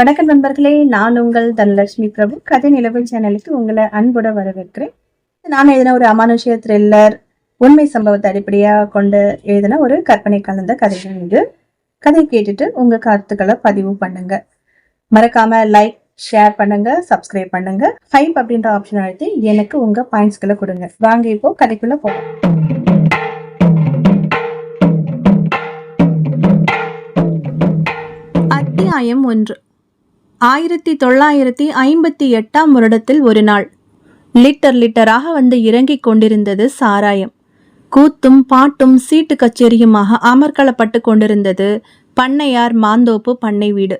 வணக்கம் நண்பர்களே, நான் உங்கள் தனலட்சுமி பிரபு. கதை நிலவல் சேனலுக்கு உங்களை அன்போட வரவேற்கிறேன். நான் எழுதின ஒரு அமானுஷ்ய த்ரில்லர், உண்மை சம்பவத்தை அடிப்படையாக கொண்டு எழுதின ஒரு கற்பனை கலந்த கதைகள் இது. கதை கேட்டுட்டு உங்க கருத்துக்களை பதிவு பண்ணுங்க. மறக்காம லைக், ஷேர் பண்ணுங்க, சப்ஸ்கிரைப் பண்ணுங்க. 5 அப்படின்ற ஆப்ஷன் அழுத்தி எனக்கு உங்க பாயிண்ட்ஸ்களை கொடுங்க. வாங்க இப்போ கதைக்குள்ள போகலாம். அத்தியாயம் 1. 1958 வருடத்தில் ஒரு நாள் லிட்டராக வந்து இறங்கிக் கொண்டிருந்தது சாராயம். கூத்தும் பாட்டும் சீட்டு கச்சேரியுமாக அமர்க்களப்பட்டு கொண்டிருந்தது பண்ணையார் மாந்தோப்பு பண்ணை வீடு.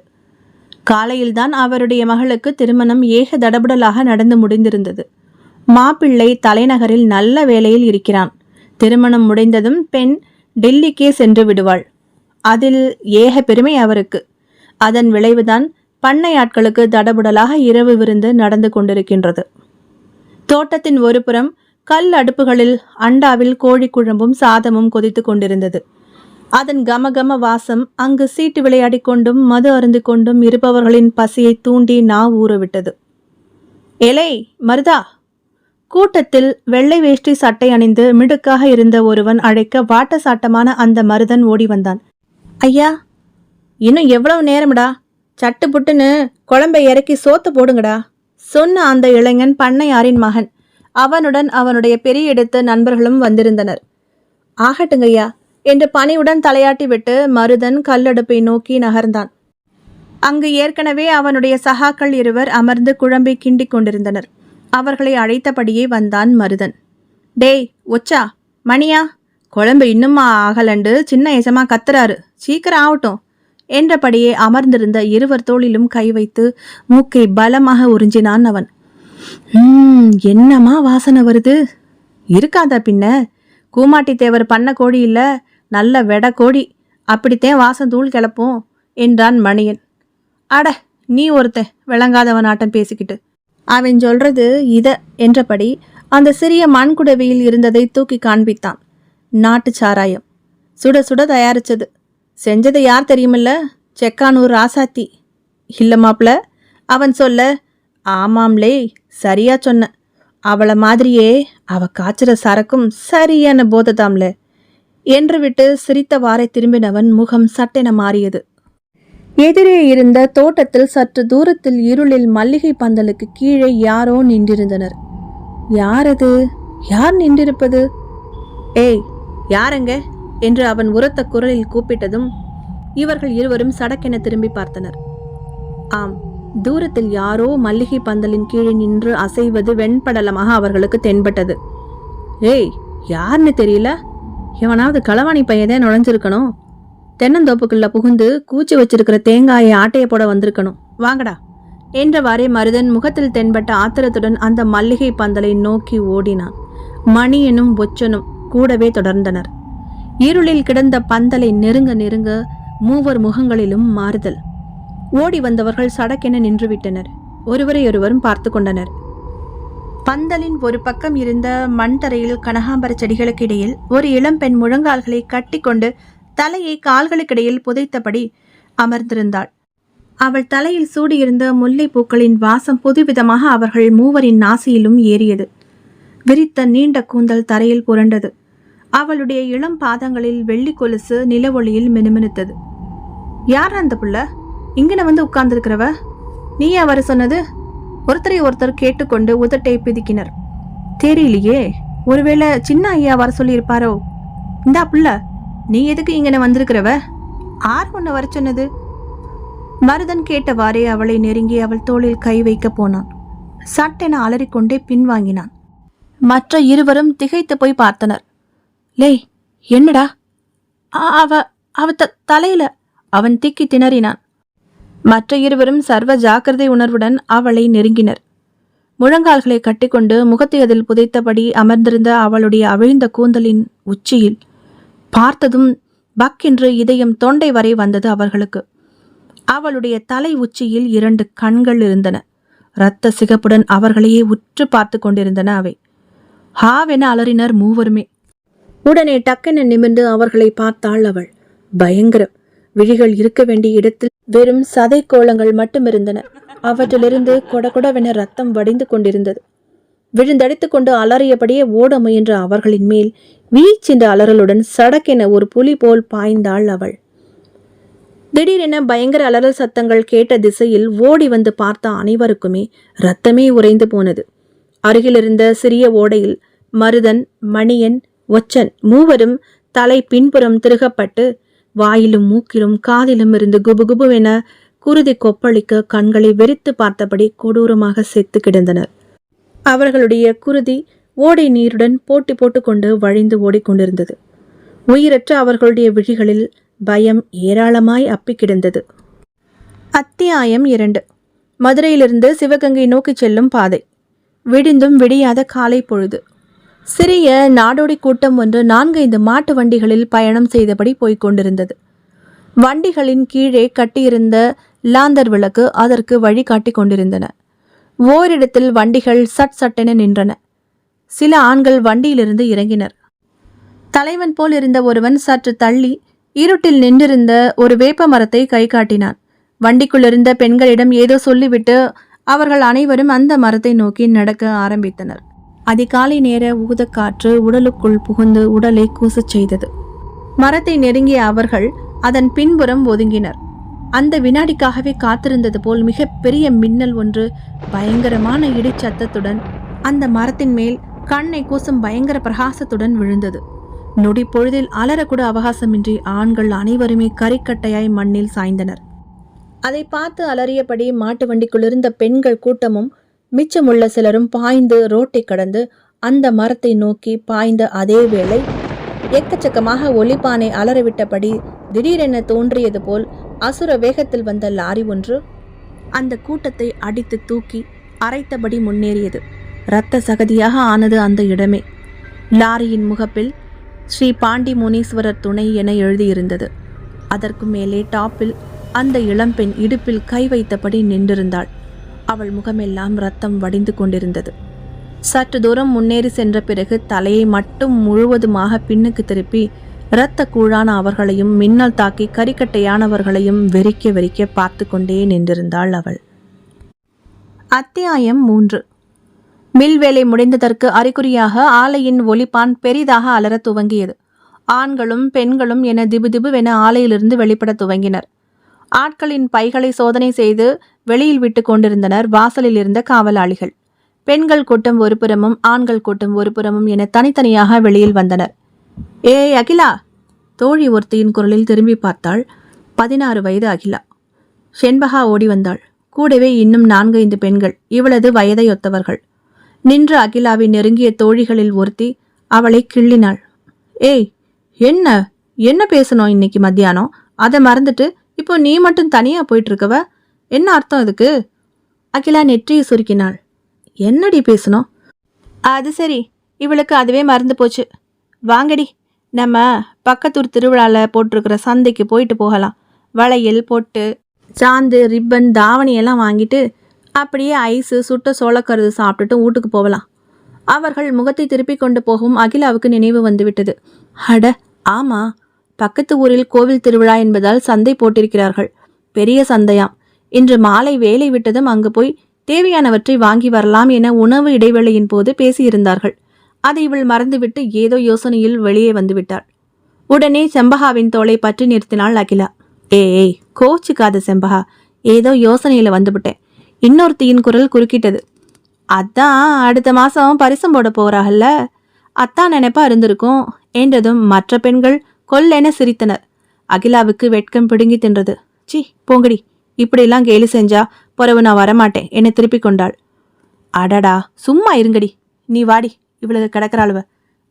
காலையில்தான் அவருடைய மகளுக்கு திருமணம் ஏக தடபுடலாக நடந்து முடிந்திருந்தது. மாப்பிள்ளை தலைநகரில் நல்ல வேலையில் இருக்கிறான். திருமணம் முடிந்ததும் பெண் டெல்லிக்கே சென்று விடுவாள். அதில் ஏக பெருமை அவருக்கு. அதன் விளைவுதான் பண்ணையாட்களுக்கு தடபுடலாக இரவு விருந்து நடந்து கொண்டிருக்கின்றது. தோட்டத்தின் ஒரு புறம் கல் அடுப்புகளில் அண்டாவில் கோழி குழம்பும் சாதமும் கொதித்து கொண்டிருந்தது. அதன் கமகம வாசம் அங்கு சீட்டு விளையாடி கொண்டும் மது அருந்து கொண்டும் இருப்பவர்களின் பசியை தூண்டி ஊறவிட்டது. எலை மருதா! கூட்டத்தில் வெள்ளை வேஷ்டி சட்டை அணிந்து மிடுக்காக இருந்த ஒருவன் அழைக்க வாட்ட சாட்டமான அந்த மருதன் ஓடி வந்தான். ஐயா, இன்னும் எவ்வளவு நேரம்டா? சட்டு புட்டுன்னு குழம்பை இறக்கி சோத்து போடுங்கடா சொன்ன அந்த இளைஞன் பண்ணையாரின் மகன். அவனுடன் அவனுடைய பெரிய எடுத்த நண்பர்களும் வந்திருந்தனர். ஆகட்டுங்கய்யா என்று பணிவுடன் தலையாட்டி விட்டு மருதன் கல்லடுப்பை நோக்கி நகர்ந்தான். அங்கு ஏற்கனவே அவனுடைய சகாக்கள் இருவர் அமர்ந்து குழம்பை கிண்டி கொண்டிருந்தனர். அவர்களை அழைத்தபடியே வந்தான் மருதன். டேய் ஒச்சா, மணியா, குழம்பு இன்னுமா ஆகலண்டு சின்ன எசமா கத்துறாரு, சீக்கிரம் ஆகட்டும் என்றபடியே அமர்ந்திருந்த இருவர் தோளிலும் கை வைத்து மூக்கை பலமாக உறிஞ்சினான் அவன். என்னமா வாசனை வருது! இருக்காதா பின்ன? கூமாட்டி தேவர் பண்ண கோழி இல்ல, நல்ல வெட கோழி, அப்படித்தேன் வாசம் தூள் கிளப்போம் என்றான் மணியன். அட, நீ ஒருத்தன் விளங்காதவன் ஆட்டம் பேசிக்கிட்டு. அவன் சொல்றது இத என்றபடி அந்த சிறிய மண்குடவியில் இருந்ததை தூக்கி காண்பித்தான். நாட்டு சாராயம், சுட சுட தயாரிச்சது. செஞ்சது யார் தெரியுமில்ல? செக்கானூர் ராசாத்தி. இல்ல மாப்ள, அவன் சொல்ல. ஆமாம்லே, சரியா சொன்ன. அவளை மாதிரியே அவ காய்ச்சுற சரக்கும் சரியான போததாம்ல என்று விட்டு சிரித்தவாறே திரும்பினவன் முகம் சட்டென மாறியது. எதிரே இருந்த தோட்டத்தில் சற்று தூரத்தில் இருளில் மல்லிகை பந்தலுக்கு கீழே யாரோ நின்றிருந்தனர். யாரது? யார் நின்றிருப்பது? ஏய், யாருங்க என்று அவன் உரத்த குரலில் கூப்பிட்டதும் இவர்கள் இருவரும் சடக்கென திரும்பி பார்த்தனர். ஆம், தூரத்தில் யாரோ மல்லிகை பந்தலின் கீழே நின்று அசைவது வெண்படலமாக அவர்களுக்கு தென்பட்டது. ஏய், யாருன்னு தெரியல. எவனாவது களவாணி பையதான் நுழைஞ்சிருக்கணும். தென்னந்தோப்புக்குள்ள புகுந்து கூச்சி வச்சிருக்கிற தேங்காயை ஆட்டைய போட வந்திருக்கணும். வாங்கடா என்றவாறே மருதன் முகத்தில் தென்பட்ட ஆத்திரத்துடன் அந்த மல்லிகை பந்தலை நோக்கி ஓடினான். மணியனும் ஒச்சனும் கூடவே தொடர்ந்தனர். இருளில் கிடந்த பந்தலை நெருங்க நெருங்க மூவர் முகங்களிலும் மாறுதல். ஓடி வந்தவர்கள் சடக்கென நின்றுவிட்டனர். ஒருவரையொருவரும் பார்த்து கொண்டனர். பந்தலின் ஒரு பக்கம் இருந்த மண் தரையில் கனகாம்பர செடிகளுக்கு இடையில் ஒரு இளம்பெண் முழங்கால்களை கட்டி கொண்டு தலையை கால்களுக்கிடையில் புதைத்தபடி அமர்ந்திருந்தாள். அவள் தலையில் சூடியிருந்த முல்லை பூக்களின் வாசம் புதுவிதமாக அவர்கள் மூவரின் நாசியிலும் ஏறியது. விரித்த நீண்ட கூந்தல் தரையில் புரண்டது. அவளுடைய இளம் பாதங்களில் வெள்ளி கொலுசு நில ஒளியில் மினுமினுத்தது. யார் அந்த புள்ள? இங்கன வந்து உட்கார்ந்துருக்கிறவ? நீயே வர சொன்னது? ஒருத்தரை ஒருத்தர் கேட்டுக்கொண்டு உதட்டை பிதுக்கினர். தெரியலையே, ஒருவேளை சின்ன ஐயா வர சொல்லியிருப்பாரோ? இந்தா புள்ள, நீ எதுக்கு இங்கன வந்திருக்கிறவ? ஆர் உன்னை வர சொன்னது? மருதன் கேட்டவாறே அவளை நெருங்கி அவள் தோளில் கை வைக்க போனான். சட்டென அலறிக்கொண்டே பின்வாங்கினான். மற்ற இருவரும் திகைத்து போய் பார்த்தனர். லே, என்னடா? அவ தலையில அவன் திக்கி திணறினான். மற்ற இருவரும் சர்வ ஜாக்கிரதை உணர்வுடன் அவளை நெருங்கினர். முழங்கால்களை கட்டிக்கொண்டு முகத்தை அதில் புதைத்தபடி அமர்ந்திருந்த அவளுடைய அவிழ்ந்த கூந்தலின் உச்சியில் பார்த்ததும் பக்கென்று இதயம் தொண்டை வரை வந்தது அவர்களுக்கு. அவளுடைய தலை உச்சியில் 2 கண்கள் இருந்தன. இரத்த சிகப்புடன் அவர்களையே உற்று பார்த்து கொண்டிருந்தன அவை. ஹாவென அலறினர் மூவருமே. உடனே டக்கென நிமிர்ந்து அவர்களை பார்த்தாள் அவள். பயங்கரம். விழிகள் இருக்க வேண்டிய இடத்தில் வெறும் சதை கோளங்கள் மட்டும் இருந்தன. அவற்றிலிருந்து கொடகொடவென ரத்தம் வடிந்து கொண்டிருந்தது. விழுந்தடித்து கொண்டு அலறியபடியே ஓட முயன்ற அவர்களின் மேல் வீச்சென்ற அலறலுடன் சடக்கென ஒரு புலி போல் பாய்ந்தாள் அவள். திடீரென பயங்கர அலறல் சத்தங்கள் கேட்ட திசையில் ஓடி வந்து பார்த்த அனைவருக்குமே இரத்தமே உறைந்து போனது. அருகிலிருந்த சிறிய ஓடையில் மருதன், மணியன், ஒச்சன் மூவரும் தலை பின்புறம் திருகப்பட்டு வாயிலும் மூக்கிலும் காதிலும் இருந்து குபுகுபுவென குருதி கொப்பளிக்க கண்களை வெறித்து பார்த்தபடி கொடூரமாக செத்து கிடந்தனர். அவர்களுடைய குருதி ஓடை நீருடன் போட்டி போட்டுக்கொண்டு வழிந்து ஓடிக்கொண்டிருந்தது. உயிரற்ற அவர்களுடைய விழிகளில் பயம் ஏராளமாய் அப்பி கிடந்தது. அத்தியாயம் 2. மதுரையிலிருந்து சிவகங்கை நோக்கி செல்லும் பாதை. விடிந்தும் விடியாத காலை பொழுது. சிறிய நாடோடி கூட்டம் ஒன்று 4-5 மாட்டு வண்டிகளில் பயணம் செய்தபடி போய்கொண்டிருந்தது. வண்டிகளின் கீழே கட்டியிருந்த லாந்தர் விளக்கு அதற்கு வழி காட்டி கொண்டிருந்தன. ஓரிடத்தில் வண்டிகள் சட் சட்டென நின்றன. சில ஆண்கள் வண்டியிலிருந்து இறங்கினர். தலைவன் போல் இருந்த ஒருவன் சற்று தள்ளி இருட்டில் நின்றிருந்த ஒரு வேப்ப மரத்தை கை காட்டினான். வண்டிக்குள்ளிருந்த பெண்களிடம் ஏதோ சொல்லிவிட்டு அவர்கள் அனைவரும் அந்த மரத்தை நோக்கி நடக்க ஆரம்பித்தனர். அதிகாலை நேர ஊதக்காற்று உடலுக்குள் புகுந்து உடலை கூசச் செய்தது. மரத்தை நெருங்கிய அவர்கள் அதன் பின்புறம் ஒதுங்கினர். அந்த வினாடிக்காகவே காத்திருந்தது போல் மிக பெரிய மின்னல் ஒன்று பயங்கரமான இடிச்சத்தத்துடன் அந்த மரத்தின் மேல் கண்ணை கூசும் பயங்கர பிரகாசத்துடன் விழுந்தது. நொடி பொழுதில் அலறக்கூட அவகாசமின்றி ஆண்கள் அனைவருமே கரிக்கட்டையாய் மண்ணில் சாய்ந்தனர். அதை பார்த்து அலறியபடி மாட்டு வண்டிக்குள்ளிருந்த பெண்கள் கூட்டமும் மிச்சமுள்ள சிலரும் பாய்ந்து ரோட்டை கடந்து அந்த மரத்தை நோக்கி பாய்ந்த அதே வேளை எக்கச்சக்கமாக ஒலிப்பானை அலறவிட்டபடி திடீரென தோன்றியது போல் அசுர வேகத்தில் வந்த லாரி ஒன்று அந்த கூட்டத்தை அடித்து தூக்கி அரைத்தபடி முன்னேறியது. இரத்த சகதியாக ஆனது அந்த இடமே. லாரியின் முகப்பில் ஸ்ரீ பாண்டி முனீஸ்வரர் துணை என எழுதியிருந்தது. அதற்கு மேலே டாப்பில் அந்த இளம்பெண் இடுப்பில் கை வைத்தபடி நின்றிருந்தாள். அவள் முகமெல்லாம் இரத்தம் வடிந்து கொண்டிருந்தது. சற்று தூரம் முன்னேறி சென்ற பிறகு தலையை மட்டும் முழுவதுமாக பின்னுக்கு திருப்பி இரத்த கூழான அவர்களையும் மின்னல் தாக்கி கரிக்கட்டையானவர்களையும் வெறிக்க வெறிக்க பார்த்து கொண்டே நின்றிருந்தாள் அவள். அத்தியாயம் 3. மில் வேலை முடிந்ததற்கு அறிகுறியாக ஆலையின் ஒலிப்பான் பெரிதாக அலற துவங்கியது. ஆண்களும் பெண்களும் என திபுதிபுவென ஆலையிலிருந்து வெளிப்பட துவங்கினர். ஆட்களின் பைகளை சோதனை செய்து வெளியில் விட்டு கொண்டிருந்தனர் வாசலில் இருந்த காவலாளிகள். பெண்கள் கூட்டம் ஒரு புறமும் ஆண்கள் கூட்டம் ஒரு புறமும் என தனித்தனியாக வெளியில் வந்தனர். ஏய் அகிலா! தோழி ஒருத்தியின் குரலில் திரும்பி பார்த்தாள். 16 வயது அகிலா. செண்பகா ஓடி வந்தாள். கூடவே இன்னும் 4-5 பெண்கள் இவளது வயதை ஒத்தவர்கள். நின்ற அகிலாவின் நெருங்கிய தோழிகளில் ஒருத்தி அவளை கிள்ளினாள். ஏய், என்ன என்ன பேசணும் இன்னைக்கு மத்தியானம்? அதை மறந்துட்டு இப்போ நீ மட்டும் தனியா போயிட்டு இருக்கவ, என்ன அர்த்தம் இதுக்கு? அகிலா நெற்றியை சுருக்கினாள். என்னடி பேசணும்? அது சரி, இவளுக்கு அதுவே மறந்து போச்சு. வாங்கடி, நம்ம பக்கத்தூர் திருவிழாவில் போட்டிருக்கிற சந்தைக்கு போயிட்டு போகலாம். வளையல், பொட்டு, சாந்து, ரிப்பன், தாவணியெல்லாம் வாங்கிட்டு அப்படியே ஐஸு சுட்ட சோளக்கருது சாப்பிட்டுட்டு வீட்டுக்கு போகலாம். அவர்கள் முகத்தை திருப்பி கொண்டு போகும் அகிலாவுக்கு நினைவு வந்துவிட்டது. அட ஆமா, பக்கத்து ஊரில் கோவில் திருவிழா என்பதால் சந்தை போட்டிருக்கிறார்கள். பெரிய சந்தையாம். இன்று மாலை வேலை விட்டதும் அங்கு போய் தேவையானவற்றை வாங்கி வரலாம் என உணவு இடைவேளையின் போது பேசியிருந்தார்கள். அதை இவள் மறந்துவிட்டு ஏதோ யோசனையில் வெளியே வந்துவிட்டாள். உடனே செம்பகாவின் தோளை பற்றி நிறுத்தினாள் அகிலா. ஏய், கோச்சுக்காத செம்பகா, ஏதோ யோசனையில வந்துவிட்டேன். இன்னொருத்தியின் குரல் குறுக்கிட்டது. அதான் அடுத்த மாசம் பரிசம் போட போறாகல்ல, அத்தான் நினைப்பா இருந்திருக்கும் என்றதும் மற்ற பெண்கள் கொல்லென சிரித்தனர். அகிலாவுக்கு வெட்கம் பிடுங்கி தின்றது. சி போங்கடி, இப்படிலாம் கேலி செஞ்சா பிறகு நான் வரமாட்டேன் என திருப்பி கொண்டாள். அடடா சும்மா இருங்கடி, நீ வாடி, இவளுக்கு கிடக்கிறாளுவ.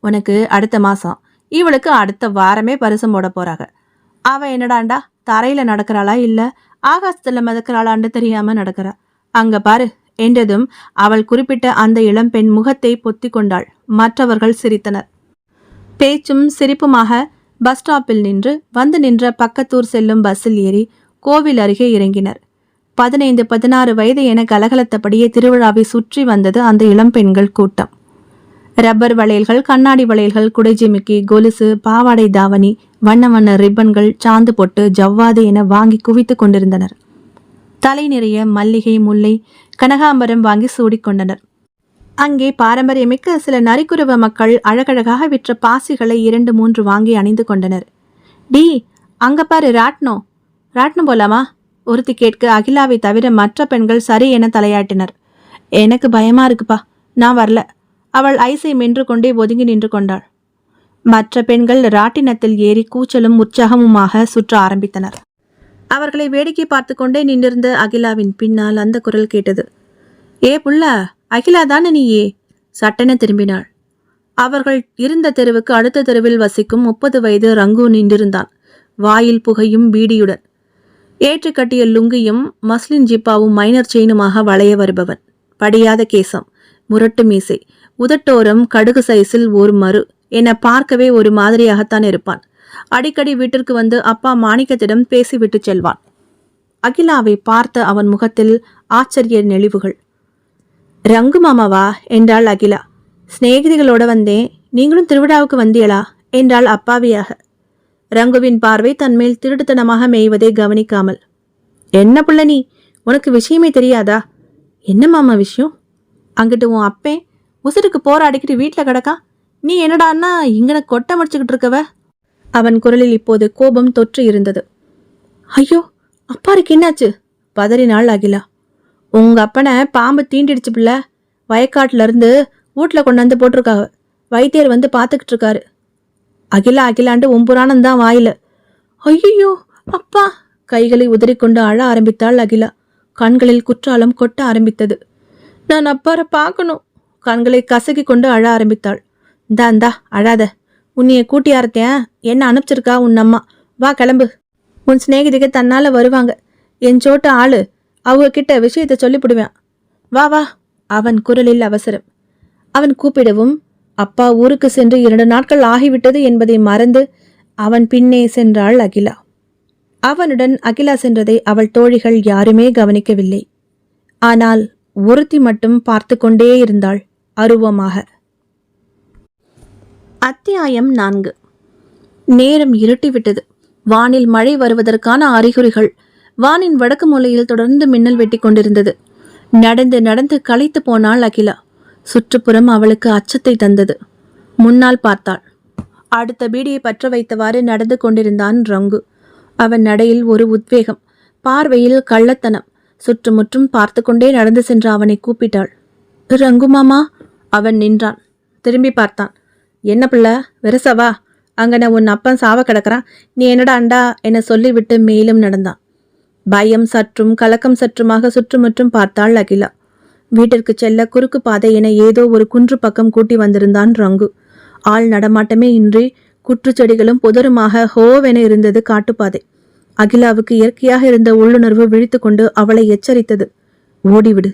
உனக்கு அடுத்த மாசம், இவளுக்கு அடுத்த வாரமே பரிசம் போட போறாங்க. அவ என்னடாண்டா தரையில நடக்கிறாளா இல்ல ஆகாசத்துல மிதக்கிறாளான்னு தெரியாம நடக்கிறா. அங்க பாரு என்றதும் அவள் குறிப்பிட்ட அந்த இளம்பெண் முகத்தை பொத்தி கொண்டாள். மற்றவர்கள் சிரித்தனர். பேச்சும் சிரிப்புமாக பஸ் ஸ்டாப்பில் நின்ற பக்கத்தூர் செல்லும் பஸ்ஸில் ஏறி கோவில் அருகே இறங்கினர். 15-16 வயது என கலகலத்தபடியே திருவிழாவை சுற்றி வந்தது அந்த இளம்பெண்கள் கூட்டம். ரப்பர் வளையல்கள், கண்ணாடி வளையல்கள், குடைஜிமிக்கி, கொலுசு, பாவாடை தாவணி, வண்ண வண்ண ரிப்பன்கள், சாந்து பொட்டு, ஜவ்வாது என வாங்கி குவித்து கொண்டிருந்தனர். தலை நிறைய மல்லிகை, முல்லை, கனகாம்பரம் வாங்கி சூடிக்கொண்டனர். அங்கே பாரம்பரியமிக்க சில நரிக்குறவ மக்கள் அழகழகாக விற்ற பாசிகளை 2-3 வாங்கி அணிந்து கொண்டனர். டி, அங்க பாரு, ராட்னம் போலாமா? ஒருத்தி கேட்க அகிலாவை தவிர மற்ற பெண்கள் சரி என தலையாட்டினர். எனக்கு பயமா இருக்குப்பா, நான் வரல. அவள் ஐஸை மென்று கொண்டே ஒதுங்கி நின்று கொண்டாள். மற்ற பெண்கள் ராட்டினத்தில் ஏறி கூச்சலும் உற்சாகமுமாக சுற்ற ஆரம்பித்தனர். அவர்களை வேடிக்கை பார்த்து கொண்டே நின்றிருந்த அகிலாவின் பின்னால் அந்த குரல் கேட்டது. ஏ புள்ள, அகிலா தானே நீயே? சட்டென திரும்பினாள். அவர்கள் இருந்த தெருவுக்கு அடுத்த தெருவில் வசிக்கும் 30 வயது ரங்கு நின்றிருந்தான். வாயில் புகையும் பீடியுடன். ஏற்று கட்டிய லுங்கியும் மஸ்லின் ஜிப்பாவும் மைனர் செயினுமாக வளைய வருபவன். படியாத கேசம், முரட்டு மீசை, உதட்டோரம் கடுகு சைஸில் ஒரு மறு என பார்க்கவே ஒரு மாதிரியாகத்தான் இருப்பான். அடிக்கடி வீட்டிற்கு வந்து அப்பா மாணிக்கத்திடம் பேசிவிட்டு செல்வான். அகிலாவை பார்த்த அவன் முகத்தில் ஆச்சரிய நெளிவுகள். ரங்கு மாமாவா என்றாள் அகிலா. சிநேகிதிகளோட வந்தேன், நீங்களும் திருவிழாவுக்கு வந்தியலா என்றாள் அப்பாவியாக. ரங்குவின் பார்வை தன்மேல் திருட்டுத்தனமாக மேய்வதை கவனிக்காமல், என்ன புள்ள நீ, உனக்கு விஷயமே தெரியாதா? என்ன மாமா விஷயம்? அங்கிட்டு உன் அப்பே உசுருக்கு போராடிக்கிட்டு வீட்டில் கிடக்கா, நீ என்னடான்னா இங்கன கொட்டை முடிச்சுக்கிட்டு இருக்கவ? அவன் குரலில் இப்போது கோபம் தொற்று இருந்தது. ஐயோ, அப்பாருக்கு என்னாச்சு? பதறினாள் அகிலா. உங்க அப்பனை பாம்பு தீண்டிடுச்சு பிள்ள, வயக்காட்டுல இருந்து வீட்டில் கொண்டாந்து போட்டிருக்காங்க. வைத்தியர் வந்து பார்த்துக்கிட்டு இருக்காரு. அகிலாண்டு ஒம்புரானந்தான் வாயில. ஐயோ அப்பா! கைகளை உதறிக்கொண்டு அழ ஆரம்பித்தாள் அகிலா. கண்களில் குற்றாலம் கொட்ட ஆரம்பித்தது. நான் அப்பாரை பார்க்கணும். கண்களை கசக்கி கொண்டு அழ ஆரம்பித்தாள். இந்தா அழாத, உன்னைய கூட்டியாரத்தேன், என்ன அனுப்பிச்சிருக்கா உன் அம்மா. வா கிளம்பு, உன் சிநேகிதிக தன்னால வருவாங்க. என் சோட்ட ஆளு, அவங்க கிட்ட விஷயத்தை சொல்லிவிடுவேன். வா வா. அவன் குரலில் அவசரம். அவன் கூப்பிடவும் அப்பா ஊருக்கு சென்று 2 நாட்கள் ஆகிவிட்டது என்பதை மறந்து அவன் பின்னே சென்றாள் அகிலா. அவனுடன் அகிலா சென்றதை அவள் தோழிகள் யாருமே கவனிக்கவில்லை. ஆனால் ஒருத்தி மட்டும் பார்த்து கொண்டே இருந்தாள் அருவமாக. அத்தியாயம் 4. நேரம் இருட்டிவிட்டது. வானில் மழை வருவதற்கான அறிகுறிகள். வானின் வடக்கு மூலையில் தொடர்ந்து மின்னல் வெட்டி கொண்டிருந்தது. நடந்து நடந்து களைத்து போனாள் அகிலா. சுற்றுப்புறம் அவளுக்கு அச்சத்தை தந்தது. முன்னால் பார்த்தாள். அடுத்த பீடியை பற்ற வைத்தவாறு நடந்து கொண்டிருந்தான் ரங்கு. அவன் நடையில் ஒரு உத்வேகம், பார்வையில் கள்ளத்தனம். சுற்றுமுற்றும் பார்த்து கொண்டே நடந்து சென்ற அவனை கூப்பிட்டாள். ரங்கு மாமா. அவன் நின்றான். திரும்பி பார்த்தான். என்ன பிள்ளை, வெரசவா? அங்கன உன் அப்பன் சாவ கிடக்கிறான், நீ என்னடா அண்டா என சொல்லிவிட்டு மேலும் நடந்தான். பயம் சற்றும் கலக்கம் சற்றுமாக சுற்றுமுற்றும் பார்த்தாள் அகிலா. வீட்டிற்கு செல்ல குறுக்கு பாதை என ஏதோ ஒரு குன்று பக்கம் கூட்டி வந்திருந்தான் ரங்கு. ஆள் நடமாட்டமே இன்றி குற்றுச்செடிகளும் புதருமாக ஹோவென இருந்தது காட்டுப்பாதை. அகிலாவுக்கு இயற்கையாக இருந்த உள்ளுணர்வு விழித்து கொண்டு அவளை எச்சரித்தது. ஓடிவிடு,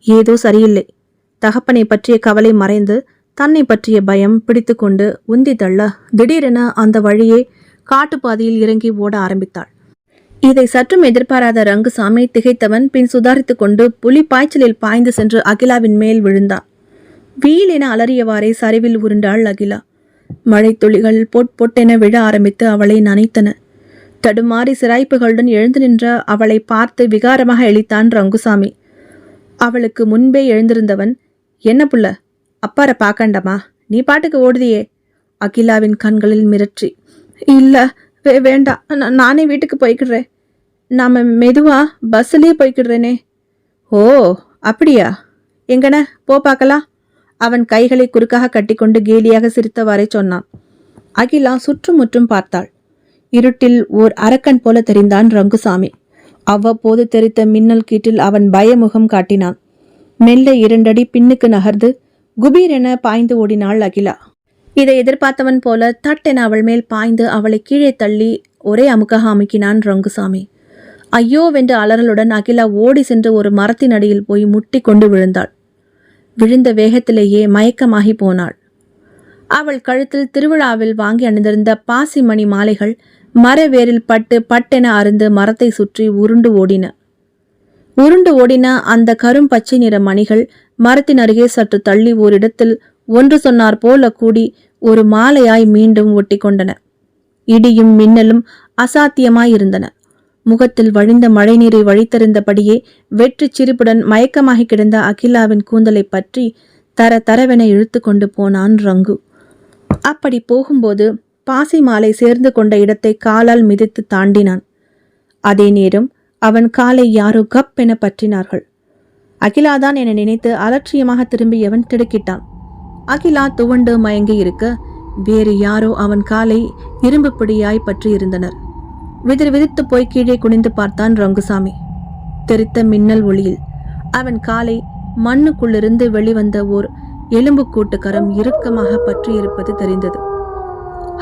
ஏதோ சரியில்லை. தகப்பனை பற்றிய கவலை மறைந்து தன்னை பற்றிய பயம் பிடித்து கொண்டு உந்தி தள்ள திடீரென அந்த வழியே காட்டுப்பாதையில் இறங்கி ஓட ஆரம்பித்தாள். இதை சற்றும் எதிர்பாராத ரங்குசாமி திகைத்தவன் பின் சுதாரித்து கொண்டு புலி பாய்ச்சலில் பாய்ந்து சென்று அகிலாவின் மேல் விழுந்தான். வீல் என அலறியவாறே சரிவில் உருண்டாள் அகிலா. மழை துளிகள் பொட்டென விழ ஆரம்பித்து அவளை நனைத்தன. தடுமாறி சிராய்ப்புகளுடன் எழுந்து நின்ற அவளை பார்த்து விகாரமாக எழித்தான் ரங்குசாமி. அவளுக்கு முன்பே எழுந்திருந்தவன், என்ன புள்ள, அப்பாரை பார்க்கண்டாமா, நீ பாட்டுக்கு ஓடுதியே? அகிலாவின் கண்களில் மிரட்சி. இல்ல, வேண்டாம், நானே வீட்டுக்கு போய்க்கிடுறேன். நாம மெதுவா பஸ்ஸிலே போய்க்கிடுறேனே. ஓ அப்படியா? எங்கன போ பார்க்கலாம். அவன் கைகளை குறுக்காக கட்டிக்கொண்டு கேலியாக சிரித்தவாறே சொன்னான். அகிலா சுற்றுமுற்றும் பார்த்தாள். இருட்டில் ஓர் அரக்கன் போல தெரிந்தான் ரங்குசாமி. அவ்வப்போது தெரித்த மின்னல் கீற்றில் அவன் பயமுகம் காட்டினான். மெல்ல 2 அடி பின்னுக்கு நகர்ந்து குபீரென பாய்ந்து ஓடினாள் அகிலா. இதை எதிர்பார்த்தவன் போல தட்டென அவள் மேல் பாய்ந்து அவளை கீழே தள்ளி ஒரே அமுக்காக அமுக்கினான் ரங்குசாமி. ஐயோ வென்ற அலறலுடன் அகிலா ஓடி சென்று ஒரு மரத்தின் அடியில் போய் முட்டி கொண்டு விழுந்தாள். விழுந்த வேகத்திலேயே மயக்கமாகி போனாள். அவள் கழுத்தில் திருவிழாவில் வாங்கி அணிந்திருந்த பாசி மணி மாலைகள் மரவேரில் பட்டு பட்டென அருந்து மரத்தை சுற்றி உருண்டு ஓடின அந்த கரும் பச்சை நிற மணிகள் மரத்தின் அருகே சற்று தள்ளி ஓரிடத்தில் ஒன்று சொன்னார் போல கூடி ஒரு மாலையாய் மீண்டும் ஒட்டி கொண்டன. இடியும் மின்னலும் அசாத்தியமாயிருந்தன. முகத்தில் வழிந்த மழைநீரை வழித்தறிந்தபடியே வெற்று சிரிப்புடன் மயக்கமாகி கிடந்த அகிலாவின் கூந்தலை பற்றி தர தரவென இழுத்து கொண்டு போனான் ரங்கு. அப்படி போகும்போது பாசி மாலை சேர்ந்து கொண்ட இடத்தை காலால் மிதித்து தாண்டினான். அதே நேரம் அவன் காலை யாரோ கப் என பற்றினார்கள். அகிலாதான் என நினைத்து அலட்சியமாக திரும்பியவன் திடுக்கிட்டான். அகிலா துவண்டு மயங்கி இருக்க வேறு யாரோ அவன் காலை இரும்பு பிடியாய் பற்றி இருந்தனர். விதிர் விதித்து போய் கீழே குனிந்து பார்த்தான் ரங்குசாமி. தெரித்த மின்னல் ஒளியில் அவன் காலை மண்ணுக்குள்ளிருந்து வெளிவந்த ஓர் எலும்புக்கூட்டு கரம் இறுக்கமாக பற்றி இருப்பது தெரிந்தது.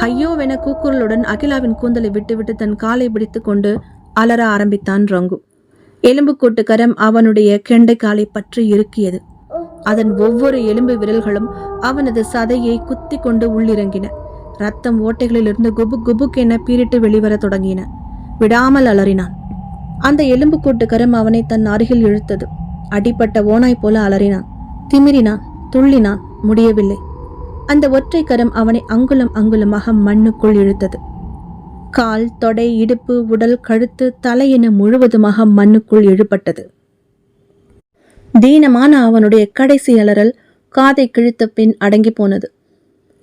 ஐயோவென கூக்குரலுடன் அகிலாவின் கூந்தலை விட்டுவிட்டு தன் காலை பிடித்து கொண்டு அலற ஆரம்பித்தான் ரங்கு. எலும்புக்கூட்டு கரம் அவனுடைய கெண்டை காலை பற்றி இறுக்கியது. அதன் ஒவ்வொரு எலும்பு விரல்களும் அவனது சதையை குத்தி கொண்டு உள்ளிறங்கின. ரத்தம் ஓட்டைகளிலிருந்து குபுக் குபுக் என பீரிட்டு வெளிவர தொடங்கின. விடாமல் அலறினான். அந்த எலும்புக்கூட்டு கரம் அவனை தன் அருகில் இழுத்தது. அடிப்பட்ட ஓனாய் போல அலறினான், திமிரினான், துள்ளினான். முடியவில்லை. அந்த ஒற்றை கரம் அவனை அங்குலம் அங்குலமாக மண்ணுக்குள் இழுத்தது. கால், தொடை, இடுப்பு, உடல், கழுத்து, தலை என முழுவதுமாக மண்ணுக்குள் இழுபட்டது. தீனமான அவனுடைய கடைசி அலறல் காதை கிழித்த பின் அடங்கி போனது.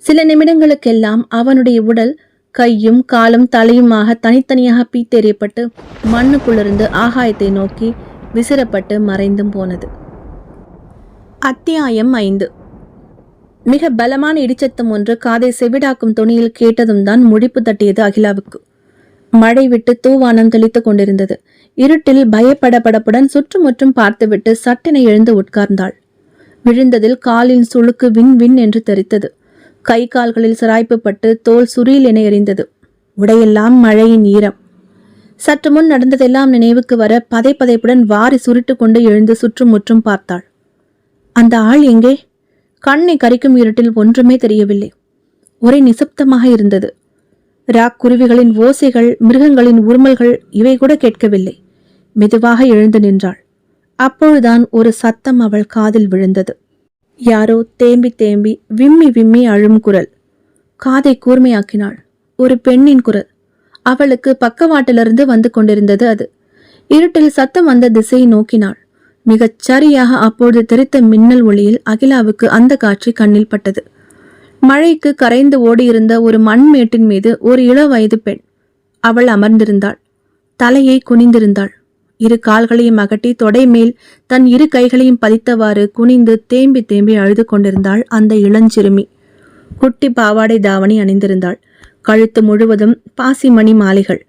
சில நிமிடங்களுக்கெல்லாம் அவனுடைய உடல் கையும் காலும் தலையுமாக தனித்தனியாக பீத்தெறியப்பட்டு மண்ணுக்குள்ளிருந்து ஆகாயத்தை நோக்கி விசிறப்பட்டு மறைந்தும் போனது. அத்தியாயம் 5. மிக பலமான இடிச்சத்தம் ஒன்று காதை செவிடாக்கும் துணியில் கேட்டதும் தான் முழிப்பு தட்டியது அகிலாவுக்கு. மழை விட்டு தூவானம் தெளித்து கொண்டிருந்தது. இருட்டில் பயப்படப்படப்புடன் சுற்றுமுற்றும் பார்த்துவிட்டு சட்டென எழுந்து உட்கார்ந்தாள். விழுந்ததில் காலின் சுளுக்கு விண் விண் என்று தெரித்தது. கை கால்களில் சிராய்ப்பு பட்டு தோல் சுரீல் என எரிந்தது. உடையெல்லாம் மழையின் ஈரம். சற்று முன் நடந்ததெல்லாம் நினைவுக்கு வர பதை பதைப்புடன் வாரி சுருட்டு கொண்டு எழுந்து சுற்றுமுற்றும் பார்த்தாள். அந்த ஆள் எங்கே? கண்ணை கரிக்கும் இருட்டில் ஒன்றுமே தெரியவில்லை. ஒரே நிசப்தமாக இருந்தது. ராக்குருவிகளின் ஓசைகள், மிருகங்களின் உருமல்கள் இவை கூட கேட்கவில்லை. மெதுவாக எழுந்து நின்றாள். அப்பொழுதுதான் ஒரு சத்தம் அவள் காதில் விழுந்தது. யாரோ தேம்பி தேம்பி விம்மி விம்மி அழும் குரல். காதை கூர்மையாக்கினாள். ஒரு பெண்ணின் குரல். அவளுக்கு பக்கவாட்டிலிருந்து வந்து கொண்டிருந்தது அது. இருட்டில் சத்தம் வந்த திசையை நோக்கினாள். மிகச் சரியாக அப்பொழுது தெரித்த மின்னல் ஒளியில் அகிலாவுக்கு அந்த காட்சி கண்ணில் பட்டது. மழைக்கு கரைந்து ஓடியிருந்த ஒரு மண்மேட்டின் மீது ஒரு இளவயது பெண். அவள் அமர்ந்திருந்தாள். தலையை குனிந்திருந்தாள். இரு கால்களையும் அகட்டி தொடை மேல் தன் இரு கைகளையும் பதித்தவாறு குனிந்து தேம்பி தேம்பி அழுது கொண்டிருந்தாள் அந்த இளஞ்சிறுமி. குட்டி பாவாடை தாவணி அணிந்திருந்தாள். கழுத்து முழுவதும் பாசிமணி மாலைகள்,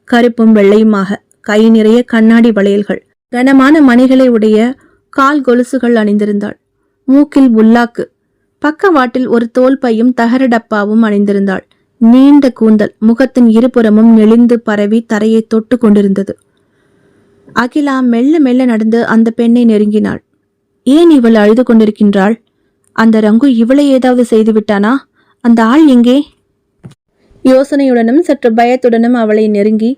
கருப்பும் வெள்ளையுமாக. கை நிறைய கண்ணாடி வளையல்கள், கனமான மணிகளை உடைய கால் கொலுசுகள் அணிந்திருந்தாள். மூக்கில் உல்லாக்கு. பக்கவாட்டில் ஒரு தோல் பையும் தகர டப்பாவும் அணிந்திருந்தாள். நீண்ட கூந்தல் முகத்தின் இருபுறமும் நெளிந்து பரவி தரையை தொட்டு கொண்டிருந்தது. அகிலா மெல்ல மெல்ல நடந்து அந்த பெண்ணை நெருங்கினாள். ஏன் இவள் அழுது கொண்டிருக்கின்றாள்? அந்த ரங்கு இவளை ஏதாவது செய்து விட்டானா? அந்த ஆள் எங்கே? யோசனையுடனும் சற்று பயத்துடனும் அவளை நெருங்கி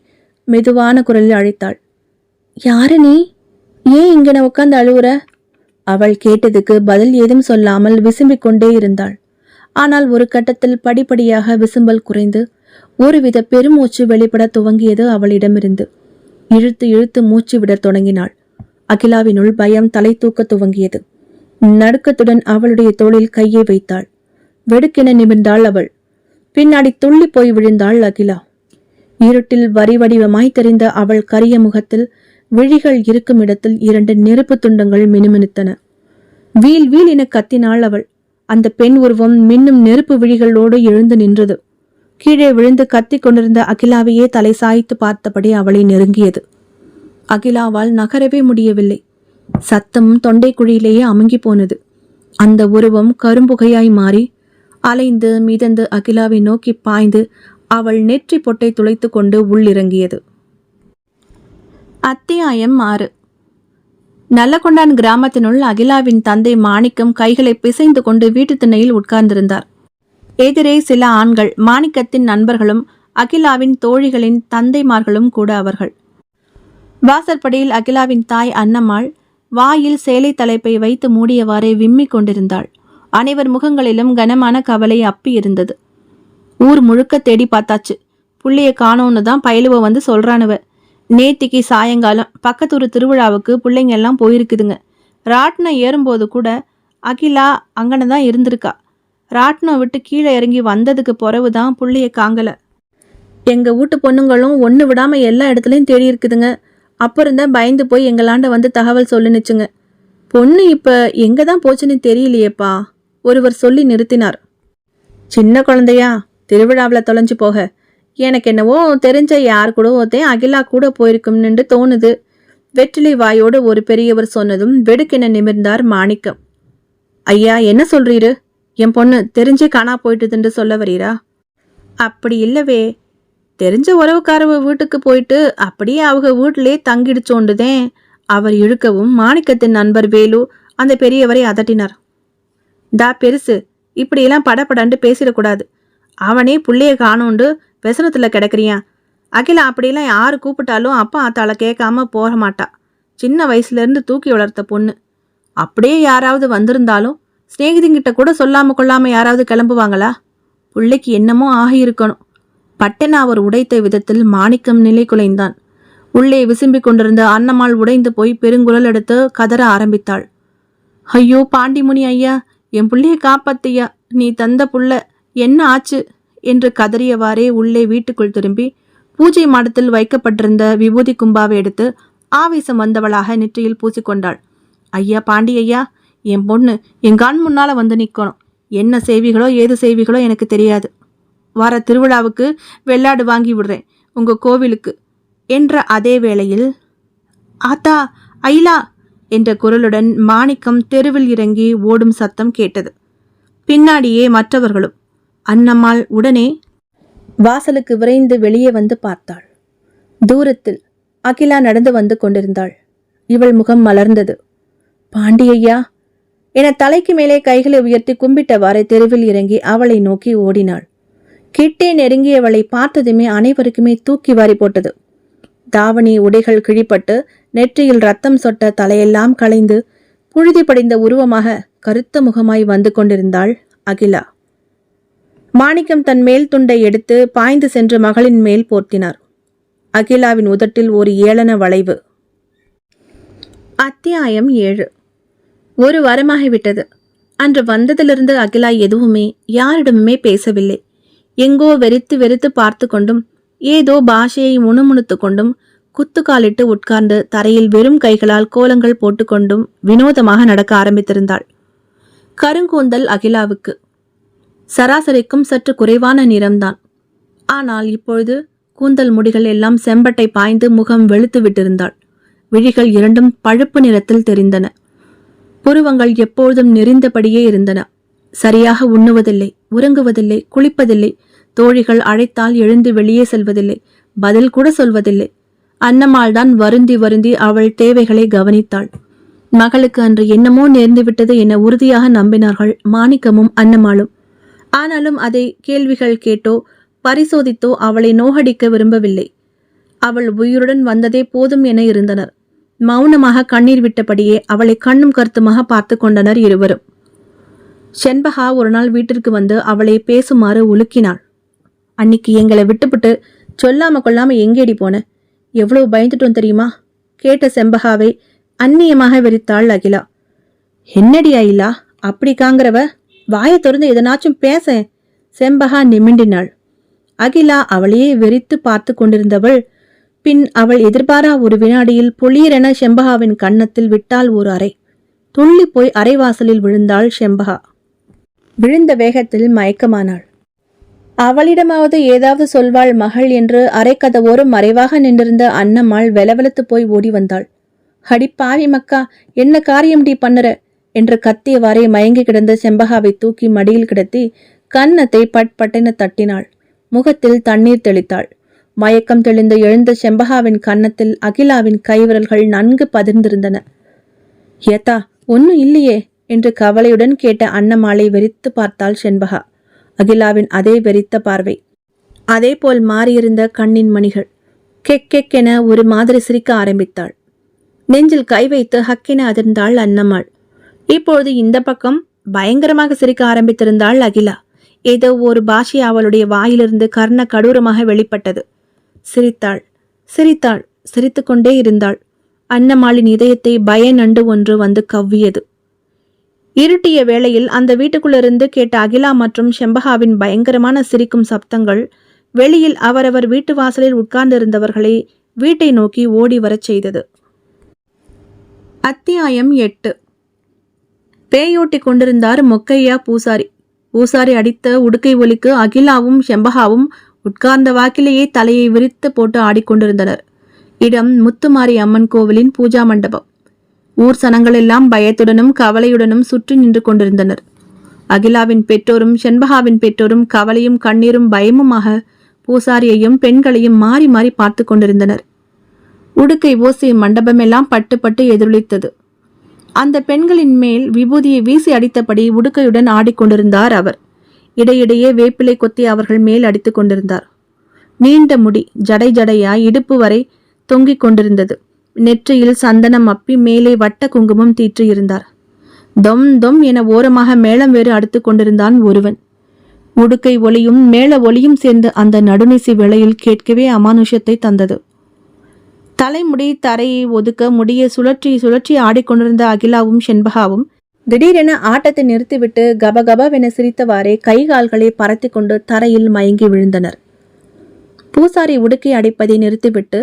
மெதுவான குரலில் அழைத்தாள். யாரு நீ? ஏன் இங்கன உட்கார்ந்து அழுவுற? அவள் கேட்டதுக்கு பதில் ஏதும் சொல்லாமல் விசும்பிக் கொண்டே இருந்தாள். ஆனால் ஒரு கட்டத்தில் படிப்படியாக விசும்பல் குறைந்து ஒருவித பெருமூச்சு வெளிப்பட துவங்கியது அவளிடமிருந்து. இழுத்து இழுத்து மூச்சு விட தொடங்கினாள். அகிலாவினுள் பயம் தலை தூக்க துவங்கியது. நடுக்கத்துடன் அவளுடைய தோளில் கையை வைத்தாள். வெடுக்கென நிமிர்ந்தாள் அவள். பின்னாடி துள்ளி போய் விழுந்தாள் அகிலா. இருட்டில் வரி வடிவமாய் தெரிந்த அவள் கரிய முகத்தில் விழிகள் இருக்கும் இடத்தில் 2 நெருப்பு துண்டங்கள் மினுமினுத்தன. வீல் வீல் என கத்தினாள் அவள். அந்த பெண் உருவம் மின்னும் நெருப்பு விழிகளோடு எழுந்து நின்றது. கீழே விழுந்து கத்தி கொண்டிருந்த அகிலாவையே தலை சாய்த்து பார்த்தபடி அவளை நெருங்கியது. அகிலாவால் நகரவே முடியவில்லை. சத்தம் தொண்டை குழியிலேயே அமுங்கி போனது. அந்த உருவம் கரும்புகையாய் மாறி அலைந்து மிதந்து அகிலாவை நோக்கி பாய்ந்து அவள் நெற்றி பொட்டை துளைத்து கொண்டு உள்ளிறங்கியது. அத்தியாயம் 6. நல்லகொண்டான் கிராமத்தினுள் அகிலாவின் தந்தை மாணிக்கம் கைகளை பிசைந்து கொண்டு வீட்டு திண்ணையில் உட்கார்ந்திருந்தார். எதிரே சில ஆண்கள், மாணிக்கத்தின் நண்பர்களும் அகிலாவின் தோழிகளின் தந்தைமார்களும் கூட அவர்கள். வாசற்படியில் அகிலாவின் தாய் அன்னம்மாள் வாயில் சேலை தலைப்பை வைத்து மூடியவாறே விம்மிக் கொண்டிருந்தாள். அனைவர் முகங்களிலும் கனமான கவலை அப்பி இருந்தது. ஊர் முழுக்க தேடி பார்த்தாச்சு. புள்ளைய காணோன்னு தான் பயிலுவ வந்து சொல்றானுவ. நேத்திக்கு சாயங்காலம் பக்கத்தூர் திருவிழாவுக்கு பிள்ளைங்க எல்லாம் போயிருக்குதுங்க. ராட்டினம் ஏறும்போது கூட அகிலா அங்கன தான் இருந்திருக்கா. ராட்டினம் விட்டு கீழே இறங்கி வந்ததுக்கு பிறகு தான் புள்ளைய காங்கல. எங்க வீட்டு பொண்ணுங்களும் ஒன்று விடாம எல்லா இடத்துலையும் தேடி இருக்குதுங்க. அப்புறம் தான் பயந்து போய் எங்களாண்ட வந்து தகவல் சொல்லுனுச்சுங்க. பொண்ணு இப்ப எங்க தான் போச்சுன்னு தெரியலையேப்பா, ஒருவர் சொல்லி நிறுத்தினார். சின்ன குழந்தையா திருவிழாவில் தொலைஞ்சு போக எனக்கு என்னவோ தெரிஞ்ச யார் கூட ஒருத்தன் அகிலா கூட போயிருக்கும்னு தோணுது. வெற்றிலை வாயோடு ஒரு பெரியவர் சொன்னதும் வெடுக்கென நிமிர்ந்தார் மாணிக்கம். ஐயா, என்ன சொல்றீரு? என் பொண்ணு தெரிஞ்சே காணா போயிட்டுதுன்னு சொல்ல வரீரா? அப்படி இல்லவே, தெரிஞ்ச உறவுக்காரவ வீட்டுக்கு போயிட்டு அப்படியே அவங்க வீட்டிலே தங்கிடுச்சோண்டுதேன். அவர் இழுக்கவும் மாணிக்கத்தின் நண்பர் வேலு அந்த பெரியவரை அதட்டினார். தா பெருசு, இப்படியெல்லாம் படப்படன்ட்டு பேசிடக்கூடாது. அவனே புள்ளைய காணோண்டு व्यसனத்தில் கிடக்குறியான். அகிலா அப்படிலாம் யார் கூப்பிட்டாலும் அப்பா ஆத்தாளை கேட்காம போக மாட்டா. சின்ன வயசுலேருந்து தூக்கி வளர்த்த பொண்ணு. அப்படியே யாராவது வந்திருந்தாலும் ஸ்நேகிதிங்கிட்ட கூட சொல்லாமல் கொள்ளாமல் யாராவது கிளம்புவாங்களா? பிள்ளைக்கு என்னமோ ஆகியிருக்கணும். பட்டென அவர் உடைத்த விதத்தில் மாணிக்கம் நிலை குலைந்தான். உள்ளே விசும்பிக் கொண்டிருந்த அன்னம்மாள் உடைந்து போய் பெருங்குரல் எடுத்து கதற ஆரம்பித்தாள். ஐயோ பாண்டிமுனி ஐயா, என் புள்ளைய காப்பாத்தியா, நீ தந்த புள்ள என்ன ஆச்சு என்று கதறியவாறே உள்ளே வீட்டுக்குள் திரும்பி பூஜை மாடத்தில் வைக்கப்பட்டிருந்த விபூதி கும்பாவை எடுத்து ஆவேசம் வந்தவளாக நெற்றியில் பூசிக்கொண்டாள். ஐயா பாண்டி ஐயா, என் பொண்ணு என் கண் முன்னால வந்து நிற்கணும். என்ன செய்விகளோ ஏது செய்விகளோ எனக்கு தெரியாது. வர திருவிழாவுக்கு வெள்ளாடு வாங்கி விடுறேன் உங்க கோவிலுக்கு என்ற அதே வேளையில் ஆத்தா ஐலா என்ற குரலுடன் மாணிக்கம் தெருவில் இறங்கி ஓடும் சத்தம் கேட்டது. பின்னாடியே மற்றவர்களும். அன்னம்மாள் உடனே வாசலுக்கு விரைந்து வெளியே வந்து பார்த்தாள். தூரத்தில் அகிலா நடந்து வந்து கொண்டிருந்தாள். இவள் முகம் மலர்ந்தது. பாண்டியையா என தலைக்கு மேலே கைகளை உயர்த்தி கும்பிட்டவாறே தெருவில் இறங்கி அவளை நோக்கி ஓடினாள். கிட்டே நெருங்கியவளை பார்த்ததுமே அனைவருக்குமே தூக்கி வாரி போட்டது. தாவணி உடைகள் கிழிப்பட்டு நெற்றியில் ரத்தம் சொட்ட தலையெல்லாம் களைந்து புழுதி படிந்த உருவமாக கருத்த முகமாய் வந்து கொண்டிருந்தாள் அகிலா. மாணிக்கம் தன் மேல் துண்டை எடுத்து பாய்ந்து சென்று மகளின் மேல் போர்த்தினார். அகிலாவின் உதட்டில் ஒரு ஏளன வளைவு. அத்தியாயம் 7. ஒரு வாரமாகிவிட்டது. அன்று வந்ததிலிருந்து அகிலா எதுவுமே யாரிடமுமே பேசவில்லை. எங்கோ வெறித்து வெறித்து பார்த்து கொண்டும் ஏதோ பாஷையை முணுமுணுத்து கொண்டும் குத்துக்காலிட்டு உட்கார்ந்து தரையில் வெறும் கைகளால் கோலங்கள் போட்டுக்கொண்டும் வினோதமாக நடக்க ஆரம்பித்திருந்தாள். கருங்கூந்தல் அகிலாவுக்கு. சராசரிக்கும் சற்று குறைவான நிறம்தான். ஆனால் இப்பொழுது கூந்தல் முடிகள் எல்லாம் செம்பட்டை பாய்ந்து முகம் வெளுத்து விட்டிருந்தாள். விழிகள் இரண்டும் பழுப்பு நிறத்தில் தெரிந்தன. புருவங்கள் எப்பொழுதும் நெறிந்தபடியே இருந்தன. சரியாக உண்ணுவதில்லை, உறங்குவதில்லை, குளிப்பதில்லை. தோழிகள் அழைத்தால் எழுந்து வெளியே செல்வதில்லை, பதில் கூட சொல்வதில்லை. அன்னம்மாள் தான் வருந்தி வருந்தி அவள் தேவைகளை கவனித்தாள். மகளுக்கு அன்று என்னமோ நேர்ந்துவிட்டது என உறுதியாக நம்பினார்கள் மாணிக்கமும் அன்னம்மாளும். ஆனாலும் அதை கேள்விகள் கேட்டோ பரிசோதித்தோ அவளை நோகடிக்க விரும்பவில்லை. அவள் உயிருடன் வந்ததே போதும் என இருந்தனர். மௌனமாக கண்ணீர் விட்டபடியே அவளை கண்ணும் கருத்துமாக பார்த்து கொண்டனர் இருவரும். செண்பகா ஒரு நாள் வீட்டிற்கு வந்து அவளை பேசுமாறு உலுக்கினாள். அன்னிக்கு எங்களை விட்டுவிட்டு சொல்லாம கொள்ளாம எங்கேடி போன? எவ்வளவு பயந்துட்டோம் தெரியுமா? கேட்ட செம்பகாவை அந்நியமாக வெறித்தாள் அகிலா. என்னடி அகிலா அப்படி காங்கிறவ? வாயை திறந்து எதனாச்சும் பேச. செம்பகா நிமிண்டினாள். அகிலா அவளையே வெறித்து பார்த்து கொண்டிருந்தவள் பின் அவள் எதிர்பாரா ஒரு வினாடியில் பொலியரென செம்பகாவின் கன்னத்தில் விட்டாள் ஒரு அறை. துள்ளி போய் அரைவாசலில் விழுந்தாள் செம்பகா. விழுந்த வேகத்தில் மயக்கமானாள். அவளிடமாவது ஏதாவது சொல்வாள் மகள் என்று அரைக்கதவோரும் மறைவாக நின்றிருந்த அன்னம்மாள் வெலவெலத்து போய் ஓடி வந்தாள். அடி பாவி மக்கா, என்ன காரியம்டி பண்ணுற என்று கத்தியவாறே மயங்கி கிடந்த செம்பகாவை தூக்கி மடியில் கிடத்தி கன்னத்தை பட்டென தட்டினாள். முகத்தில் தண்ணீர் தெளித்தாள். மயக்கம் தெளிந்து எழுந்த செம்பகாவின் கன்னத்தில் அகிலாவின் கைவிரல்கள் நன்கு பதிர்ந்திருந்தன. ஏத்தா ஒன்னும் இல்லையே என்று கவலையுடன் கேட்ட அன்னம்மாளை வெறித்து பார்த்தாள் செண்பகா. அகிலாவின் அதே வெறித்த பார்வை, அதே போல் மாறியிருந்த கண்ணின் மணிகள். கெக்கெக்கென ஒரு மாதிரி சிரிக்க ஆரம்பித்தாள். நெஞ்சில் கை வைத்து ஹக்கென அதிர்ந்தாள் அன்னம்மாள். இப்பொழுது இந்த பக்கம் பயங்கரமாக சிரிக்க ஆரம்பித்திருந்தாள் அகிலா. ஏதோ ஒரு பாஷை அவளுடைய வாயிலிருந்து கர்ண கடூரமாக வெளிப்பட்டது. சிரித்தாள், சிரித்தாள், சிரித்துக்கொண்டே இருந்தாள். அன்னம்மாளின் இதயத்தை பய நண்டு ஒன்று வந்து கவ்வியது. இருட்டிய வேளையில் அந்த வீட்டுக்குள்ளிருந்து கேட்ட அகிலா மற்றும் செம்பகாவின் பயங்கரமான சிரிக்கும் சப்தங்கள் வெளியில் அவரவர் வீட்டு வாசலில் உட்கார்ந்திருந்தவர்களை வீட்டை நோக்கி ஓடி வரச் செய்தது. அத்தியாயம் 8. பேயோட்டி கொண்டிருந்தார் மொக்கையா பூசாரி. பூசாரி அடித்த உடுக்கை ஒலிக்கு அகிலாவும் செம்பகாவும் உட்கார்ந்த வாக்கிலேயே தலையை விரித்து போட்டு ஆடிக்கொண்டிருந்தனர். இடம் முத்துமாரி அம்மன் கோவிலின் பூஜா மண்டபம். ஊர் சனங்களெல்லாம் பயத்துடனும் கவலையுடனும் சுற்றி நின்று கொண்டிருந்தனர். அகிலாவின் பெற்றோரும் செண்பகாவின் பெற்றோரும் கவலையும் கண்ணீரும் பயமுமாக பூசாரியையும் பெண்களையும் மாறி மாறி பார்த்து கொண்டிருந்தனர். உடுக்கை ஓசை மண்டபமெல்லாம் பட்டு பட்டு எதிரொலித்தது. அந்த பெண்களின் மேல் விபூதியை வீசி அடித்தபடி உடுக்கையுடன் ஆடிக்கொண்டிருந்தார் அவர். இடையிடையே வேப்பிலை கொத்தி அவர்கள் மேல் அடித்து கொண்டிருந்தார். நீண்ட முடி ஜடை ஜடையாய் இடுப்பு வரை தொங்கிக் கொண்டிருந்தது. நெற்றியில் சந்தனம் அப்பி மேலே வட்ட குங்குமம் தீற்றியிருந்தார். தொம் தொம் என ஓரமாக மேளம் வேறு அடுத்து கொண்டிருந்தான் ஒருவன். உடுக்கை ஒலியும் மேள ஒலியும் சேர்ந்து அந்த நடுநிசி வேளையில் கேட்கவே அமானுஷத்தை தந்தது. தலைமுடி தரையை ஒதுக்க முடிய சுழற்றி சுழற்றி ஆடிக்கொண்டிருந்த அகிலாவும் செண்பகாவும் திடீரென ஆட்டத்தை நிறுத்திவிட்டு கபகபவென சிரித்தவாறே கை கால்களை பறத்தி கொண்டு தரையில் மயங்கி விழுந்தனர். பூசாரி உடுக்கை அடைப்பதை நிறுத்திவிட்டு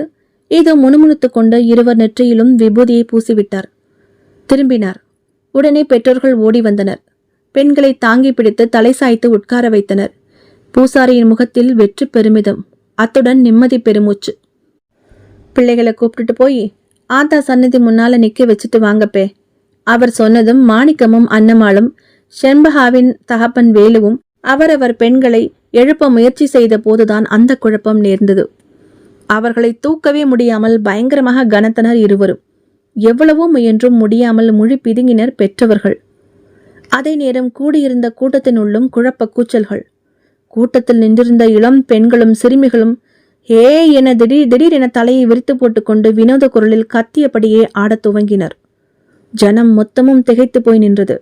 ஏதோ முணுமுணுத்து கொண்டு இருவர் நெற்றியிலும் விபூதியை பூசிவிட்டார். திரும்பினார். உடனே பெற்றோர்கள் ஓடி வந்தனர். பெண்களை தாங்கி பிடித்து தலை சாய்த்து உட்கார வைத்தனர். பூசாரியின் முகத்தில் வெற்றி பெருமிதம், அத்துடன் நிம்மதி பெருமூச்சு. பிள்ளைகளை கூப்பிட்டுட்டு போய் ஆத்தா சன்னதி முன்னால நிக்க வச்சுட்டு வாங்கப்பே. அவர் சொன்னதும் மாணிக்கமும் அன்னமாளும் செண்பகாவின் தகப்பன் வேலுவும் அவரவர் பெண்களை எழுப்ப முயற்சி செய்த போதுதான் அந்த குழப்பம் நேர்ந்தது. அவர்களை தூக்கவே முடியாமல் பயங்கரமாக கனத்தனர் இருவரும். எவ்வளவோ முயன்றும் முடியாமல் மொழி பிதுங்கினர் பெற்றவர்கள். அதே நேரம் கூடியிருந்த கூட்டத்தினுள்ளும் குழப்ப கூச்சல்கள். கூட்டத்தில் நின்றிருந்த இளம் பெண்களும் சிறுமிகளும் ஹே என திடீரென தலையை விரித்து போட்டுக்கொண்டு வினோத குரலில் கத்தியபடியே ஆடத் துவங்கினர். ஜனம் மொத்தமும் திகைத்து போய் நின்றது.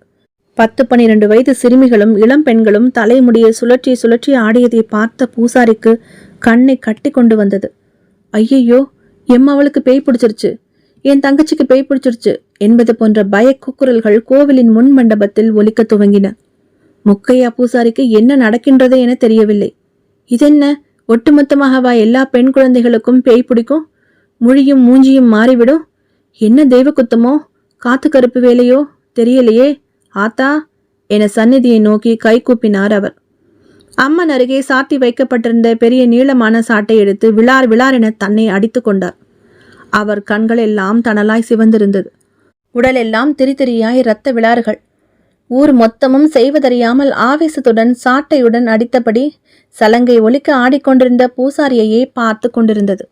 10-12 வயது சிறுமிகளும் இளம் பெண்களும் தலைமுடியை சுழற்றி சுழற்றி ஆடியதை பார்த்த பூசாரிக்கு கண்ணை கட்டி கொண்டு வந்தது. ஐயையோ, அவளுக்கு பேய் பிடிச்சிருச்சு, என் தங்கச்சிக்கு பேய் பிடிச்சிருச்சு என்பது போன்ற பய கூக்குரல்கள் கோவிலின் முன் மண்டபத்தில் ஒலிக்க துவங்கின. முக்கையா பூசாரிக்கு என்ன நடக்கின்றது என தெரியவில்லை. இதென்ன, ஒட்டுமொத்தமாகவா எல்லா பெண் குழந்தைகளுக்கும் பேய் பிடிக்கும்? மொழியும் மூஞ்சியும் மாறிவிடும். என்ன தெய்வ குத்தமோ காத்து கருப்பு வேலையோ தெரியலையே. ஆத்தா என சந்நிதியை நோக்கி கை கூப்பினார் அவர். அம்மன் அருகே சாட்டி வைக்கப்பட்டிருந்த பெரிய நீளமான சாட்டை எடுத்து விளார் விளார் என தன்னை அடித்து கொண்டார். அவர் கண்களெல்லாம் தணலாய் சிவந்திருந்தது. உடலெல்லாம் திரியாய் இரத்த விளாறுகள். ஊர் மொத்தமும் செய்வதறியாமல் ஆவேசத்துடன் சாட்டையுடன் அடித்தபடி சலங்கை ஒலிக்க ஆடிக்கொண்டிருந்த பூசாரியையே பார்த்து கொண்டிருந்தது.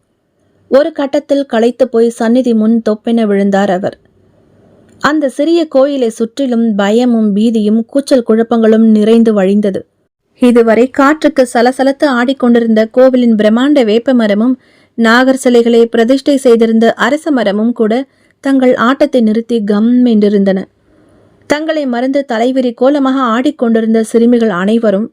ஒரு கட்டத்தில் களைத்து போய் சந்நிதி முன் தொப்பென விழுந்தார் அவர். அந்த சிறிய கோயிலை சுற்றிலும் பயமும் பீதியும் கூச்சல் குழப்பங்களும் நிறைந்து வழிந்தது. இதுவரை காற்றுக்கு சலசலத்து ஆடிக்கொண்டிருந்த கோவிலின் பிரம்மாண்ட வேப்ப மரமும் நாகர் சிலைகளை பிரதிஷ்டை செய்திருந்த அரச மரமும் கூட தங்கள் ஆட்டத்தை நிறுத்தி கம் என்றிருந்தன. தங்களை மறந்து தலைவிரி கோலமாக ஆடிக்கொண்டிருந்த சிறுமிகள் அனைவரும்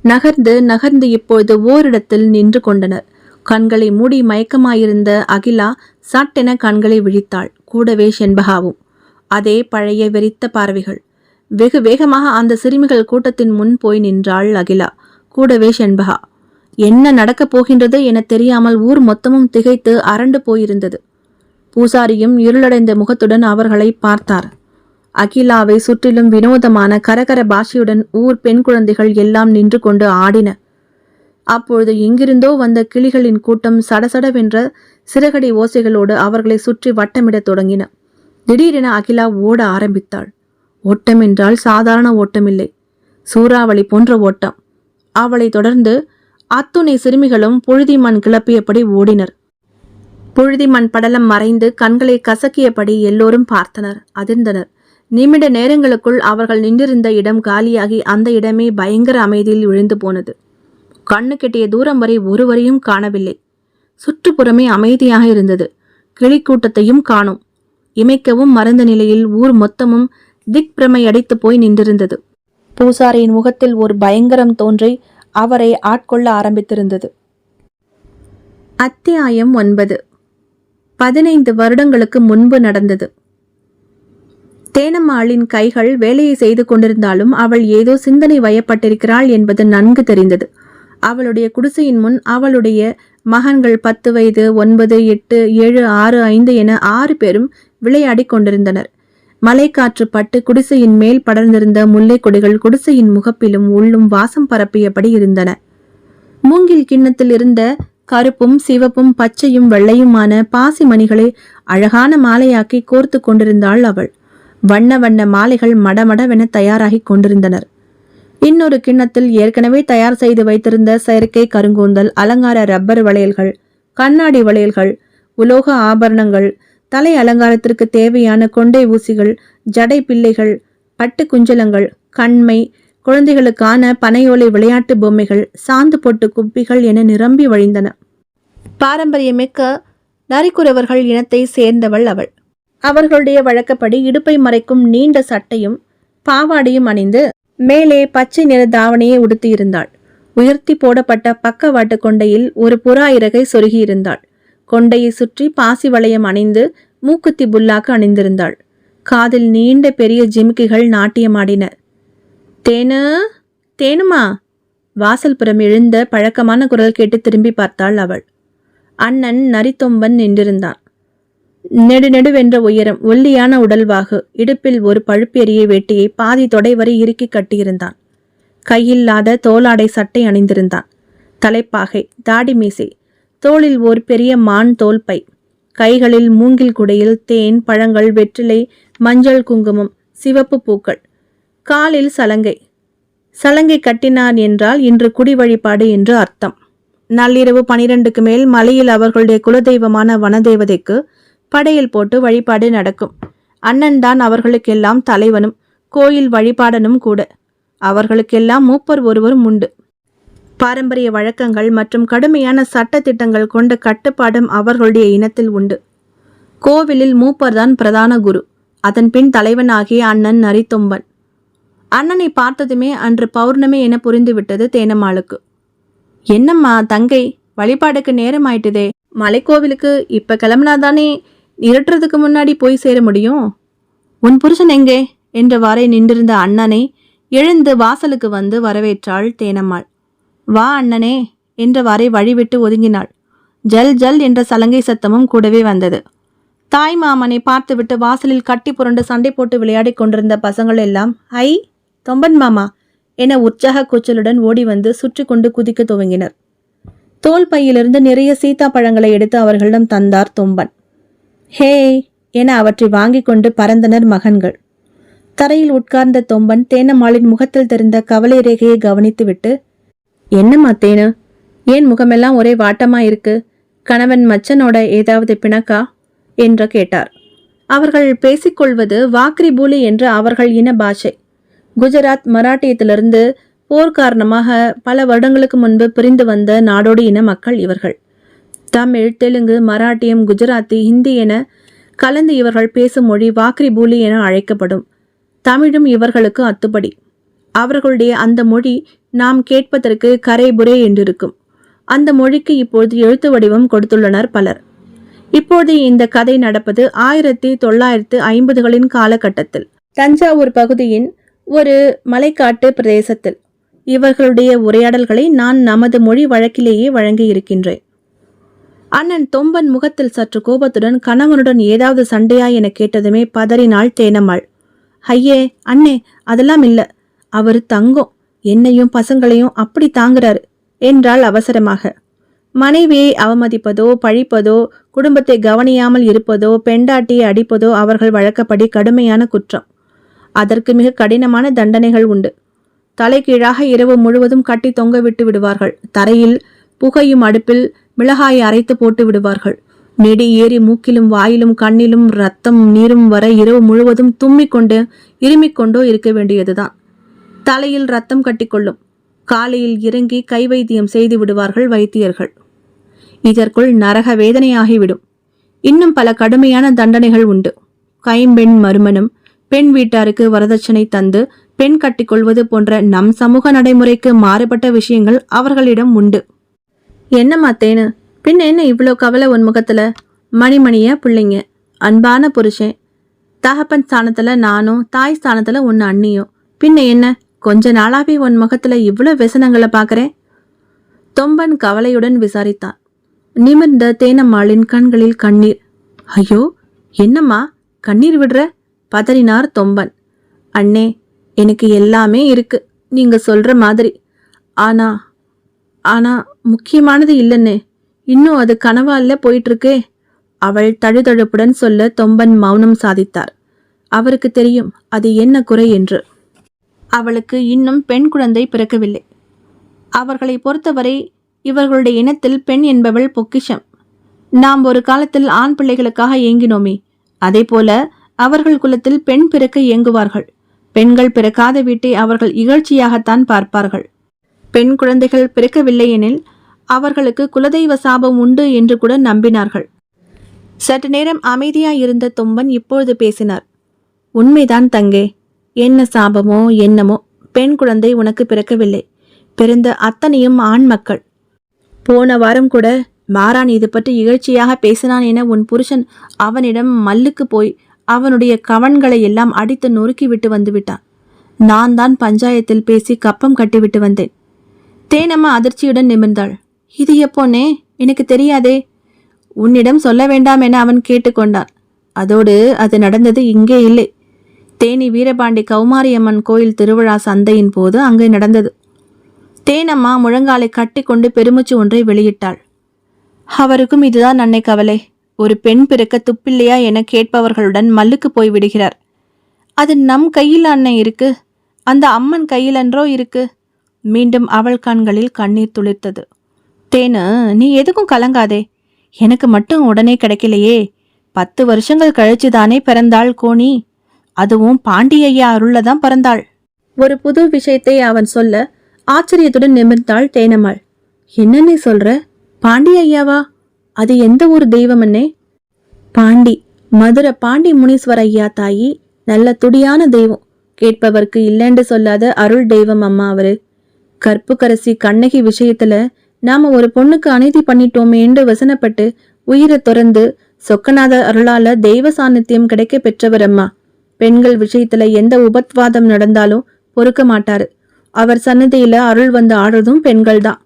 நகர்ந்து நகர்ந்து இப்பொழுது ஓரிடத்தில் நின்று கொண்டனர். கண்களை மூடி மயக்கமாயிருந்த அகிலா சட்டென கண்களை விழித்தாள். கூடவே செண்பகாவும். அதே பழைய வெறித்த பார்வைகள். வெகு வேகமாக அந்த சிறுமிகள் கூட்டத்தின் முன் போய் நின்றாள் அகிலா. கூடவே செண்பகா. என்ன நடக்கப் போகின்றது என தெரியாமல் ஊர் மொத்தமும் திகைத்து அரண்டு போயிருந்தது. பூசாரியும் இருளடைந்த முகத்துடன் அவர்களை பார்த்தார். அகிலாவை சுற்றிலும் வினோதமான கரகர பாஷையுடன் ஊர் பெண் குழந்தைகள் எல்லாம் நின்று கொண்டு ஆடின. அப்பொழுது எங்கிருந்தோ வந்த கிளிகளின் கூட்டம் சடசடவென்ற சிறகடி ஓசைகளோடு அவர்களை சுற்றி வட்டமிடத் தொடங்கின. திடீரென அகிலா ஓட ஆரம்பித்தாள். ஓட்டம் என்றால் சாதாரண ஓட்டமில்லை, சூறாவளி போன்ற ஓட்டம். அவளை தொடர்ந்து அத்துணை சிறுமிகளும் புழுதி மண் கிளப்பியபடி ஓடினர். புழுதி மண் படலம் மறைந்து கண்களை கசக்கியபடி எல்லோரும் பார்த்தனர், அதிர்ந்தனர். நிமிட நேரங்களுக்குள் அவர்கள் நின்றிருந்த இடம் காலியாகி அந்த இடமே பயங்கர அமைதியில் விழுந்து போனது. கண்ணு கெட்டிய தூரம் வரை ஒருவரையும் காணவில்லை. சுற்றுப்புறமே அமைதியாக இருந்தது. கிளிக்கூட்டத்தையும் காணோம். இமைக்கவும் மறந்த நிலையில் ஊர் மொத்தமும் திக் பிரமை அடைத்து போய் நின்றிருந்தது. பூசாரியின் முகத்தில் ஒரு பயங்கரம் தோன்றி அவரை ஆட்கொள்ள ஆரம்பித்திருந்தது. அத்தியாயம் 9. 15 வருடங்களுக்கு முன்பு நடந்தது. தேனம்மாளின் கைகள் வேலையை செய்து கொண்டிருந்தாலும் அவள் ஏதோ சிந்தனை வயப்பட்டிருக்கிறாள் என்பது நன்கு தெரிந்தது. அவளுடைய குடிசையின் முன் அவளுடைய மகன்கள் 10 வயது, 9, 8, 7, 6, 5 என 6 பேரும் விளையாடி கொண்டிருந்தனர். மலைக்காற்று பட்டு குடிசையின் மேல் படர்ந்திருந்த முல்லை கொடிகள் குடிசையின் முகப்பிலும் உள்ளும் வாசம் பரப்பியபடி இருந்தன. மூங்கில் கிண்ணத்தில் இருந்த கருப்பும் சிவப்பும் பச்சையும் வெள்ளையுமான பாசி மணிகளை அழகான மாலையாக்கி கோர்த்து கொண்டிருந்தாள் அவள். வண்ண வண்ண மாலைகள் மடமடவென தயாராகி கொண்டிருந்தனர். இன்னொரு கிண்ணத்தில் ஏற்கனவே தயார் செய்து வைத்திருந்த செயற்கை கருங்கூந்தல், அலங்கார ரப்பர் வளையல்கள், கண்ணாடி வளையல்கள், உலோக ஆபரணங்கள், தலை அலங்காரத்திற்கு தேவையான கொண்டை ஊசிகள், ஜடை பிள்ளைகள், பட்டு குஞ்சலங்கள், கண்மை, குழந்தைகளுக்கான பனையோலை விளையாட்டு பொம்மைகள், சாந்து பொட்டு குப்பிகள் என நிரம்பி வழிந்தன. பாரம்பரியமிக்க நரிக்குறவர்கள் இனத்தை சேர்ந்தவள் அவள். அவர்களுடைய வழக்கப்படி இடுப்பை மறைக்கும் நீண்ட சட்டையும் பாவாடையும் அணிந்து மேலே பச்சை நிற தாவணியை உடுத்தியிருந்தாள். உயர்த்தி போடப்பட்ட பக்கவாட்டு கொண்டையில் ஒரு புறா இறகை சொருகியிருந்தாள். கொண்டையை சுற்றி பாசி வளையம் அணிந்து மூக்குத்தி புல்லாக்கு அணிந்திருந்தாள். காதில் நீண்ட பெரிய ஜிமிக்கிகள் நாட்டியமாடின. தேனு, தேனுமா? வாசல்புறம் எழுந்த பழக்கமான குரல் கேட்டு திரும்பி பார்த்தாள் அவள். அண்ணன் நரித்தொம்பன் நின்றிருந்தான். நெடுநெடுவென்ற உயரம், ஒல்லியான உடல்வாகு, இடுப்பில் ஒரு பழுப்பெரிய வேட்டியை பாதி தொடை வரை இறுக்கி கட்டியிருந்தான். கையில்லாத தோலாடை சட்டை அணிந்திருந்தான். தலைப்பாகை, தாடி மீசை, தோளில் ஒரு பெரிய மான் தோல் பை, கைகளில் மூங்கில் குடையில் தேன், பழங்கள், வெற்றிலை, மஞ்சள், குங்குமம், சிவப்பு பூக்கள், காலில் சலங்கை. சலங்கை கட்டினான் என்றால் இன்று குடி வழிபாடு என்று அர்த்தம். நள்ளிரவு 12க்கு மேல் மலையில் அவர்களுடைய குலதெய்வமான வனதேவதைக்கு படையல் போட்டு வழிபாடு நடக்கும். அண்ணன் தான் அவர்களுக்கெல்லாம் தலைவனும் கோயில் வழிபாடனும் கூட. அவர்களுக்கெல்லாம் மூப்பர் ஒருவரும் உண்டு. பாரம்பரிய வழக்கங்கள் மற்றும் கடுமையான சட்ட திட்டங்கள் கொண்ட கட்டுப்பாடும் அவர்களுடைய இனத்தில் உண்டு. கோவிலில் மூப்பர் தான் பிரதான குரு. அதன் பின் தலைவனாகிய அண்ணன் நரித்தொம்பன். அண்ணனை பார்த்ததுமே அன்று பௌர்ணமி என புரிந்துவிட்டது தேனம்மாளுக்கு. என்னம்மா தங்கை, வழிபாடுக்கு நேரம் ஆயிட்டுதே. மலைக்கோவிலுக்கு இப்ப கிளம்புனாதானே இருட்டுறதுக்கு முன்னாடி போய் சேர முடியும். உன் புருஷன் எங்கே என்றவாறே நின்றிருந்த அண்ணனை எழுந்து வாசலுக்கு வந்து வரவேற்றாள் தேனம்மாள். வா அண்ணனே என்றவாறே வழிவிட்டு ஒதுங்கினாள். ஜல் ஜல் என்ற சலங்கை சத்தமும் கூடவே வந்தது. தாய் மாமனை பார்த்துவிட்டு வாசலில் கட்டி புரண்டு சண்டை போட்டு விளையாடி கொண்டிருந்த பசங்கள் எல்லாம் ஐ தொம்பன் மாமா என உற்சாக கூச்சலுடன் ஓடி வந்து சுற்றி கொண்டு குதிக்க துவங்கினர். தோல் பையிலிருந்து நிறைய சீதா பழங்களை எடுத்து அவர்களிடம் தந்தார் தொம்பன். ஹே என அவற்றை வாங்கி கொண்டு பறந்தனர் மகன்கள். தரையில் உட்கார்ந்த தொம்பன் தேனம்மாளின் முகத்தில் தெரிந்த கவலை ரேகையை கவனித்துவிட்டு, என்னம்மா தேனு, ஏன் முகமெல்லாம் ஒரே வாட்டமா இருக்கு? கணவன் மச்சனோட ஏதாவது பிணக்கா என்று கேட்டார். அவர்கள் பேசிக்கொள்வது வாக்ரி பூலி என்ற அவர்கள் இன பாஷை. குஜராத் மராட்டியத்திலிருந்து போர் காரணமாக பல வருடங்களுக்கு முன்பு பிரிந்து வந்த நாடோடி இன மக்கள் இவர்கள். தமிழ், தெலுங்கு, மராட்டியம், குஜராத்தி, ஹிந்தி என கலந்து இவர்கள் பேசும் மொழி வாக்ரி பூலி என அழைக்கப்படும். தமிழும் இவர்களுக்கு அத்துப்படி. அவர்களுடைய அந்த மொழி நாம் கேட்பதற்கு கரைபுரே என்றிருக்கும். அந்த மொழிக்கு இப்பொழுது எழுத்து வடிவம் கொடுத்துள்ளனர் பலர். இப்போது இந்த கதை நடப்பது 1950களின் காலகட்டத்தில் தஞ்சாவூர் பகுதியின் ஒரு மலைக்காட்டு பிரதேசத்தில். இவர்களுடைய உரையாடல்களை நான் நமது மொழி வழக்கிலேயே வழங்கி இருக்கின்றேன். அண்ணன் தொம்பன் முகத்தில் சற்று கோபத்துடன் கணவனுடன் ஏதாவது சண்டையா என கேட்டதுமே பதறினாள் தேனம்மாள். ஐயே அண்ணே, அதெல்லாம் இல்ல, அவரு தங்கம், என்னையும் பசங்களையும் அப்படி தாங்குறாரு என்றாள் அவசரமாக. மனைவியை அவமதிப்பதோ, பழிப்பதோ, குடும்பத்தை கவனியாமல் இருப்பதோ, பெண்டாட்டியை அடிப்பதோ அவர்கள் வழக்கப்படி கடுமையான குற்றம். அதற்கு மிக கடினமான தண்டனைகள் உண்டு. தலைகீழாக இரவு முழுவதும் கட்டி தொங்க விட்டு விடுவார்கள். தரையில் புகையும் அடுப்பில் மிளகாயை அரைத்து போட்டு விடுவார்கள். நெடி ஏறி மூக்கிலும் வாயிலும் கண்ணிலும் ரத்தம் நீரும் வர இரவு முழுவதும் தும்மிக்கொண்டு இருமிக்கொண்டோ இருக்க வேண்டியதுதான். தலையில் ரத்தம் கட்டிக்கொள்ளும். காலையில் இறங்கி கை வைத்தியம் செய்து விடுவார்கள் வைத்தியர்கள். இதற்குள் நரக வேதனையாகிவிடும். இன்னும் பல கடுமையான தண்டனைகள் உண்டு. கைம்பெண் மறுமணம், பெண் வீட்டாருக்கு வரதட்சணை தந்து பெண் கட்டிக்கொள்வது போன்ற நம் சமூக நடைமுறைக்கு மாறுபட்ட விஷயங்கள் அவர்களிடம் உண்டு. என்னம்மா தேனு, பின்ன என்ன இவ்வளோ கவலை உன் முகத்துல? மணிமணிய பிள்ளைங்க, அன்பான புருஷன், தகப்பன் ஸ்தானத்துல நானும், தாய் ஸ்தானத்துல உன் அண்ணியும், பின்ன என்ன கொஞ்ச நாளாவே உன் முகத்துல இவ்வளோ व्यசனங்களை பார்க்கறேன். தொம்பன் கவலையுடன் விசாரித்தான். நிமிர்ந்த தேனம்மாளின் கண்களில் கண்ணீர். ஐயோ, என்னம்மா கண்ணீர் விடுற? பதறினார் தொம்பன். அண்ணே, எனக்கு எல்லாமே இருக்கு நீங்க சொல்ற மாதிரி. ஆனா ஆனா முக்கியமானது இல்லைன்னே. இன்னும் அது கனவா இல்ல போயிட்டு இருக்கே. அவள் தழுதழுப்புடன் சொல்ல தொம்பன் மௌனம் சாதித்தார். அவருக்கு தெரியும் அது என்ன குறை என்று. அவளுக்கு இன்னும் பெண் குழந்தை பிறக்கவில்லை. அவர்களை பொறுத்தவரை இவர்களுடைய இனத்தில் பெண் என்பவள் பொக்கிஷம். நாம் ஒரு காலத்தில் ஆண் பிள்ளைகளுக்காக ஏங்கினோமே, அதே போல அவர்கள் குலத்தில் பெண் பிறக்க ஏங்குவார்கள். பெண்கள் பிறக்காத வீட்டை அவர்கள் இகழ்ச்சியாகத்தான் பார்ப்பார்கள். பெண் குழந்தைகள் பிறக்கவில்லை எனில் அவர்களுக்கு குலதெய்வ சாபம் உண்டு என்று கூட நம்பினார்கள். சற்று நேரம் அமைதியாயிருந்த தொம்பன் இப்பொழுது பேசினார். உண்மைதான் தங்கே, என்ன சாபமோ என்னமோ, பெண் குழந்தை உனக்கு பிறக்கவில்லை. பிறந்த அத்தனையும் ஆண் மக்கள். போன வாரம் கூட மாறான் இது பற்றி இகழ்ச்சியாக பேசினான் என உன் புருஷன் அவனிடம் மல்லுக்கு போய் அவனுடைய கவன்களை எல்லாம் அடித்து நொறுக்கி விட்டு வந்து விட்டான். நான் தான் பஞ்சாயத்தில் பேசி கப்பம் கட்டிவிட்டு வந்தேன். தேனம்மா அதிர்ச்சியுடன் நிமிர்ந்தாள். இது எப்போனே? எனக்கு தெரியாதே. உன்னிடம் சொல்ல வேண்டாம் என அவன் கேட்டுக்கொண்டான். அதோடு அது நடந்தது இங்கே இல்லை, தேனி வீரபாண்டி கௌமாரியம்மன் கோயில் திருவிழா சந்தையின் போது அங்கே நடந்தது. தேனம்மா முழங்காலை கட்டி கொண்டு பெருமூச்சு ஒன்றை வெளியிட்டாள். அவருக்கும் இதுதான் அன்னை கவலை. ஒரு பெண் பிறக்க துப்பில்லையா என கேட்பவர்களுடன் மல்லுக்கு போய் விடுகிறார். அது நம் கையில் அன்னை இருக்கு, அந்த அம்மன் கையில் அன்றோ இருக்கு. மீண்டும் அவள் கண்களில் கண்ணீர் துளிர்த்தது. தேனு, நீ எதுக்கும் கலங்காதே. எனக்கு மட்டும் உடனே கிடைக்கலையே. 10 வருஷங்கள் கழிச்சுதானே பிறந்தாள் கோணி. அதுவும் பாண்டியையா அருள்லதான் பிறந்தாள். ஒரு புது விஷயத்தை அவன் சொல்ல ஆச்சரியத்துடன் நிமிர்ந்தாள் தேனம்மாள். என்னன்னே சொல்ற? பாண்டி ஐயாவா? அது எந்த ஒரு தெய்வமன்னே? பாண்டி, மதுரை பாண்டி முனீஸ்வர ஐயா தாயி. நல்ல துடியான தெய்வம். கேட்பவர்க்கு இல்லைன்னு சொல்லாத அருள் தெய்வம் அம்மா அவரு. கற்புக்கரசி கண்ணகி விஷயத்துல நாம ஒரு பொண்ணுக்கு அநீதி பண்ணிட்டோமேன்று வசனப்பட்டு உயிரை துறந்து சொக்கநாத அருளால தெய்வ சாநித்தியம் கிடைக்க பெற்றவர் அம்மா. பெண்கள் விஷயத்துல எந்த உபத்வாதம் நடந்தாலும் பொறுக்க மாட்டாரு. அவர் சன்னதியில அருள் வந்து ஆடுறதும் பெண்கள் தான்.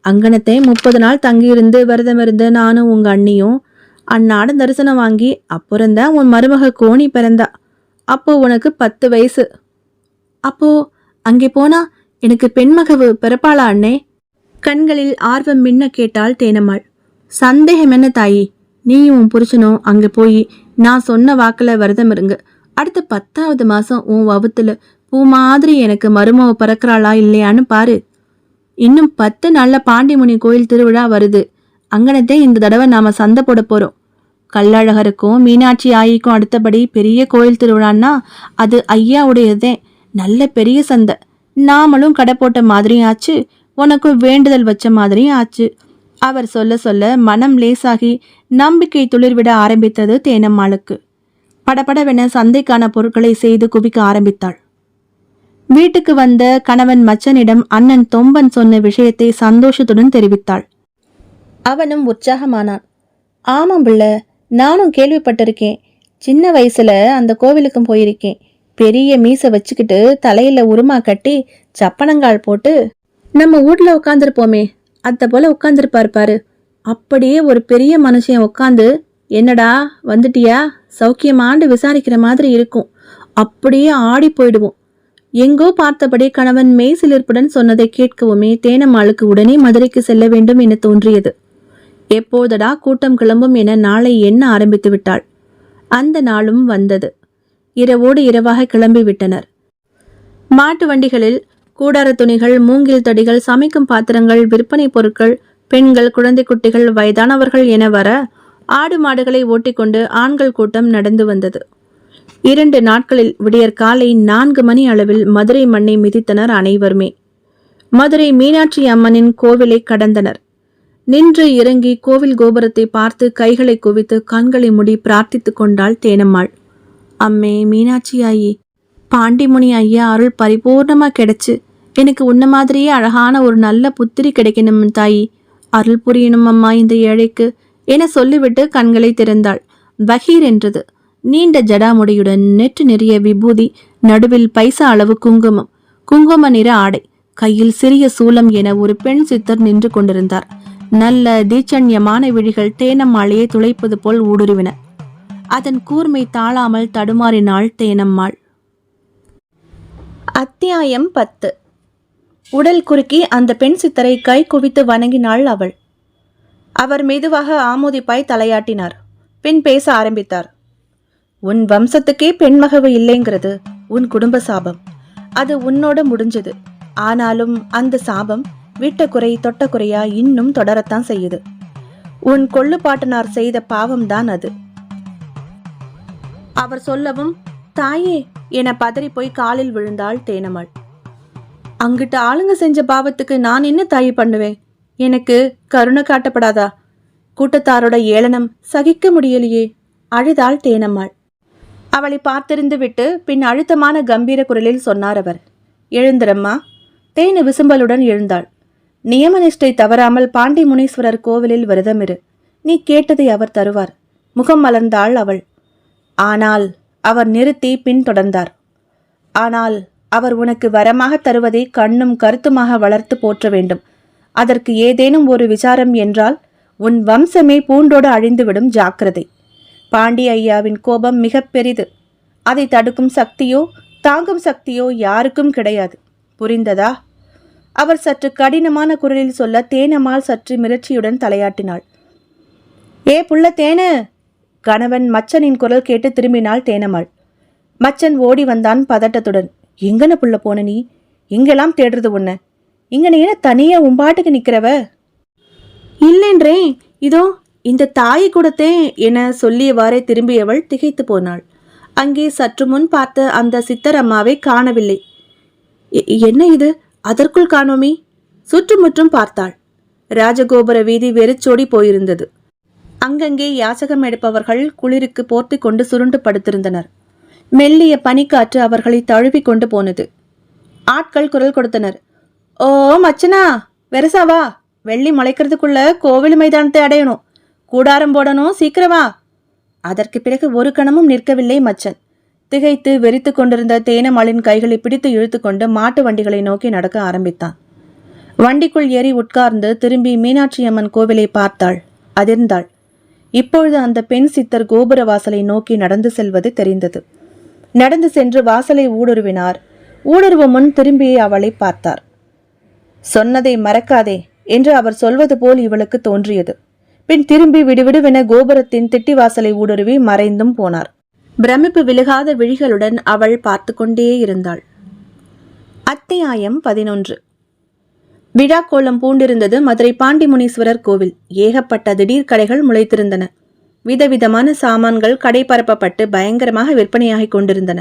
அங்கனத்தை 30 நாள் தங்கியிருந்து விரதம் இருந்து நானும் உங்க அண்ணியும் அந்நாடு தரிசனம் வாங்கி அப்புறம்தான் உன் மருமக கோணி பிறந்தா. அப்போ உனக்கு 10 வயசு. அப்போ அங்கே போனா எனக்கு பெண்மகவு பிறப்பாளா அண்ணே? கண்களில் ஆர்வம் மின்ன கேட்டாள் தேனம்மாள். சந்தேகம் என்ன தாயி? நீயும் உன் புருஷனும் அங்க போய் நான் சொன்ன வாக்குல விரதம் இருங்க. அடுத்த 10வது மாசம் உன் வவுத்துல பூ மாதிரி எனக்கு மருமவ பறக்கிறாளா இல்லையான்னு பாரு. இன்னும் 10 நாள்ல பாண்டிமுனி கோயில் திருவிழா வருது. அங்கனத்தே இந்த தடவை நாம சந்தை போட போறோம். கள்ளழகருக்கும் மீனாட்சி ஆயிக்கும் அடுத்தபடி பெரிய கோயில் திருவிழான்னா அது ஐயாவுடையதே. நல்ல பெரிய சந்தை. நாமளும் கடை போட்ட மாதிரியும் ஆச்சு, உனக்கும் வேண்டுதல் வச்ச மாதிரியும் ஆச்சு. அவர் சொல்ல சொல்ல மனம் லேசாகி நம்பிக்கை துளிர்விட ஆரம்பித்தது தேனம்மாளுக்கு. படபடவென சந்தைக்கான பொருட்களை செய்து குவிக்க ஆரம்பித்தாள். வீட்டுக்கு வந்த கணவன் மச்சனிடம் அண்ணன் தொம்பன் சொன்ன விஷயத்தை சந்தோஷத்துடன் தெரிவித்தாள். அவனும் உற்சாகமானான். ஆமாம் பிள்ள, நானும் கேள்விப்பட்டிருக்கேன். சின்ன வயசுல அந்த கோவிலுக்கும் போயிருக்கேன். பெரிய மீசை வச்சுக்கிட்டு தலையில உருமா கட்டி சப்பனங்கால் போட்டு நம்ம வீட்ல உட்காந்துருப்போமே, அத போல உட்காந்துருப்பாரு பாரு. அப்படியே ஒரு பெரிய மனுஷன் உட்காந்து என்னடா வந்துட்டியா சௌக்கியமாண்டு விசாரிக்கிற மாதிரி இருக்கும். அப்படியே ஆடி போயிடுவோம். எங்கோ பார்த்தபடி கணவன் மெய்சிலிருப்புடன் சொன்னதை கேட்கவுமே தேனம்மாளுக்கு உடனே மதுரைக்கு செல்ல வேண்டும் என தோன்றியது. எப்போதடா கூட்டம் கிளம்பும் என நாளை எண்ண ஆரம்பித்து விட்டாள். அந்த நாளும் வந்தது. இரவோடு இரவாக கிளம்பி விட்டனர். மாட்டு வண்டிகளில் கூடார துணிகள், மூங்கில் தடிகள், சமைக்கும் பாத்திரங்கள், விற்பனை பொருட்கள், பெண்கள், குழந்தை குட்டிகள், வயதானவர்கள் என வர ஆடு மாடுகளை ஓட்டிக்கொண்டு ஆண்கள் கூட்டம் நடந்து வந்தது. 2 நாட்களில் விடியற் காலை 4 மணி அளவில் மதுரை மண்ணை மிதித்தனர் அனைவருமே. மதுரை மீனாட்சி அம்மனின் கோவிலை கடந்தனர். நின்று இறங்கி கோவில் கோபுரத்தை பார்த்து கைகளை குவித்து கண்களை மூடி பிரார்த்தித்து கொண்டாள் தேனம்மாள். அம்மே மீனாட்சி ஆயி, பாண்டிமுனி ஐயா அருள் பரிபூர்ணமாக கிடைச்சு எனக்கு உன்ன மாதிரியே அழகான ஒரு நல்ல புத்திரி கிடைக்கணும் தாயி, அருள் புரியணும் அம்மா இந்த ஏழைக்கு என சொல்லிவிட்டு கண்களை திறந்தாள். பகீர் என்றது. நீண்ட ஜடாமுடியுடன் நெற்று நிறைய விபூதி, நடுவில் பைசா அளவு குங்குமம், குங்கும நிற ஆடை, கையில் சிறிய சூலம் என ஒரு பெண் சித்தர் நின்று கொண்டிருந்தார். நல்ல தீச்சன்யமான விழிகள் தேனம்மாளையே துளைப்பது போல் ஊடுருவின. அதன் கூர்மை தாழாமல் தடுமாறினாள் தேனம்மாள். அத்தியாயம் 10. உடல் குறுக்கி அந்த பெண் சித்தரை கை குவித்து வணங்கினாள் அவள். அவர் மெதுவாக ஆமோதிப்பாய் தலையாட்டினார். பின் பேச ஆரம்பித்தார். உன் வம்சத்துக்கே பெண்மகவு இல்லைங்கிறது உன் குடும்ப சாபம். அது உன்னோட முடிஞ்சது. ஆனாலும் அந்த சாபம் விட்ட குறை தொட்ட குறையா இன்னும் தொடரத்தான் செய்யுது. உன் கொள்ளுப்பாட்டனார் செய்த பாவம்தான் அது. அவர் சொல்லவும் தாயே என பதறி போய் காலில் விழுந்தாள் தேனம்மாள். அங்கிட்ட ஆளுங்க செஞ்ச பாவத்துக்கு நான் என்ன தாய் பண்ணுவேன்? எனக்கு கருணை காட்டப்படாதா? கூட்டத்தாரோட ஏளனம் சகிக்க முடியலையே, அழுதாள் தேனம்மாள். அவளை பார்த்திருந்து விட்டு பின் அழுத்தமான கம்பீர குரலில் சொன்னார் அவர். எழுந்திரம்மா. தேனு விசும்பலுடன் எழுந்தாள். நியமனிஷ்டை தவறாமல் பாண்டி முனீஸ்வரர் கோவிலில் விரதமிரு. நீ கேட்டதை அவர் தருவார். முகம் மலர்ந்தாள் அவள். ஆனால் அவர் நிறுத்தி பின் தொடர்ந்தார். ஆனால் அவர் உனக்கு வரமாக தருவதை கண்ணும் கருத்துமாக வளர்த்து போற்ற வேண்டும். அதற்கு ஏதேனும் ஒரு விசாரம் என்றால் உன் வம்சமே பூண்டோடு அழிந்துவிடும். ஜாக்கிரதை. பாண்டி ஐயாவின் கோபம் மிக பெரிது. அதை தடுக்கும் சக்தியோ தாங்கும் சக்தியோ யாருக்கும் கிடையாது. புரிந்ததா? அவர் சற்று கடினமான குரலில் சொல்ல தேனம்மாள் சற்று மிரட்சியுடன் தலையாட்டினாள். ஏ புள்ள தேனு! கணவன் மச்சனின் குரல் கேட்டு திரும்பினாள் தேனம்மாள். மச்சன் ஓடி வந்தான் பதட்டத்துடன். எங்கன புள்ள போன நீ? இங்கெல்லாம் தேடுறது உன்ன. இங்கன ஏன தனியா உம்பாட்டுக்கு நிக்கிறவ? இல்லைன்றேன், இதோ இந்த தாயை கூடத்தே என சொல்லியவாறே திரும்பியவள் திகைத்து போனாள். அங்கே சற்று முன் பார்த்த அந்த சித்தர் அம்மாவை காணவில்லை. என்ன இது? அதற்குள் காணோமே. சுற்றுமுற்றும் பார்த்தாள். ராஜகோபுர வீதி வெறிச்சோடி போயிருந்தது. அங்கங்கே யாசகம் எடுப்பவர்கள் குளிருக்கு போர்த்தி கொண்டு சுருண்டு படுத்திருந்தனர். மெல்லிய பனிக்காற்று அவர்களை தழுவி கொண்டு போனது. ஆட்கள் குரல் கொடுத்தனர். ஓ மச்சனா, வெரசாவா, வெள்ளி முளைக்கிறதுக்குள்ள கோவில் மைதானத்தை அடையணும். கூடாரம் போடணும், சீக்கிரமா. அதற்கு பிறகு ஒரு கணமும் நிற்கவில்லை மச்சன். திகைத்து வெறித்து கொண்டிருந்த தேனம்மாளின் கைகளை பிடித்து இழுத்து கொண்டு மாட்டு வண்டிகளை நோக்கி நடக்க ஆரம்பித்தான். வண்டிக்குள் ஏறி உட்கார்ந்து திரும்பி மீனாட்சி அம்மன் கோவிலை பார்த்தாள். அதிர்ந்தாள். இப்பொழுது அந்த பெண் சித்தர் கோபுர வாசலை நோக்கி நடந்து செல்வது தெரிந்தது. நடந்து சென்று வாசலை ஊடுருவினார். ஊடுருவும் முன் திரும்பி அவளை பார்த்தார். சொன்னதை மறக்காதே என்று அவர் சொல்வது போல் இவளுக்கு தோன்றியது. பின் திரும்பி விடுவிடுவென கோபுரத்தின் திட்டி வாசலை ஊடுருவி மறைந்தும் போனார். பிரமிப்பு விலகாத விழிகளுடன் அவள் பார்த்து கொண்டே இருந்தாள். அத்தியாயம் 11. விழா கோலம் பூண்டிருந்தது மதுரை பாண்டிமுனீஸ்வரர் கோவில். ஏகப்பட்ட திடீர் கடைகள் முளைத்திருந்தன. விதவிதமான சாமான்கள் கடை பரப்பப்பட்டு பயங்கரமாக விற்பனையாகிக் கொண்டிருந்தன.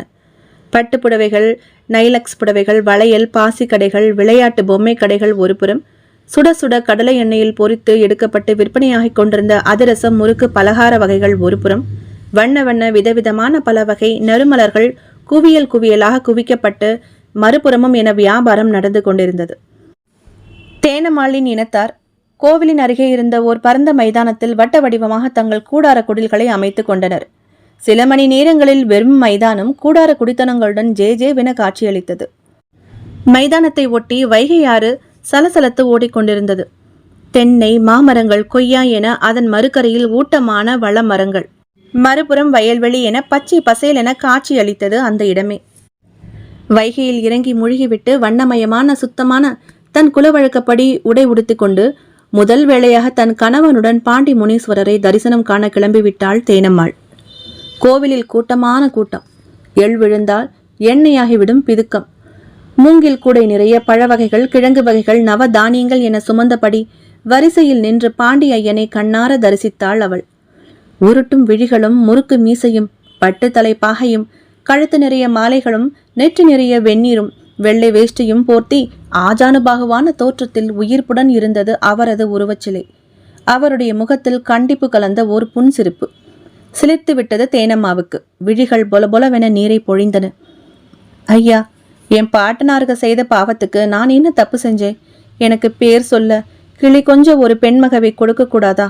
பட்டு புடவைகள், நைலக்ஸ் புடவைகள், வளையல், பாசி கடைகள், விளையாட்டு பொம்மை கடைகள் ஒருபுறம், சுட சுட கடலை எண்ணெயில் பொரித்து எடுக்கப்பட்டு விற்பனையாகிக் கொண்டிருந்த அதிரசம், முறுக்கு, பலகார வகைகள் ஒருபுறம், வண்ண வண்ண விதவிதமான பல வகை நறுமலர்கள் குவியல் குவியலாக குவிக்கப்பட்டு மறுபுறமும் என வியாபாரம் நடந்து கொண்டிருந்தது. தேனம்மாளின் இனத்தார் கோவிலின் அருகே இருந்த ஓர் பரந்த மைதானத்தில் வட்ட வடிவமாக தங்கள் கூடார குடில்களை அமைத்துக் கொண்டனர். சில மணி நேரங்களில் வெறும் மைதானம் கூடார குடித்தனங்களுடன் ஜேஜேவென காட்சியளித்தது. மைதானத்தை ஒட்டி வைகையாறு சலசலத்து ஓடிக்கொண்டிருந்தது. தென்னை, மாமரங்கள், கொய்யா என அதன் மறுக்கரையில் ஊட்டமான வள மரங்கள், மறுபுறம் வயல்வெளி என பச்சை பசேல் என காட்சியளித்தது அந்த இடமே. வைகையில் இறங்கி முழுகிவிட்டு வண்ணமயமான சுத்தமான தன் குலவழக்கப்படி உடை உடுத்திக்கொண்டு முதல் வேளையாக தன் கணவனுடன் பாண்டி முனீஸ்வரரை தரிசனம் காண கிளம்பிவிட்டாள் தேனம்மாள். கோவிலில் கூட்டமான கூட்டம். எள் விழுந்தால் எண்ணெயாகிவிடும் பிதுக்கம். மூங்கில் கூடை நிறைய பழ வகைகள், கிழங்கு வகைகள், நவ தானியங்கள் என சுமந்தபடி வரிசையில் நின்று பாண்டி ஐயனை கண்ணார தரிசித்தாள் அவள். உருட்டும் விழிகளும், முறுக்கு மீசையும், பட்டு தலை பாகையும், கழுத்து நிறைய மாலைகளும், நெற்றி நிறைய வெந்நீரும், வெள்ளை வேஷ்டியும் போர்த்தி ஆஜானுபாகுவான தோற்றத்தில் உயிர்ப்புடன் இருந்தது அவரது உருவச்சிலை. அவருடைய முகத்தில் கண்டிப்பு கலந்த ஒரு புன்சிரிப்பு. சிலிர்த்து விட்டது தேனம்மாவுக்கு. விழிகள் பொலபொலவென நீரை பொழிந்தன. ஐயா, என் பாட்டனாருக செய்த பாவத்துக்கு நான் என்ன தப்பு செஞ்சேன்? எனக்கு பேர் சொல்ல கிளி கொஞ்சம் ஒரு பெண்மகவை கொடுக்க கூடாதா?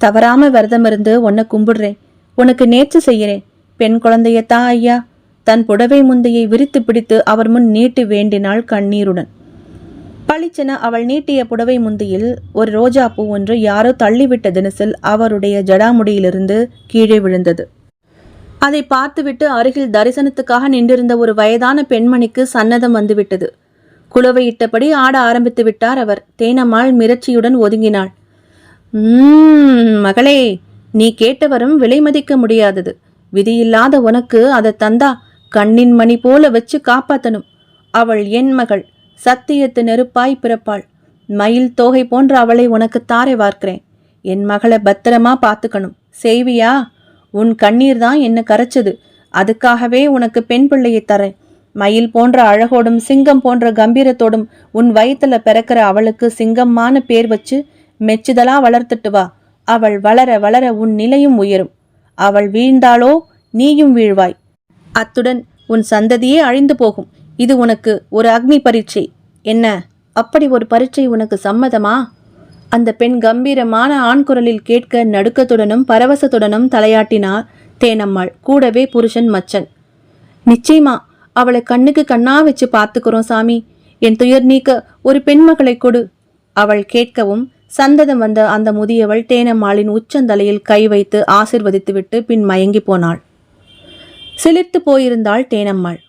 தவறாம விரதம் இருந்து உன்னை கும்பிடுறேன், உனக்கு நேர்ச்சி செய்யறேன். பெண் குழந்தையத்தான் ஐயா. தன் புடவை முந்தையை விரித்து பிடித்து அவர் முன் நீட்டி வேண்டினாள் கண்ணீருடன். பளிச்சென அவள் நீட்டிய புடவை முந்தியில் ஒரு ரோஜா பூ ஒன்று யாரோ தள்ளிவிட்ட தினசில் அவருடைய ஜடாமுடியிலிருந்து கீழே விழுந்தது. அதை பார்த்துவிட்டு அருகில் தரிசனத்துக்காக நின்றிருந்த ஒரு வயதான பெண்மணிக்கு சன்னதம் வந்துவிட்டது. குலவையிட்டபடி ஆட ஆரம்பித்து விட்டார் அவர். தேனம்மாள் மிரட்சியுடன் ஒதுங்கினாள். மகளே, நீ கேட்டவரும் விலை மதிக்க முடியாதது. விதியில்லாத உனக்கு அதை தந்தா கண்ணின் மணி போல வச்சு காப்பாத்தணும். அவள் என் மகள், சத்தியத்து நெருப்பாய் பிறப்பாள். மயில் தோகை போன்ற அவளை உனக்கு தாரை வார்க்கிறேன். என் மகளை பத்திரமா பார்த்துக்கணும். செய்வியா? உன் கண்ணீர் தான் என்ன கரைச்சது. அதுக்காகவே உனக்கு பெண் பிள்ளையை தரேன். மயில் போன்ற அழகோடும் சிங்கம் போன்ற கம்பீரத்தோடும் உன் வயிற்றுல பிறக்கிற அவளுக்கு சிங்கம்மான பேர் வச்சு மெச்சுதலா வளர்த்துட்டு வா. அவள் வளர வளர உன் நிலையும் உயரும். அவள் வீழ்ந்தாலோ நீயும் வீழ்வாய். அத்துடன் உன் சந்ததியே அழிந்து போகும். இது உனக்கு ஒரு அக்னி பரீட்சை. என்ன, அப்படி ஒரு பரீட்சை உனக்கு சம்மதமா? அந்த பெண் கம்பீரமான ஆண் குரலில் கேட்க நடுக்கத்துடனும் பரவசத்துடனும் தலையாட்டினார் தேனம்மாள். கூடவே புருஷன் மச்சன். நிச்சயமா, அவளை கண்ணுக்கு கண்ணா வச்சு பார்த்துக்கிறோம் சாமி. என் துயர் நீக்க ஒரு பெண்மகளை கொடு. அவள் கேட்கவும் சந்ததம் வந்த அந்த முதியவள் தேனம்மாளின் உச்சந்தலையில் கை வைத்து ஆசிர்வதித்துவிட்டு பின் மயங்கி போனாள். சிலிர்த்து போயிருந்தாள் தேனம்மாள்.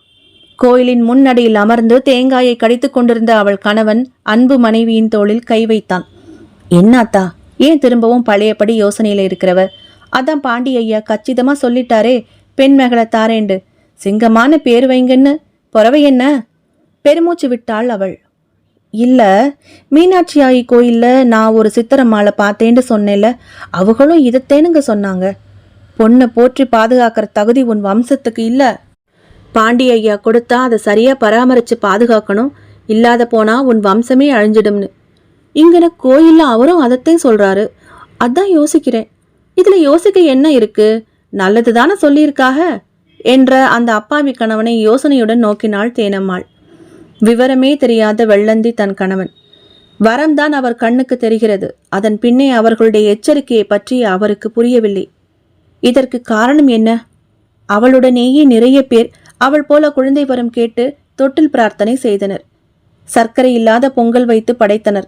கோயிலின் முன்னடியில் அமர்ந்து தேங்காயை கடித்து கொண்டிருந்த அவள் கணவன் அன்பு மனைவியின் தோளில் கை வைத்தான். என்னாத்தா, ஏன் திரும்பவும் பழையபடி யோசனையில இருக்கிறவர்? அதான் பாண்டி ஐயா கச்சிதமா சொல்லிட்டாரே, பெண் மகளை தாரேண்டு. சிங்கமான பேர் வைங்கன்னு பொறவை என்ன? பெருமூச்சு விட்டாள் அவள். இல்ல, மீனாட்சி ஆயி கோயில்ல நான் ஒரு சித்திரம்மாளை பார்த்தேன்னு சொன்னேன்ல, அவங்களும் இதத்தேனுங்க சொன்னாங்க. பொண்ணை போற்றி பாதுகாக்கிற தகுதி உன் வம்சத்துக்கு இல்ல. பாண்டி ஐயா கொடுத்தா அதை சரியா பராமரிச்சு பாதுகாக்கணும். இல்லாத போனா உன் வம்சமே அழிஞ்சிடும்னு. இங்கன கோயில்ல அவரும் அதத்தையும் சொல்றாரு. அதான் யோசிக்கிறேன், இதுல யோசிக்க என்ன இருக்கு? நல்லது தானே சொல்லியிருக்காக என்ற அந்த அப்பாவி கணவனை யோசனையுடன் நோக்கினாள் தேனம்மாள். விவரமே தெரியாத வெள்ளந்தி தன் கணவன். வரம்தான் அவர் கண்ணுக்கு தெரிகிறது. அதன் பின்னே அவர்களுடைய எச்சரிக்கையை பற்றி அவருக்கு புரியவில்லை. இதற்கு காரணம் என்ன? அவளுடனேயே நிறைய பேர் அவள் போல குழந்தை வரம் கேட்டு தொட்டில் பிரார்த்தனை செய்தனர். சர்க்கரை இல்லாத பொங்கல் வைத்து படைத்தனர்.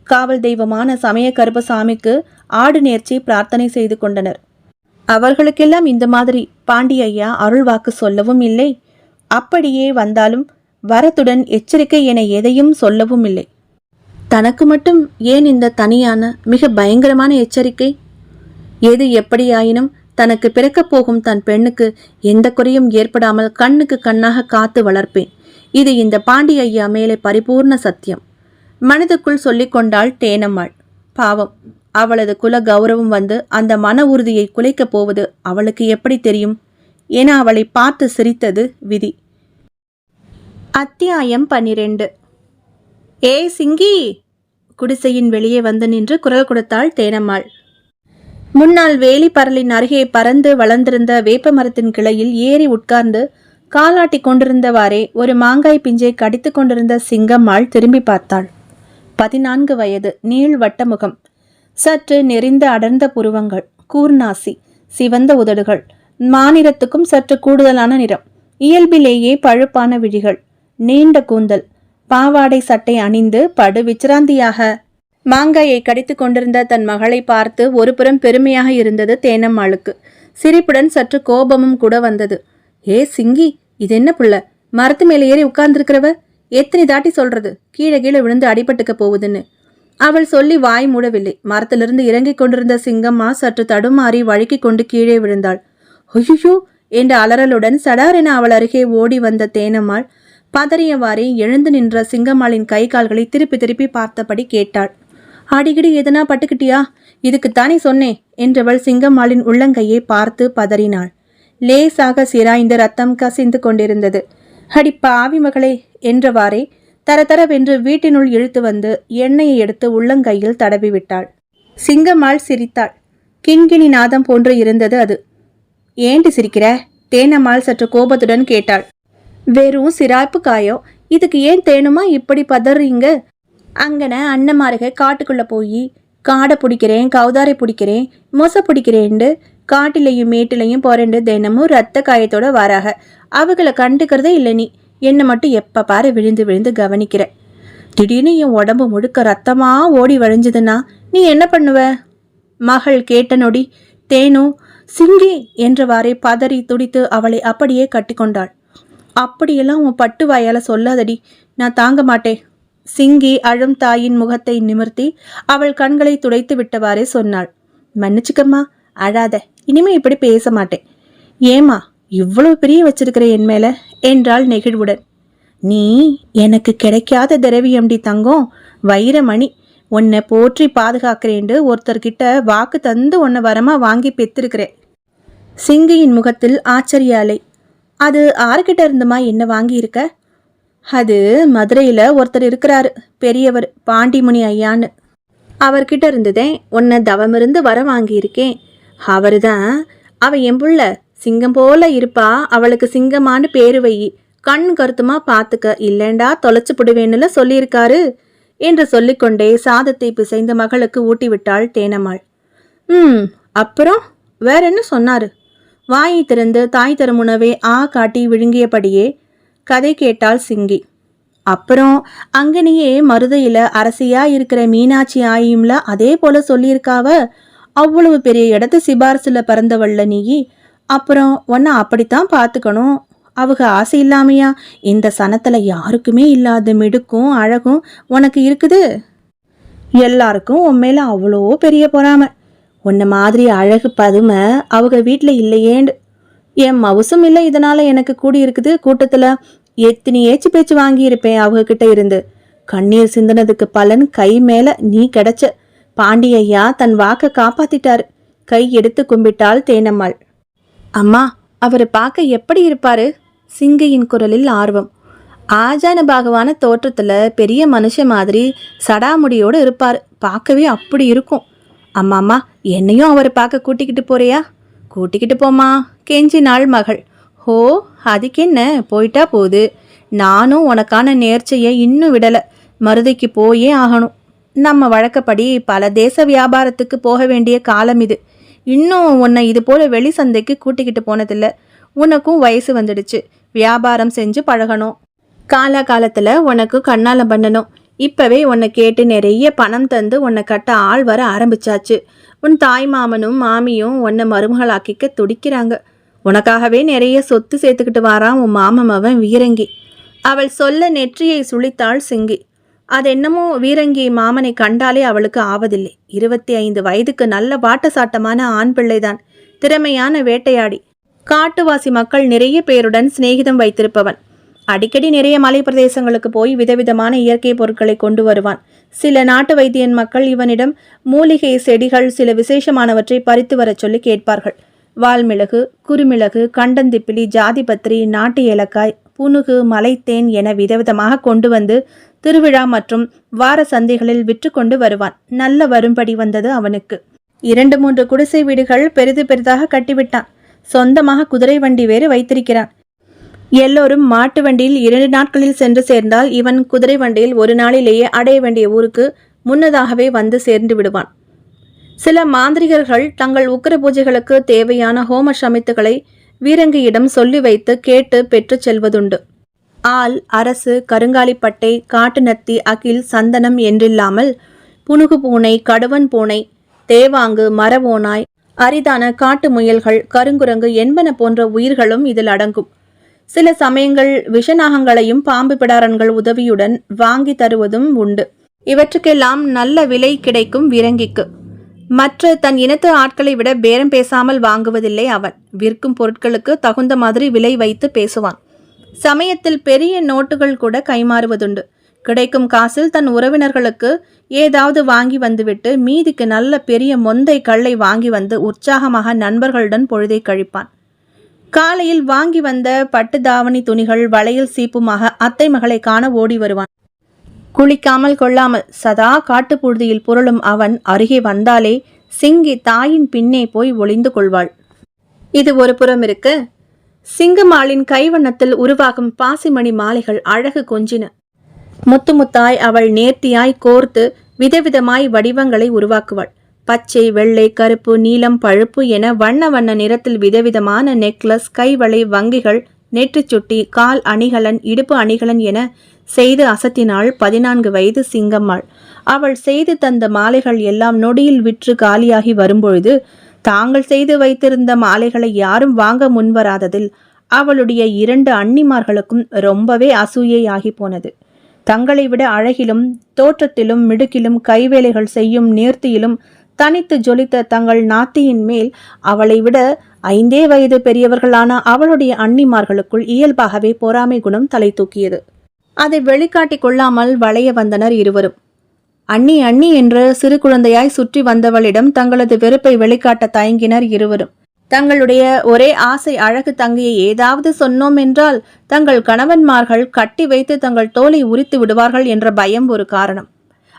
காவல் தெய்வமான சமய கருப்பசாமிக்கு ஆடு நேர்ச்சி பிரார்த்தனை செய்து கொண்டனர். அவர்களுக்கெல்லாம் இந்த மாதிரி பாண்டி ஐயா அருள் வாக்கு சொல்லவும் இல்லை. அப்படியே வந்தாலும் வரத்துடன் எச்சரிக்கை என எதையும் சொல்லவும் இல்லை. தனக்கு மட்டும் ஏன் இந்த தனியான மிக பயங்கரமான எச்சரிக்கை? எது எப்படியாயினும் தனக்கு பிறக்கப் போகும் தன் பெண்ணுக்கு எந்த குறையும் ஏற்படாமல் கண்ணுக்கு கண்ணாக காத்து வளர்ப்பேன். இது இந்த பாண்டி ஐயா மேலே பரிபூர்ண சத்தியம். மனதுக்குள் சொல்லிக் கொண்டாள் தேனம்மாள். பாவம், அவளது குல கௌரவம் வந்து அந்த மன உறுதியை குலைக்கப் போவது அவளுக்கு எப்படி தெரியும்? என அவளை பார்த்து சிரித்தது விதி. அத்தியாயம் 12. ஏ சிங்கி! குடிசையின் வெளியே வந்து நின்று குரல் கொடுத்தாள் தேனம்மாள். முன்னால் வேலி பரலின் அருகே பறந்து வளர்ந்திருந்த வேப்ப மரத்தின் கிளையில் ஏறி உட்கார்ந்து காலாட்டி கொண்டிருந்தவாறே ஒரு மாங்காய் பிஞ்சை கடித்து கொண்டிருந்த சிங்கம்மாள் திரும்பி பார்த்தாள். 14 வயது, நீள் வட்ட முகம், சற்று நெறிந்த அடர்ந்த புருவங்கள், கூர்நாசி, சிவந்த உதடுகள், மாநிறத்துக்கும் சற்று கூடுதலான நிறம், இயல்பிலேயே பழுப்பான விழிகள், நீண்ட கூந்தல், பாவாடை சட்டை அணிந்து படு விச்சிராந்தியாக மாங்காயை கடித்து கொண்டிருந்த தன் மகளை பார்த்து ஒரு புறம் பெருமையாக இருந்தது தேனம்மாளுக்கு. சிரிப்புடன் சற்று கோபமும் கூட வந்தது. ஏ சிங்கி, இது என்ன புள்ள? மரத்து மேலே ஏறி உட்கார்ந்துருக்கிறவ எத்தனை தாட்டி சொல்றது கீழே கீழே விழுந்து அடிபட்டுக்க போகுதுன்னு? அவள் சொல்லி வாய் மூடவில்லை. மரத்திலிருந்து இறங்கிக் கொண்டிருந்த சிங்கம்மா சற்று தடுமாறி வழுக்கி கொண்டு கீழே விழுந்தாள். ஐயோ என்ற அலறலுடன் சடாரென அவள் அருகே ஓடி வந்த தேனம்மாள் பதறியவாறே எழுந்து நின்ற சிங்கம்மாளின் கை கால்களை திருப்பி திருப்பி பார்த்தபடி கேட்டாள். அடிக்கடி எதனா பட்டுக்கிட்டியா? இதுக்குத்தானே சொன்னேன் என்றவள் சிங்கம்மாளின் உள்ளங்கையை பார்த்து பதறினாள். லேசாக சிராய்ந்து ரத்தம் கசிந்து கொண்டிருந்தது. அடி பாவி மகளே என்றவாறே தரதரவென்று வீட்டினுள் இழுத்து வந்து எண்ணெயை எடுத்து உள்ளங்கையில் தடவி விட்டாள். சிங்கம்மாள் சிரித்தாள். கிண்கிணி நாதம் போன்று இருந்தது அது. ஏண்டி சிரிக்கிற? தேனம்மாள் சற்று கோபத்துடன் கேட்டாள். வெறும் சிராய்ப்பு காயம், இதுக்கு ஏன் தேனுமா இப்படி பதறீங்க? அங்கன அண்ணமாருக காட்டுக்குள்ள போய் காடை பிடிக்கிறேன், கௌதாரை பிடிக்கிறேன், மொசை பிடிக்கிறேன்ட்டு காட்டிலையும் மேட்டிலையும் புரண்டு தினமும் ரத்த காயத்தோட வராக. அவங்கள கண்டுக்கிறதே இல்லை. நீ என்னை மட்டும் எப்போ பாரு விழுந்து விழுந்து கவனிக்கிற. திடீர்னு என் உடம்பு முழுக்க ரத்தமா ஓடி வழிஞ்சதுன்னா நீ என்ன பண்ணுவ? மகள் கேட்ட நொடி தேனு சிங்கி என்றவாறே பதறி துடித்து அவளை அப்படியே கட்டிக்கொண்டாள். அப்படியெல்லாம் உன் பட்டு வாயால சொல்லாதடி, நான் தாங்க மாட்டேன். சிங்கி அழும் தாயின் முகத்தை நிமிர்த்தி அவள் கண்களை துடைத்து விட்டவாறே சொன்னாள். மன்னிச்சுக்கம்மா, அழாத, இனிமே இப்படி பேச மாட்டேன். ஏமா இவ்வளவு பிரிய வச்சிருக்கிற என் மேல என்றாள் நெகிழ்வுடன். நீ எனக்கு கிடைக்காத திரவியம்டி தங்கம், வைரமணி. உன்னை போற்றி பாதுகாக்கிறேன்னு ஒருத்தர்கிட்ட வாக்கு தந்து உன்னை வரமா வாங்கி பெற்றிருக்கிறேன். சிங்கியின் முகத்தில் ஆச்சரிய அலை. அது ஆறுகிட்ட இருந்துமா என்ன வாங்கி இருக்க? அது மதுரையில் ஒருத்தர் இருக்கிறாரு, பெரியவர், பாண்டிமுனி ஐயான்னு. அவர்கிட்ட இருந்துதே உன்னை தவமிருந்து வர வாங்கியிருக்கேன். அவரு தான் அவ என் புள்ள, சிங்கம் போல இருப்பா, அவளுக்கு சிங்கமானு பேரு வை, கண் கருத்துமா பார்த்துக்க, இல்லைண்டா தொலைச்சு புடுவேன்னுல சொல்லியிருக்காரு என்று சொல்லிக்கொண்டே சாதத்தை பிசைந்த மகளுக்கு ஊட்டி விட்டாள் தேனம்மாள். அப்புறம் வேற என்ன சொன்னாரு? வாயை திறந்து தாய் தரும் உணவை காட்டி விழுங்கியபடியே கதை கேட்டாள் சிங்கி. அப்புறம் அங்கனையே மருதையில அரசியா இருக்கிற மீனாட்சி ஆயும்ல அதே போல சொல்லியிருக்காவ. அவ்வளவு பெரிய இடத்து சிபாரசுல பிறந்தவள்ல நீ, அப்புறம் உன்னை அப்படித்தான் பார்த்துக்கணும். அவங்க ஆசை இல்லாமையா இந்த சனத்துல யாருக்குமே இல்லாத மிடுக்கும் அழகும் உனக்கு இருக்குது? எல்லாருக்கும் உன் மேல அவ்வளோ பெரிய பொறாம. உன்ன மாதிரி அழகு பதுமை அவங்க வீட்டுல இல்லையேண்டு. என் மவுசும் இல்லை, இதனால எனக்கு கூடி இருக்குது. கூட்டத்துல எத்தனை ஏச்சு பேச்சு வாங்கியிருப்பேன் அவங்க கிட்ட இருந்து. கண்ணீர் சிந்தனதுக்கு பலன் கை மேல நீ கிடைச்ச. பாண்டியையா தன் வாக்க காப்பாத்திட்டாரு. கை எடுத்து கும்பிட்டாள் தேனம்மாள். அம்மா, அவரை பார்க்க எப்படி இருப்பாரு? சிங்கையின் குரலில் ஆர்வம். ஆஜான பாகவான தோற்றத்துல பெரிய மனுஷன் மாதிரி சடாமுடியோடு இருப்பாரு. பார்க்கவே அப்படி இருக்கும். அம்மாம்மா, என்னையும் அவரை பார்க்க கூட்டிக்கிட்டு போறியா? கூட்டிக்கிட்டு போமா, கெஞ்சினாள் மகள். ஹோ, அதுக்கு என்ன, போயிட்டா போகுது. நானும் உனக்கான நேர்ச்சையை இன்னும் விடலை. மருதைக்கு போயே ஆகணும். நம்ம வழக்கப்படி பல தேச வியாபாரத்துக்கு போக வேண்டிய காலம் இது. இன்னும் உன்னை இது போல வெளி சந்தைக்கு கூட்டிக்கிட்டு போனதில்லை. உனக்கும் வயசு வந்துடுச்சு, வியாபாரம் செஞ்சு பழகணும். காலகாலத்தில் உனக்கு கண்ணாலம் பண்ணணும். இப்பவே உன்னை கேட்டு நிறைய பணம் தந்து உன்னை கட்ட ஆள் வர ஆரம்பிச்சாச்சு. உன் தாய் மாமனும் மாமியும் உன்னை மருமகளாக்கிக்க துடிக்கிறாங்க. உனக்காகவே நிறைய சொத்து சேர்த்துக்கிட்டு வாரான் உன் மாமன் வீரங்கி. அவள் சொல்ல நெற்றியை சுளித்தாள் சிங்கி. அதென்னமோ வீரங்கி மாமனை கண்டாலே அவளுக்கு ஆவதில்லை. 25 வயதுக்கு நல்ல வாட்டசாட்டமான ஆண் பிள்ளைதான். திறமையான வேட்டையாடி. காட்டுவாசி மக்கள் நிறைய பேருடன் சிநேகிதம் வைத்திருப்பவன். அடிக்கடி நிறைய மலை பிரதேசங்களுக்கு போய் விதவிதமான இயற்கை பொருட்களை கொண்டு வருவான். சில நாட்டு வைத்தியன் மக்கள் இவனிடம் மூலிகை செடிகள் சில விசேஷமானவற்றை பறித்து வர சொல்லி கேட்பார்கள். வால்மிளகு, குறுமிளகு, கண்டந்திப்பிலி, ஜாதிபத்திரி, நாட்டு ஏலக்காய், புனுகு, மலைத்தேன் என விதவிதமாக கொண்டு வந்து திருவிழா மற்றும் வார சந்தைகளில் விற்று கொண்டு வருவான். நல்ல வரும்படி வந்தது அவனுக்கு. 2-3 குடிசை வீடுகள் பெரிதாக கட்டிவிட்டான். சொந்தமாக குதிரை வண்டி வேறு வைத்திருக்கிறான். எல்லோரும் மாட்டு வண்டியில் 2 நாட்களில் சென்று சேர்ந்தால் இவன் குதிரை வண்டியில் 1 நாளிலேயே அடைய வேண்டிய ஊருக்கு முன்னதாகவே வந்து சேர்ந்து விடுவான். சில மாந்திரிகர்கள் தங்கள் உக்கிர பூஜைகளுக்கு தேவையான ஹோம சமித்துகளை வீரங்கியிடம் சொல்லி வைத்து கேட்டு பெற்று செல்வதுண்டு. ஆள், அரசு, கருங்காலிப்பட்டை, காட்டு நத்தி, அகில், சந்தனம் என்றில்லாமல் புனுகு பூனை, கடுவன் பூனை, தேவாங்கு, மரவோனாய், அரிதான காட்டு முயல்கள், கருங்குரங்கு என்பன போன்ற உயிர்களும் இதில் அடங்கும். சில சமயங்கள் விஷநாகங்களையும் பாம்பு பிடாரன்கள் உதவியுடன் வாங்கி தருவதும் உண்டு. இவற்றுக்கெல்லாம் நல்ல விலை கிடைக்கும் வீரங்கிக்கு. மற்ற தன் இனத்து ஆட்களை விட பேரம் பேசாமல் வாங்குவதில்லை அவன். விற்கும் பொருட்களுக்கு தகுந்த மாதிரி விலை வைத்து பேசுவான். சமயத்தில் பெரிய நோட்டுகள் கூட கைமாறுவதுண்டு. கிடைக்கும் காசில் தன் உறவினர்களுக்கு ஏதாவது வாங்கி வந்துவிட்டு மீதிக்கு நல்ல பெரிய மொந்தை கல்லை வாங்கி வந்து உற்சாகமாக நண்பர்களுடன் பொழுதை கழிப்பான். காலையில் வாங்கி வந்த பட்டு தாவணி துணிகள் வளையல் சீப்புமாக அத்தை மகளை காண ஓடி வருவான். குளிக்காமல் கொள்ளாமல் சதா காட்டுப்புழுதியில் புரளும் அவன் அருகே வந்தாலே சிங்கி தாயின் பின்னே போய் ஒளிந்து கொள்வாள். இது ஒரு புறம் இருக்க, சிங்கம்மாளின் கைவண்ணத்தில் உருவாகும் பாசிமணி மாலைகள் அழகு கொஞ்சின. முத்து முத்தாய் அவள் நேர்த்தியாய் கோர்த்து விதவிதமாய் வடிவங்களை உருவாக்குவாள். பச்சை, வெள்ளை, கருப்பு, நீலம், பழுப்பு என வண்ண வண்ண நிறத்தில் விதவிதமான நெக்லஸ், கைவளை, வங்கிகள், நெற்றிச்சுட்டி, கால் அணிகலன், இடுப்பு அணிகலன் என செய்து அசத்தினாள் 14 வயது சிங்கம்மாள். அவள் செய்து தந்த மாலைகள் எல்லாம் நொடியில் விற்று காலியாகி வரும்பொழுது தாங்கள் செய்து வைத்திருந்த மாலைகளை யாரும் வாங்க முன்வராததில் அவளுடைய 2 அண்ணிமார்களுக்கும் ரொம்பவே அசூயையாகி போனது. தங்களை விட அழகிலும் தோற்றத்திலும் மிடுக்கிலும் கைவேலைகள் செய்யும் நேர்த்தியிலும் தனித்து ஜொலித்த தங்கள் நாத்தியின் மேல் அவளை விட 5 வயது பெரியவர்களான அவளுடைய அண்ணிமார்களுக்குள் இயல்பாகவே பொறாமை குணம் தலை தூக்கியது. அதை வெளிக்காட்டிக் கொள்ளாமல் வளைய வந்தனர் இருவரும். அண்ணி அண்ணி என்ற சிறு குழந்தையாய் சுற்றி வந்தவளிடம் தங்களது வெறுப்பை வெளிக்காட்ட தயங்கினர் இருவரும். தங்களுடைய ஒரே ஆசை அழகு தங்கையை ஏதாவது சொன்னோம் என்றால் தங்கள் கணவன்மார்கள் கட்டி வைத்து தங்கள் தோலை உரித்து விடுவார்கள் என்ற பயம் ஒரு காரணம்.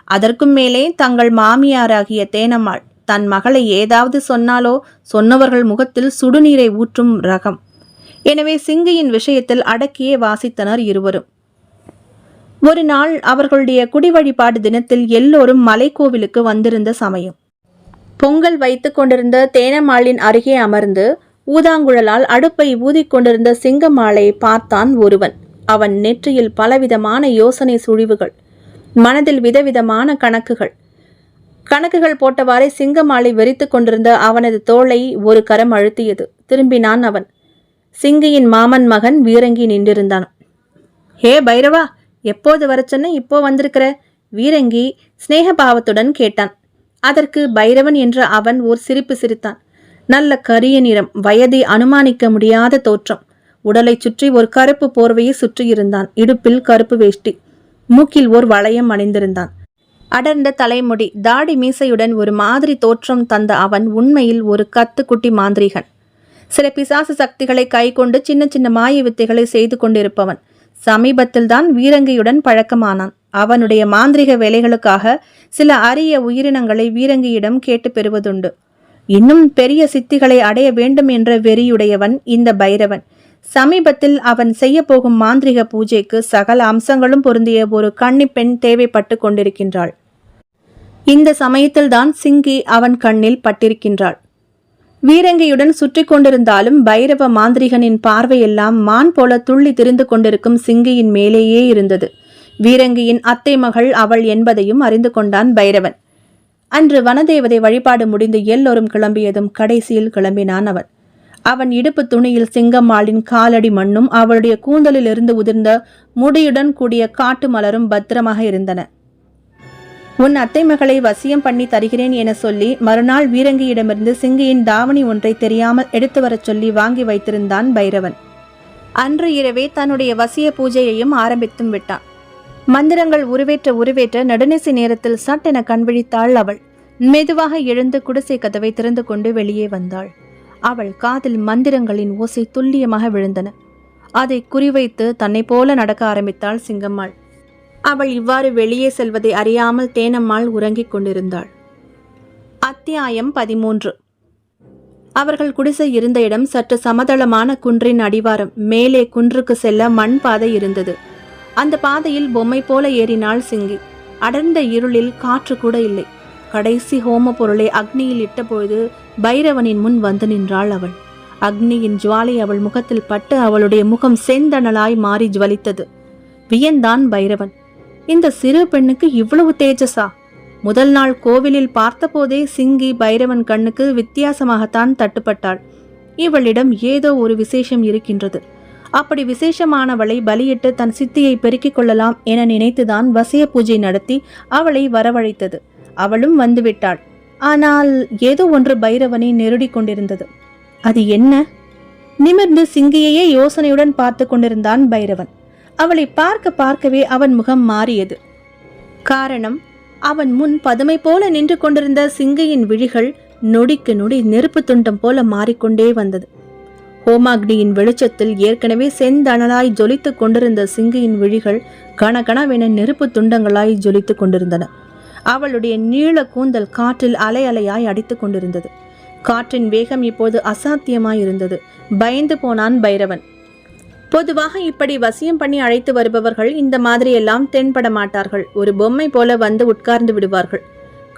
அதற்கும் மேலே தங்கள் மாமியாராகிய தேனம்மாள் தன் மகளை ஏதாவது சொன்னாலோ சொன்னவர்கள் முகத்தில் சுடுநீரை ஊற்றும் ரகம். எனவே சிங்கியின் விஷயத்தில் அடக்கியே வாசித்தனர் இருவரும். ஒரு நாள் அவர்களுடைய குடி வழிபாடு தினத்தில் எல்லோரும் மலைக்கோவிலுக்கு வந்திருந்த சமயம். பொங்கல் வைத்து கொண்டிருந்த தேனம்மாளின் அருகே அமர்ந்து ஊதாங்குழலால் அடுப்பை ஊதிக்கொண்டிருந்த சிங்கம்மாளை பார்த்தான் ஒருவன். அவன் நெற்றியில் பலவிதமான யோசனை சுழிவுகள், மனதில் விதவிதமான கணக்குகள் போட்டவாறே சிங்கம்மாளை வெறித்து கொண்டிருந்த அவனது தோளை ஒரு கரம் அழுத்தியது. திரும்பினான் அவன். சிங்கியின் மாமன் மகன் வீரங்கி நின்றிருந்தான். ஹே பைரவா, எப்போது வர சொன்ன, இப்போ வந்திருக்கிற? வீரங்கி ஸ்நேகபாவத்துடன் கேட்டான். அதற்கு பைரவன் என்ற அவன் ஓர் சிரிப்பு சிரித்தான். நல்ல கரிய நிறம், வயதை அனுமானிக்க முடியாத தோற்றம். உடலை சுற்றி ஒரு கருப்பு போர்வையை சுற்றியிருந்தான். இடுப்பில் கருப்பு வேஷ்டி, மூக்கில் ஓர் வளையம் அணிந்திருந்தான். அடர்ந்த தலைமுடி, தாடி மீசையுடன் ஒரு மாதிரி தோற்றம் தந்த அவன் உண்மையில் ஒரு கத்துக்குட்டி மாந்திரிகன். சில பிசாசு சக்திகளை கை கொண்டு சின்ன சின்ன மாய வித்தைகளை செய்து கொண்டிருப்பவன். சமீபத்தில்தான் வீரங்கியுடன் பழக்கமானான். அவனுடைய மாந்திரிக வேலைகளுக்காக சில அரிய உயிரினங்களை வீரங்கியிடம் கேட்டு பெறுவதுண்டு. இன்னும் பெரிய சித்திகளை அடைய வேண்டும் என்ற வெறியுடையவன் இந்த பைரவன். சமீபத்தில் அவன் செய்ய போகும் மாந்திரிக பூஜைக்கு சகல அம்சங்களும் பொருந்திய ஒரு கன்னிப்பெண் தேவைப்பட்டு கொண்டிருக்கின்றாள். இந்த சமயத்தில்தான் சிங்கி அவன் கண்ணில் பட்டிருக்கின்றாள். வீரங்கியுடன் சுற்றி கொண்டிருந்தாலும் பைரவ மாந்திரிகனின் பார்வையெல்லாம் மான் போல துள்ளி திரிந்து கொண்டிருக்கும் சிங்கியின் மேலேயே இருந்தது. வீரங்கியின் அத்தை மகள் அவள் என்பதையும் அறிந்து கொண்டான் பைரவன். அன்று வனதேவதை வழிபாடு முடிந்து எல்லோரும் கிளம்பியதும் கடைசியில் கிளம்பினான் அவன். அவன் இடுப்பு துணியில் சிங்கம்மாளின் காலடி மண்ணும் அவளுடைய கூந்தலில் இருந்து உதிர்ந்த முடியுடன் கூடிய காட்டு மலரும் பத்திரமாக இருந்தன. உன் அத்தை மகளை வசியம் பண்ணி தருகிறேன் என சொல்லி மறுநாள் வீரங்கியிடமிருந்து சிங்கியின் தாவணி ஒன்றை தெரியாமல் எடுத்து வரச் சொல்லி வாங்கி வைத்திருந்தான் பைரவன். அன்று இரவே தன்னுடைய வசிய பூஜையையும் ஆரம்பித்தும் விட்டான். மந்திரங்கள் உருவேற்ற நடுநிசி நேரத்தில் சட்டென கண்விழித்தாள் அவள். மெதுவாக எழுந்து குடிசை கதவை திறந்து கொண்டு வெளியே வந்தாள். அவள் காதில் மந்திரங்களின் ஓசை துல்லியமாக விழுந்தன. அதை குறிவைத்து தன்னை போல நடக்க ஆரம்பித்தாள் சிங்கம்மாள். அவள் இவ்வாறு வெளியே செல்வதை அறியாமல் தேனம்மாள் உறங்கிக் கொண்டிருந்தாள். அத்தியாயம் 13. அவர்கள் குடிசை இருந்த இடம் சற்று சமதளமான குன்றின் அடிவாரம். மேலே குன்றுக்கு செல்ல மண் பாதை இருந்தது. அந்த பாதையில் பொம்மை போல ஏறினாள் சிங்கி. அடர்ந்த இருளில் காற்று கூட இல்லை. கடைசி ஹோம பொருளை அக்னியில் இட்டபொழுது பைரவனின் முன் வந்து நின்றாள் அவள். அக்னியின் ஜுவாலை அவள் முகத்தில் பட்டு அவளுடைய முகம் செந்தணலாய் மாறி ஜுவலித்தது. வியந்தான் பைரவன். இந்த சிறு பெண்ணுக்கு இவ்வளவு தேஜஸா? முதல் நாள் கோவிலில் பார்த்தபோதே சிங்கி பைரவன் கண்ணுக்கு வித்தியாசமாகத்தான் தட்டுப்பட்டாள். இவளிடம் ஏதோ ஒரு விசேஷம் இருக்கின்றது. அப்படி விசேஷமானவளை பலியிட்டு தன் சித்தியை பெருக்கிக் கொள்ளலாம் என நினைத்துதான் வசிய பூஜை நடத்தி அவளை வரவழைத்தது. அவளும் வந்துவிட்டாள். ஆனால் ஏதோ ஒன்று பைரவனை நெருடி கொண்டிருந்தது. அது என்ன? நிமிர்ந்து சிங்கியையே யோசனையுடன் பார்த்து கொண்டிருந்தான் பைரவன். அவளை பார்க்கவே அவன் முகம் மாறியது. காரணம், அவன் முன் பதுமை போல நின்று கொண்டிருந்த சிங்கியின் விழிகள் நொடிக்கு நொடி நெருப்பு துண்டம் போல மாறிக்கொண்டே வந்தது. ஹோமாக்னியின் வெளிச்சத்தில் ஏற்கனவே செந்தணலாய் ஜொலித்து கொண்டிருந்த சிங்கியின் விழிகள் கணகணவென நெருப்பு துண்டங்களாய் ஜொலித்து கொண்டிருந்தன. அவளுடைய நீள கூந்தல் காற்றில் அலை அலையாய் அடித்து கொண்டிருந்தது. காற்றின் வேகம் இப்போது அசாத்தியமாயிருந்தது. பயந்து போனான் பைரவன். பொதுவாக இப்படி வசியம் பண்ணி அழைத்து வருபவர்கள் இந்த மாதிரியெல்லாம் தென்பட மாட்டார்கள். ஒரு பொம்மை போல வந்து உட்கார்ந்து விடுவார்கள்.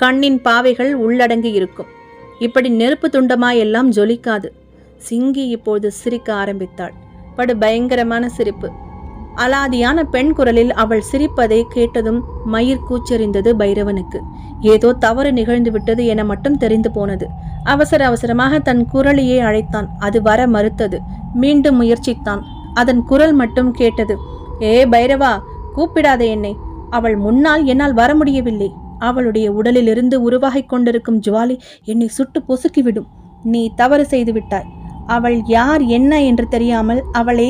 கண்ணின் பாவைகள் உள்ளடங்கி இருக்கும். இப்படி நெருப்பு துண்டமாயெல்லாம் ஜொலிக்காது. சிங்கி இப்போது சிரிக்க ஆரம்பித்தாள். படு பயங்கரமான சிரிப்பு. அலாதியான பெண் குரலில் அவள் சிரிப்பதை கேட்டதும் மயிர் கூச்செறிந்தது பைரவனுக்கு. ஏதோ தவறு நிகழ்ந்து விட்டது என மட்டும் தெரிந்து போனது. அவசர அவசரமாக தன் குரலையே அழைத்தான். அது வர மறுத்தது. மீண்டும் முயற்சித்தான். அதன் குரல் மட்டும் கேட்டது. ஏ பைரவா, கூப்பிடாத என்னை. அவள் முன்னால் என்னால் வர முடியவில்லை. அவளுடைய உடலிலிருந்து உருவாகிக் கொண்டிருக்கும் ஜுவாலி என்னை சுட்டு பொசுக்கிவிடும். நீ தவறு செய்து விட்டாய். அவள் யார் என்ன என்று தெரியாமல் அவளை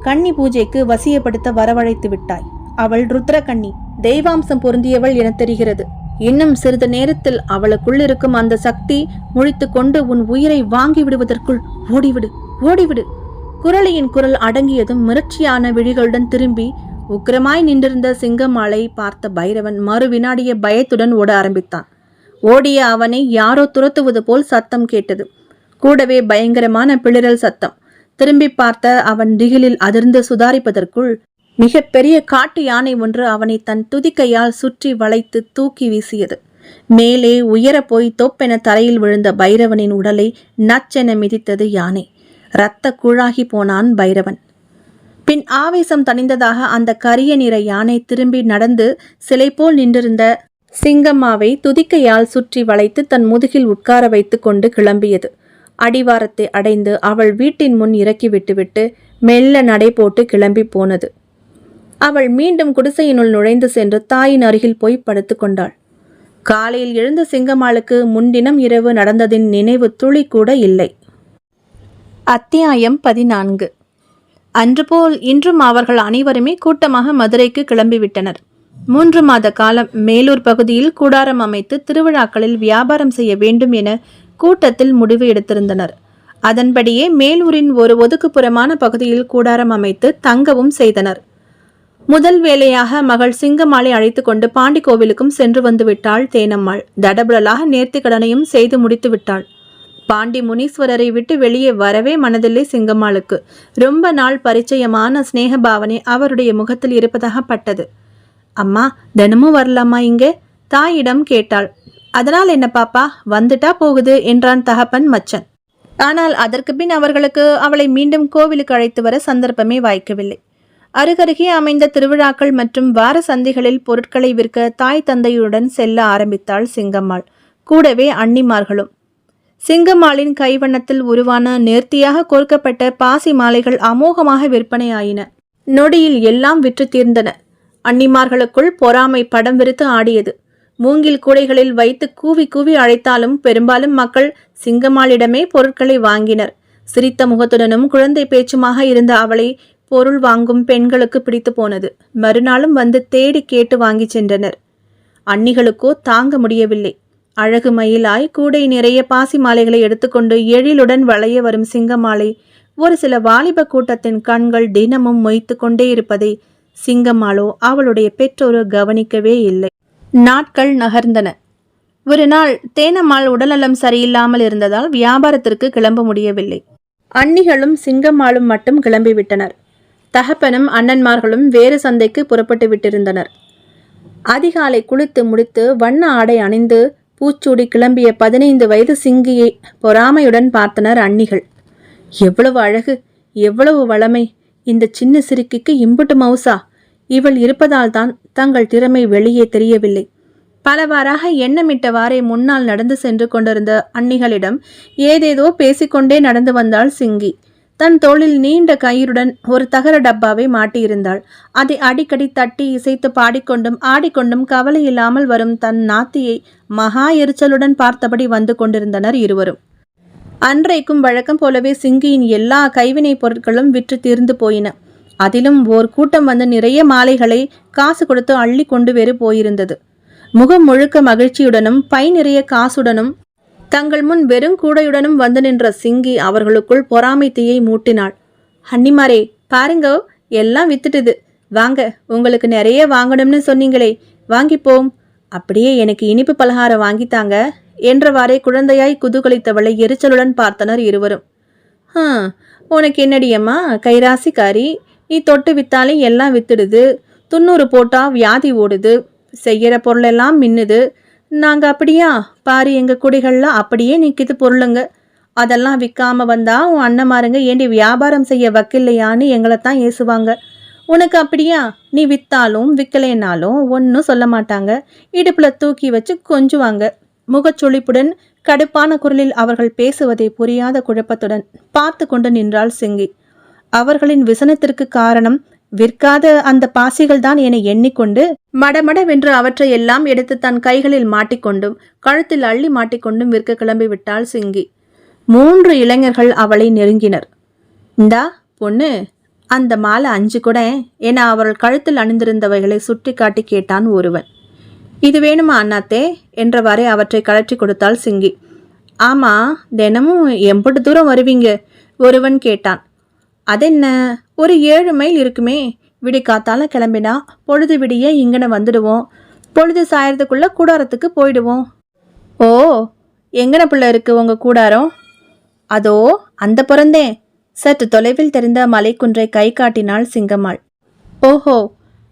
கன்னி பூஜைக்கு வசியப்படுத்த வரவழைத்து விட்டாய். அவள் ருத்ரகன்னி, தெய்வாம்சம் பொருந்தியவள் என தெரிகிறது. இன்னும் சிறிது நேரத்தில் அவளுக்குள் இருக்கும் அந்த சக்தி முழித்து கொண்டு உன் உயிரை வாங்கி விடுவதற்குள் ஓடிவிடு, ஓடிவிடு. குரலியின் குரல் அடங்கியதும் மிரட்சியான விழிகளுடன் திரும்பி உக்கிரமாய் நின்றிருந்த சிங்கம்மாளை பார்த்த பைரவன் மறு வினாடிய பயத்துடன் ஓட ஆரம்பித்தான். ஓடிய அவனை யாரோ துரத்துவது போல் சத்தம் கேட்டது. கூடவே பயங்கரமான பிளிரல் சத்தம். திரும்பி பார்த்த அவன் திகிலில் அதிர்ந்து சுதாரிப்பதற்குள் மிக பெரிய காட்டு யானை ஒன்று அவனை தன் துதிக்கையால் சுற்றி வளைத்து தூக்கி வீசியது. மேலே உயர போய் தொப்பென தரையில் விழுந்த பைரவனின் உடலை நச்சென மிதித்தது யானை. இரத்த கூழாகி போனான் பைரவன். பின் ஆவேசம் தணிந்ததாக அந்த கரிய நிற யானை திரும்பி நடந்து சிலை போல் நின்றிருந்த சிங்கம்மாவை துதிக்கையால் சுற்றி வளைத்து தன் முதுகில் உட்கார வைத்து கொண்டு கிளம்பியது. அடிவாரத்தை அடைந்து அவள் வீட்டின் முன் இறக்கி விட்டுவிட்டு மெல்ல நடை போட்டு கிளம்பி போனது. அவள் மீண்டும் குடிசையினுள் நுழைந்து சென்று தாயின் அருகில் போய் படுத்து கொண்டாள். காலையில் எழுந்த சிங்கம்மாளுக்கு முன்தினம் இரவு நடந்ததின் நினைவு துளி கூட இல்லை. அத்தியாயம் 14. அன்றுபோல் இன்றும் அவர்கள் அனைவருமே கூட்டமாக மதுரைக்கு கிளம்பிவிட்டனர். 3 மாத காலம் மேலூர் பகுதியில் கூடாரம் அமைத்து திருவிழாக்களில் வியாபாரம் செய்ய வேண்டும் என கூட்டத்தில் முடிவு எடுத்திருந்தனர். அதன்படியே மேலூரின் ஒரு ஒதுக்குப்புறமான பகுதியில் கூடாரம் அமைத்து தங்கவும் செய்தனர். முதல் வேளையாக மகள் சிங்கம்மாளை அழைத்து கொண்டு பாண்டி கோவிலுக்கும் சென்று வந்து விட்டாள் தேனம்மாள். தடபுடலாக நேர்த்தி கடனையும் செய்து முடித்து விட்டாள். பாண்டி முனீஸ்வரரை விட்டு வெளியே வரவே மனதில்லை சிங்கம்மாளுக்கு. ரொம்ப நாள் பரிச்சயமான ஸ்நேக பாவனை அவருடைய முகத்தில் இருப்பதாக பட்டது. அம்மா, தினமும் வரலாமா இங்கே? தாயிடம் கேட்டாள். அதனால் என்ன பாப்பா, வந்துட்டா போகுது என்றான் தகப்பன் மச்சன். ஆனால் அதற்கு பின் அவர்களுக்கு அவளை மீண்டும் கோவிலுக்கு அழைத்து வர சந்தர்ப்பமே வாய்க்கவில்லை. அருகருகே அமைந்த திருவிழாக்கள் மற்றும் வார சந்தைகளில் பொருட்களை விற்க தாய் தந்தையுடன் செல்ல ஆரம்பித்தாள் சிங்கம்மாள். கூடவே அண்ணிமார்களும். சிங்கம்மாளின் கைவண்ணத்தில் உருவான நேர்த்தியாக கோர்க்கப்பட்ட பாசி மாலைகள் அமோகமாக விற்பனையாயின. நொடியில் எல்லாம் விற்று தீர்ந்தன. அண்ணிமார்களுக்குள் பொறாமை படம் விரித்து ஆடியது. மூங்கில் கூடைகளில் வைத்து கூவி கூவி அழைத்தாலும் பெரும்பாலும் மக்கள் சிங்கம்மாளிடமே பொருட்களை வாங்கினர். சிரித்த முகத்துடனும் குழந்தை பேச்சுமாக இருந்த அவளை பொருள் வாங்கும் பெண்களுக்கு பிடித்து போனது. மறுநாளும் வந்து தேடி கேட்டு வாங்கி சென்றனர். அன்னிகளுக்கோ தாங்க முடியவில்லை. அழகு மயிலாய் கூடை நிறைய பாசி மாலைகளை எடுத்துக்கொண்டு எழிலுடன் வளைய வரும் சிங்கம்மாளை ஒரு சில வாலிப கூட்டத்தின் கண்கள் தினமும் மொய்த்து கொண்டே இருப்பதை சிங்கம்மாளோ அவளுடைய பெற்றோரோ கவனிக்கவே இல்லை. நாட்கள் நகர்ந்தன. ஒரு நாள் தேனம்மாள் உடல்நலம் சரியில்லாமல் இருந்ததால் வியாபாரத்திற்கு கிளம்ப முடியவில்லை. அன்னிகளும் சிங்கம்மாளும் மட்டும் கிளம்பிவிட்டனர். தகப்பனும் அண்ணன்மார்களும் வேறு சந்தைக்கு புறப்பட்டு விட்டிருந்தனர். அதிகாலை குளித்து முடித்து வண்ண ஆடை அணிந்து பூச்சூடி கிளம்பிய 15 வயது சிங்கியை பொறாமையுடன் பார்த்தனர் அன்னிகள். எவ்வளவு அழகு, எவ்வளவு வளமை! இந்த சின்ன சிறுக்கிக்கு இம்புட்டு மவுசா! இவள் இருப்பதால்தான் தங்கள் திறமை வெளியே தெரியவில்லை. பலவாறாக எண்ணமிட்டவாறே முன்னால் நடந்து சென்று கொண்டிருந்த அன்னிகளிடம் ஏதேதோ பேசிக்கொண்டே நடந்து வந்தாள் சிங்கி. தன் தோளில் நீண்ட கயிறுடன் ஒரு தகர டப்பாவை மாட்டியிருந்தாள். அதை அடிக்கடி தட்டி இசைத்து பாடிக்கொண்டும் ஆடிக்கொண்டும் கவலை இல்லாமல் வரும் தன் நாத்தியை மகா எரிச்சலுடன் பார்த்தபடி வந்து கொண்டிருந்தனர் இருவரும். அன்றைக்கும் வழக்கம் போலவே சிங்கியின் எல்லா கைவினை பொருட்களும் விற்று தீர்ந்து போயின. அதிலும் ஓர் கூட்டம் வந்து நிறைய மாலைகளை காசு கொடுத்து அள்ளி கொண்டு வேறு போயிருந்தது. முகம் முழுக்க மகிழ்ச்சியுடனும் பை நிறைய காசுடனும் தங்கள் முன் வெறும் கூடையுடனும் வந்து நின்ற சிங்கி அவர்களுக்குள் பொறாமை தீயை மூட்டினாள். அன்னிமாரே, பாருங்க, எல்லாம் வித்துட்டுது. வாங்க, உங்களுக்கு நிறைய வாங்கணும்னு சொன்னீங்களே, வாங்கிப்போம். அப்படியே எனக்கு இனிப்பு பலகாரம் வாங்கித்தாங்க என்றவாறே குழந்தையாய் குதூகலித்தவளை எரிச்சலுடன் பார்த்தனர் இருவரும். உனக்கு என்னடியம்மா கைராசிக்காரி, நீ தொட்டு வித்தாலே எல்லாம் வித்துடுது, 90 போட்டா வியாதி ஓடுது, செய்யற பொருளெல்லாம் மின்னுது. நாங்க அப்படியா? பாரு, எங்க குடிகள்லாம் அப்படியே நிற்கிது பொருளுங்க. அதெல்லாம் விற்காம வந்தா உன் அண்ணமாருங்க ஏண்டி வியாபாரம் செய்ய வக்கில்லையான்னு எங்களைத்தான் ஏசுவாங்க. உனக்கு அப்படியா? நீ வித்தாலும் விற்கலைன்னாலும் ஒன்றும் சொல்ல மாட்டாங்க. இடுப்புல தூக்கி வச்சு கொஞ்சுவாங்க. முகச்சொலிப்புடன் கடுப்பான குரலில் அவர்கள் பேசுவதை புரியாத குழப்பத்துடன் பார்த்து கொண்டு நின்றாள் சிங்கி. அவர்களின் விசனத்திற்கு காரணம் விற்காத அந்த பாசிகள் தான் என எண்ணிக்கொண்டு மடமடவென்று அவற்றை எல்லாம் எடுத்து தன் கைகளில் மாட்டிக்கொண்டும் கழுத்தில் அள்ளி மாட்டிக்கொண்டும் விற்க கிளம்பி விட்டாள் சிங்கி. 3 இளைஞர்கள் அவளை நெருங்கினர். இந்தா பொண்ணு, அந்த மாலை 5 கூட என அவர்கள் கழுத்தில் அணிந்திருந்தவைகளை சுட்டி காட்டி கேட்டான் ஒருவன். இது வேணுமா அண்ணாத்தே என்றவாறே அவற்றை கழற்றி கொடுத்தாள் சிங்கி. ஆமா, தினமும் எம்பட்டு தூரம் வருவீங்க? ஒருவன் கேட்டான். அதென்ன, ஒரு 7 மைல் இருக்குமே. விடிக்காத்தால கிளம்பினா பொழுது விடிய இங்கன வந்துடுவோம். பொழுது சாயறதுக்குள்ள கூடாரத்துக்கு போயிடுவோம். ஓ, எங்கன பிள்ளை இருக்கு உங்க கூடாரம்? அதோ அந்த புறந்தே. சற்று தொலைவில் தெரிந்த மலைக்குன்றை கை காட்டினாள் சிங்கம்மாள். ஓஹோ,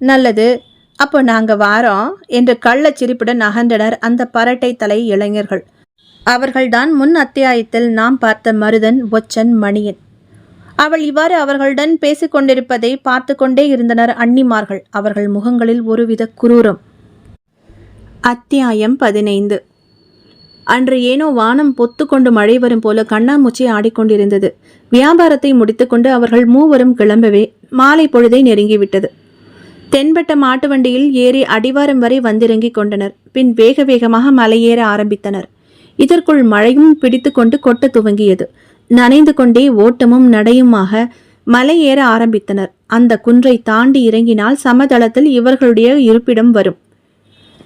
நல்லது, அப்போ நாங்க வாரோம் என்று கள்ளச் சிரிப்புடன் அகன்றனர் அந்த பரட்டை தலை இளைஞர்கள். அவர்கள்தான் முன் அத்தியாயத்தில் நாம் பார்த்த மருதன், ஒற்றன், மணியன். அவள் இவ்வாறு அவர்களுடன் பேசிக்கொண்டிருப்பதை பார்த்து கொண்டே இருந்தனர் அன்னிமார்கள். அவர்கள் முகங்களில் ஒருவித குரூரம். அத்தியாயம் 15. அன்று ஏனோ வானம் பொத்து கொண்டு மழை வரும் போல கண்ணாமூச்சி ஆடிக்கொண்டிருந்தது. வியாபாரத்தை முடித்துக்கொண்டு அவர்கள் மூவரும் கிளம்பவே மாலை பொழுதை நெருங்கிவிட்டது. தென்பட்ட மாட்டு வண்டியில் ஏறி அடிவாரம் வரை வந்திறங்கி கொண்டனர். பின் வேக வேகமாக மலையேற ஆரம்பித்தனர். இதற்குள் மழையும் பிடித்து கொண்டு கொட்ட துவங்கியது. நனைந்து கொண்டே ஓட்டமும் நடையுமாக மலை ஏற ஆரம்பித்தனர். அந்த குன்றை தாண்டி இறங்கினால் சமதளத்தில் இவர்களுடைய இருப்பிடம் வரும்.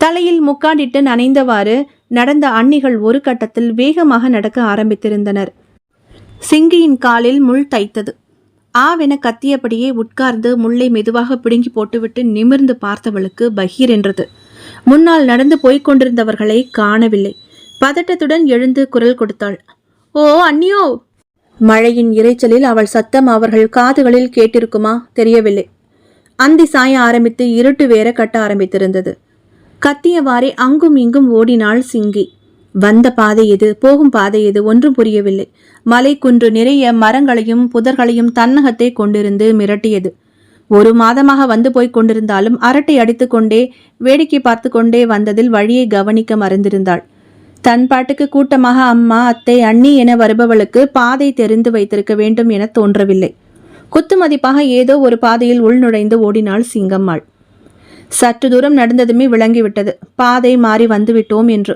தலையில் முக்காடிட்டு நனைந்தவாறு நடந்த அன்னிகள் ஒரு கட்டத்தில் வேகமாக நடக்க ஆரம்பித்திருந்தனர். சிங்கியின் காலில் முள் தைத்தது. ஆவென கத்தியபடியே உட்கார்ந்து முள்ளை மெதுவாக பிடுங்கி போட்டுவிட்டு நிமிர்ந்து பார்த்தவளுக்கு பகீர் என்றது. முன்னால் நடந்து போய்க் கொண்டிருந்தவர்களை காணவில்லை. பதட்டத்துடன் எழுந்து குரல் கொடுத்தாள். ஓ அண்ணியோ! மழையின் இரைச்சலில் அவள் சத்தம் அவர்கள் காதுகளில் கேட்டிருக்குமா தெரியவில்லை. அந்தி சாய ஆரம்பித்து இருட்டு வேற கட்ட ஆரம்பித்திருந்தது. கத்தியவாறே அங்கும் இங்கும் ஓடினாள் சிங்கி. வந்த பாதை எது, போகும் பாதை எது ஒன்றும் புரியவில்லை. மலை குன்று நிறைய மரங்களையும் புதர்களையும் தன்னகத்தை கொண்டிருந்து மிரட்டியது. 1 மாதமாக வந்து போய்க் கொண்டிருந்தாலும் அரட்டை அடித்து கொண்டே வேடிக்கை பார்த்து கொண்டே வந்ததில் வழியை கவனிக்க மறந்திருந்தாள். தன் பாட்டுக்கு கூட்டமாக அம்மா, அத்தை, அண்ணி என வருபவளுக்கு பாதை தெரிந்து வைத்திருக்க வேண்டும் என தோன்றவில்லை. குத்துமதிப்பாக ஏதோ ஒரு பாதையில் உள்நுழைந்து ஓடினாள் சிங்கம்மாள். சற்று தூரம் நடந்ததுமே விளங்கிவிட்டது, பாதை மாறி வந்துவிட்டோம் என்று.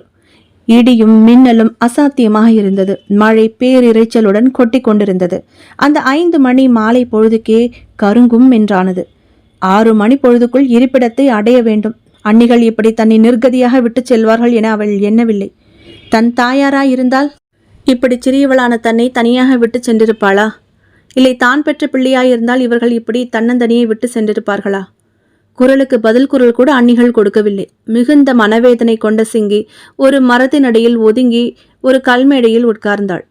இடியும் மின்னலும் அசாத்தியமாக இருந்தது. மழை பேரிரைச்சலுடன் கொட்டி கொண்டிருந்தது. அந்த 5 மணி மாலை பொழுதுக்கே கருங்கும் என்றானது. 6 மணி பொழுதுக்குள் இருப்பிடத்தை அடைய வேண்டும். அன்னிகள் இப்படி தன்னை நிர்கதியாக விட்டு செல்வார்கள் என அவள் எண்ணவில்லை. தன் தாயாராயிருந்தால் இப்படி சிறியவளான தன்னை தனியாக விட்டு சென்றிருப்பாளா? இல்லை தான் பெற்ற பிள்ளையாயிருந்தால் இவர்கள் இப்படி தன்னந்தனியை விட்டு சென்றிருப்பார்களா? குரலுக்கு பதில் குரல் கூட அன்னிகள் கொடுக்கவில்லை. மிகுந்த மனவேதனை கொண்ட சிங்கி ஒரு மரத்தினடியில் ஒதுங்கி ஒரு கல்மேடையில் உட்கார்ந்தாள்.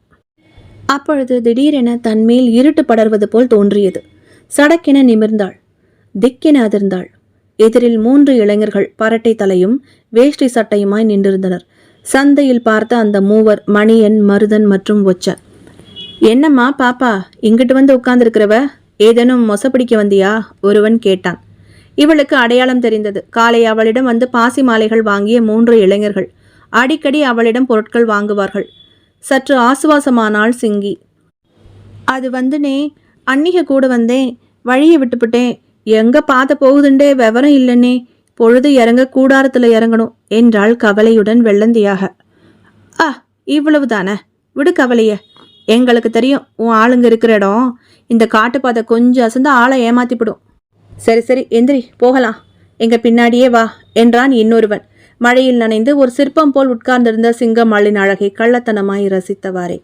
அப்பொழுது திடீரென தன்மேல் இருட்டு படர்வது போல் தோன்றியது. சடக்கென நிமிர்ந்தாள். திக்கென அதிர்ந்தாள். எதிரில் 3 இளைஞர்கள் பரட்டை தலையும் வேஷ்டி சட்டையுமாய் நின்றிருந்தனர். சந்தையில் பார்த்த அந்த மூவர் மணியன், மருதன் மற்றும் ஒற்றன். என்னம்மா பாப்பா, இங்கிட்டு வந்து உட்கார்ந்திருக்கிறவ, ஏதேனும் மொசப்பிடிக்க வந்தியா? ஒருவன் கேட்டான். இவளுக்கு அடையாளம் தெரிந்தது. காலை அவளிடம் வந்து பாசி மாலைகள் வாங்கிய 3 இளைஞர்கள். அடிக்கடி அவளிடம் பொருட்கள் வாங்குவார்கள். சற்று ஆசுவாசமானாள் சிங்கி. அது வந்துனே, அன்னிக கூட வந்தேன், வழியை விட்டுவிட்டேன். எங்க பாத போகுதுண்டே விவரம் இல்லைன்னே. பொழுது இறங்க கூடாரத்துல இறங்கணும் என்றாள் கவலையுடன் வெள்ளந்தியாக. இவ்வளவுதானே, விடு கவலைய. எங்களுக்கு தெரியும் உன் ஆளுங்க இருக்கிற இடம். இந்த காட்டுப்பாதை கொஞ்சம் அசந்து ஆளை ஏமாத்திவிடும். சரி சரி எந்திரி, போகலாம், எங்க பின்னாடியே வா என்றான் இன்னொருவன். மழையில் நனைந்து ஒரு சிற்பம் போல் உட்கார்ந்திருந்த சிங்கம்மாளின் அழகை கள்ளத்தனமாய் ரசித்தவாறே.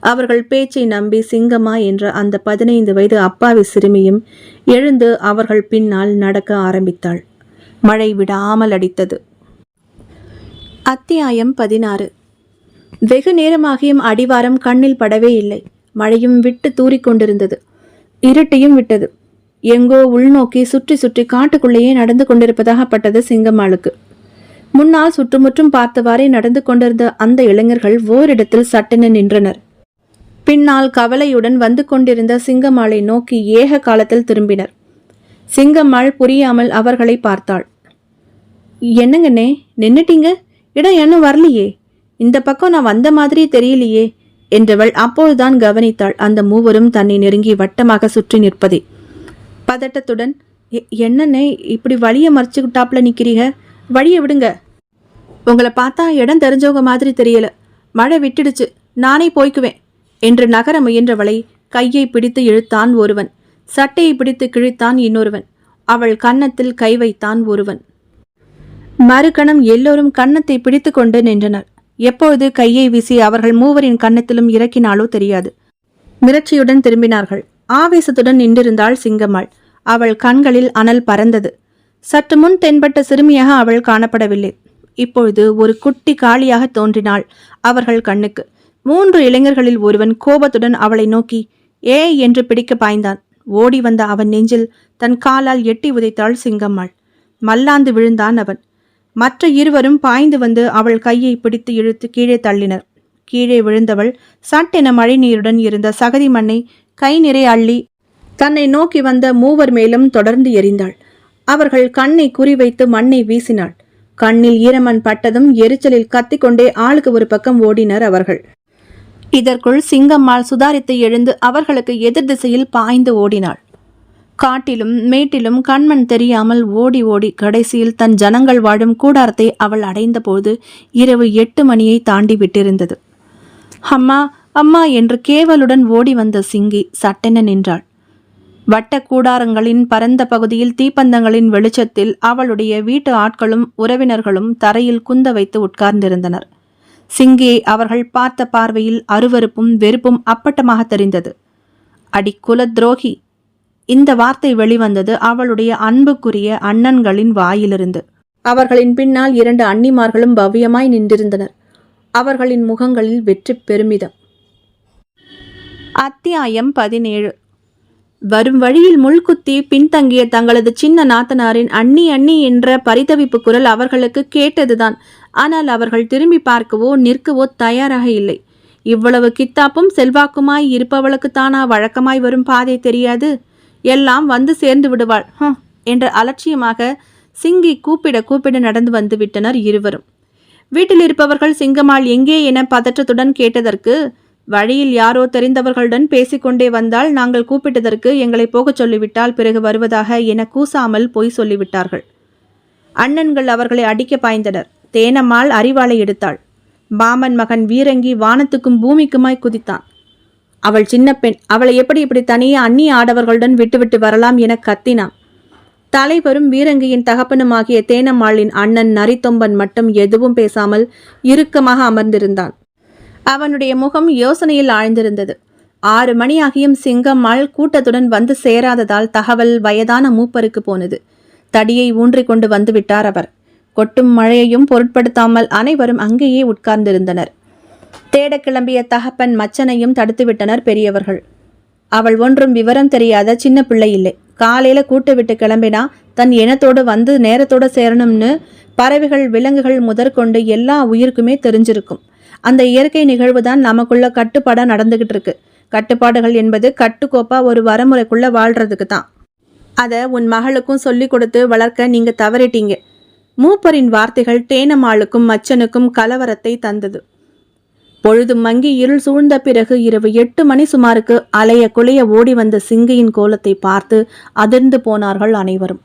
அவர்கள் பேச்சை நம்பி சிங்கம்மா என்ற அந்த 15 வயது அப்பாவி சிறுமியும் எழுந்து அவர்கள் பின்னால் நடக்க ஆரம்பித்தாள். மழை விடாமல் அடித்தது. அத்தியாயம் 16. வெகு நேரமாகியும் அடிவாரம் கண்ணில் படவே இல்லை. மழையும் விட்டு தூறிக்கொண்டிருந்தது. இருட்டையும் விட்டது. எங்கோ உள்நோக்கி சுற்றி சுற்றி காட்டுக்குள்ளேயே நடந்து கொண்டிருப்பதாகப்பட்டது சிங்கம்மாளுக்கு. முன்னால் சுற்றுமுற்றும் பார்த்தவாறே நடந்து கொண்டிருந்த அந்த இளைஞர்கள் ஓரிடத்தில் சட்டென நின்றனர். பின்னால் கவலையுடன் வந்து கொண்டிருந்த சிங்கம்மாளை நோக்கி ஏக காலத்தில் திரும்பினர். சிங்கம்மாள் புரியாமல் அவர்களை பார்த்தாள். என்னங்கண்ணே நின்னுட்டீங்க? இடம் இன்னும் வரலையே. இந்த பக்கம் நான் வந்த மாதிரி தெரியலையே என்றவள் அப்போதுதான் கவனித்தாள் அந்த மூவரும் தன்னை நெருங்கி வட்டமாக சுற்றி நிற்பதை. பதட்டத்துடன், என்னண்ணே இப்படி வழியை மறைச்சுக்கிட்டாப்புல நிக்கிறீங்க? வழியை விடுங்க. உங்களை பார்த்தா இடம் தெரிஞ்சவங்க மாதிரி தெரியல. மழை விட்டுடுச்சு, நானே போய்க்குவேன் என்று நகர முயன்றவளை கையை பிடித்து இழுத்தான் ஒருவன். சட்டையை பிடித்து கிழித்தான் இன்னொருவன். அவள் கன்னத்தில் கை வைத்தான் ஒருவன். மறுகணம் எல்லோரும் கன்னத்தை பிடித்து கொண்டு நின்றனர். எப்பொழுது கையை வீசி அவர்கள் மூவரின் கன்னத்திலும் இறக்கினாலோ தெரியாது. மிரட்சியுடன் திரும்பினார்கள். ஆவேசத்துடன் நின்றிருந்தாள் சிங்கம்மாள். அவள் கண்களில் அனல் பறந்தது. சற்று முன் தென்பட்ட சிறுமியாக அவள் காணப்படவில்லை. இப்பொழுது ஒரு குட்டி காளியாக தோன்றினாள் அவர்கள் கண்ணுக்கு. 3 இளைஞர்களில் ஒருவன் கோபத்துடன் அவளை நோக்கி ஏய் என்று பிடிக்க பாய்ந்தான். ஓடி வந்த அவன் நெஞ்சில் தன் காலால் எட்டி உதைத்தாள் சிங்கம்மாள். மல்லாந்து விழுந்தான் அவன். மற்ற இருவரும் பாய்ந்து வந்து அவள் கையை பிடித்து இழுத்து கீழே தள்ளினர். கீழே விழுந்தவள் சட்டென மழை நீருடன் இருந்த சகதி மண்ணை கை நிறை அள்ளி தன்னை நோக்கி வந்த மூவர் மேலும் தொடர்ந்து எறிந்தாள். அவர்கள் கண்ணை குறிவைத்து மண்ணை வீசினாள். கண்ணில் ஈரமண் பட்டதும் எரிச்சலில் கத்திக்கொண்டே ஆளுக்கு ஒரு பக்கம் ஓடினர் அவர்கள். இதற்குள் சிங்கம்மாள் சுதாரித்து எழுந்து அவர்களுக்கு எதிர் திசையில் பாய்ந்து ஓடினாள். காட்டிலும் மேட்டிலும் கண்மண் தெரியாமல் ஓடி ஓடி கடைசியில் தன் ஜனங்கள் வாழும் கூடாரத்தை அவள் அடைந்தபோது இரவு 8 மணியை தாண்டி விட்டிருந்தது. அம்மா அம்மா என்று கேவலுடன் ஓடி வந்த சிங்கி சட்டென நின்றாள். வட்ட கூடாரங்களின் பரந்த பகுதியில் தீப்பந்தங்களின் வெளிச்சத்தில் அவளுடைய வீட்டு ஆட்களும் உறவினர்களும் தரையில் குந்த வைத்து உட்கார்ந்திருந்தனர். சிங்கியை அவர்கள் பார்த்த பார்வையில் அருவருப்பும் வெறுப்பும் அப்பட்டமாக தெரிந்தது. அடி குல துரோகி! இந்த வார்த்தை வெளிவந்தது அவளுடைய அன்புக்குரிய அண்ணன்களின் வாயிலிருந்து. அவர்களின் பின்னால் 2 அண்ணிமார்களும் பவ்யமாய் நின்றிருந்தனர். அவர்களின் முகங்களில் வெற்றி பெருமிதம். அத்தியாயம் 17. வரும் வழியில் முள்குத்தி பின்தங்கிய தங்களது சின்ன நாத்தனாரின் அண்ணி அண்ணி என்ற பரிதவிப்பு குரல் அவர்களுக்கு கேட்டதுதான். ஆனால் அவர்கள் திரும்பி பார்க்கவோ நிற்கவோ தயாராக இல்லை. இவ்வளவு கித்தாப்பும் செல்வாக்குமாய் இருப்பவளுக்குத்தானா வழக்கமாய் வரும் பாதை தெரியாது? எல்லாம் வந்து சேர்ந்து விடுவாள் என்ற அலட்சியமாக சிங்கி கூப்பிட கூப்பிட நடந்து வந்து விட்டனர் இருவரும். வீட்டில் இருப்பவர்கள் சிங்கம்மாள் எங்கே என பதற்றத்துடன் கேட்டதற்கு, வழியில் யாரோ தெரிந்தவர்களுடன் பேசிக்கொண்டே வந்தால் நாங்கள் கூப்பிட்டதற்கு எங்களை போகச் சொல்லிவிட்டால் பிறகு வருவதாக என கூசாமல் பொய் சொல்லிவிட்டார்கள். அண்ணன்கள் அவர்களை அடிக்க பாய்ந்தனர். தேனம்மாள் அரிவாளை எடுத்தாள். பாமன் மகன் வீரங்கி வானத்துக்கும் பூமிக்குமாய் குதித்தான். அவள் சின்ன பெண், அவளை எப்படி தனியே அந்நிய ஆடவர்களுடன் விட்டுவிட்டு வரலாம் என கத்தினான். தலைவரும் வீரங்கியின் தகப்பனுமாகிய தேனம்மாளின் அண்ணன் நரித்தொம்பன் மட்டும் எதுவும் பேசாமல் இறுக்கமாக அமர்ந்திருந்தான். அவனுடைய முகம் யோசனையில் ஆழ்ந்திருந்தது. 6 மணியாகியும் சிங்கம்மாள் கூட்டத்துடன் வந்து சேராததால் தகவல் வயதான மூப்பருக்கு போனது. தடியை ஊன்றிக் கொண்டு வந்துவிட்டார் அவர். கொட்டும் மழையையும் பொருட்படுத்தாமல் அனைவரும் அங்கேயே உட்கார்ந்திருந்தனர். தேட கிளம்பிய தகப்பன் மச்சனையும் தடுத்துவிட்டனர் பெரியவர்கள். அவள் ஒன்றும் விவரம் தெரியாத சின்ன பிள்ளை இல்லை. காலையில கூட்டு விட்டு கிளம்பினா தன் இனத்தோடு வந்து நேரத்தோடு சேரணும்னு பறவைகள் விலங்குகள் முதற்கொண்டு எல்லா உயிருக்குமே தெரிஞ்சிருக்கும். அந்த இயற்கை நிகழ்வு தான் நமக்குள்ள கட்டுப்பாடா நடந்துகிட்டு இருக்கு. கட்டுப்பாடுகள் என்பது கட்டுக்கோப்பா ஒரு வரமுறைக்குள்ள வாழ்றதுக்கு தான். அதை உன் மகளுக்கும் சொல்லி கொடுத்து வளர்க்க நீங்க தவறிட்டீங்க. மூப்பரின் வார்த்தைகள் தேனம்மாளுக்கும் மச்சனுக்கும் கலவரத்தை தந்தது. பொழுது மங்கி இருள் சூழ்ந்த பிறகு இரவு 8 மணி சுமாருக்கு அலைய குலைய ஓடி வந்த சிங்கியின் கோலத்தை பார்த்து அதிர்ந்து போனார்கள் அனைவரும்.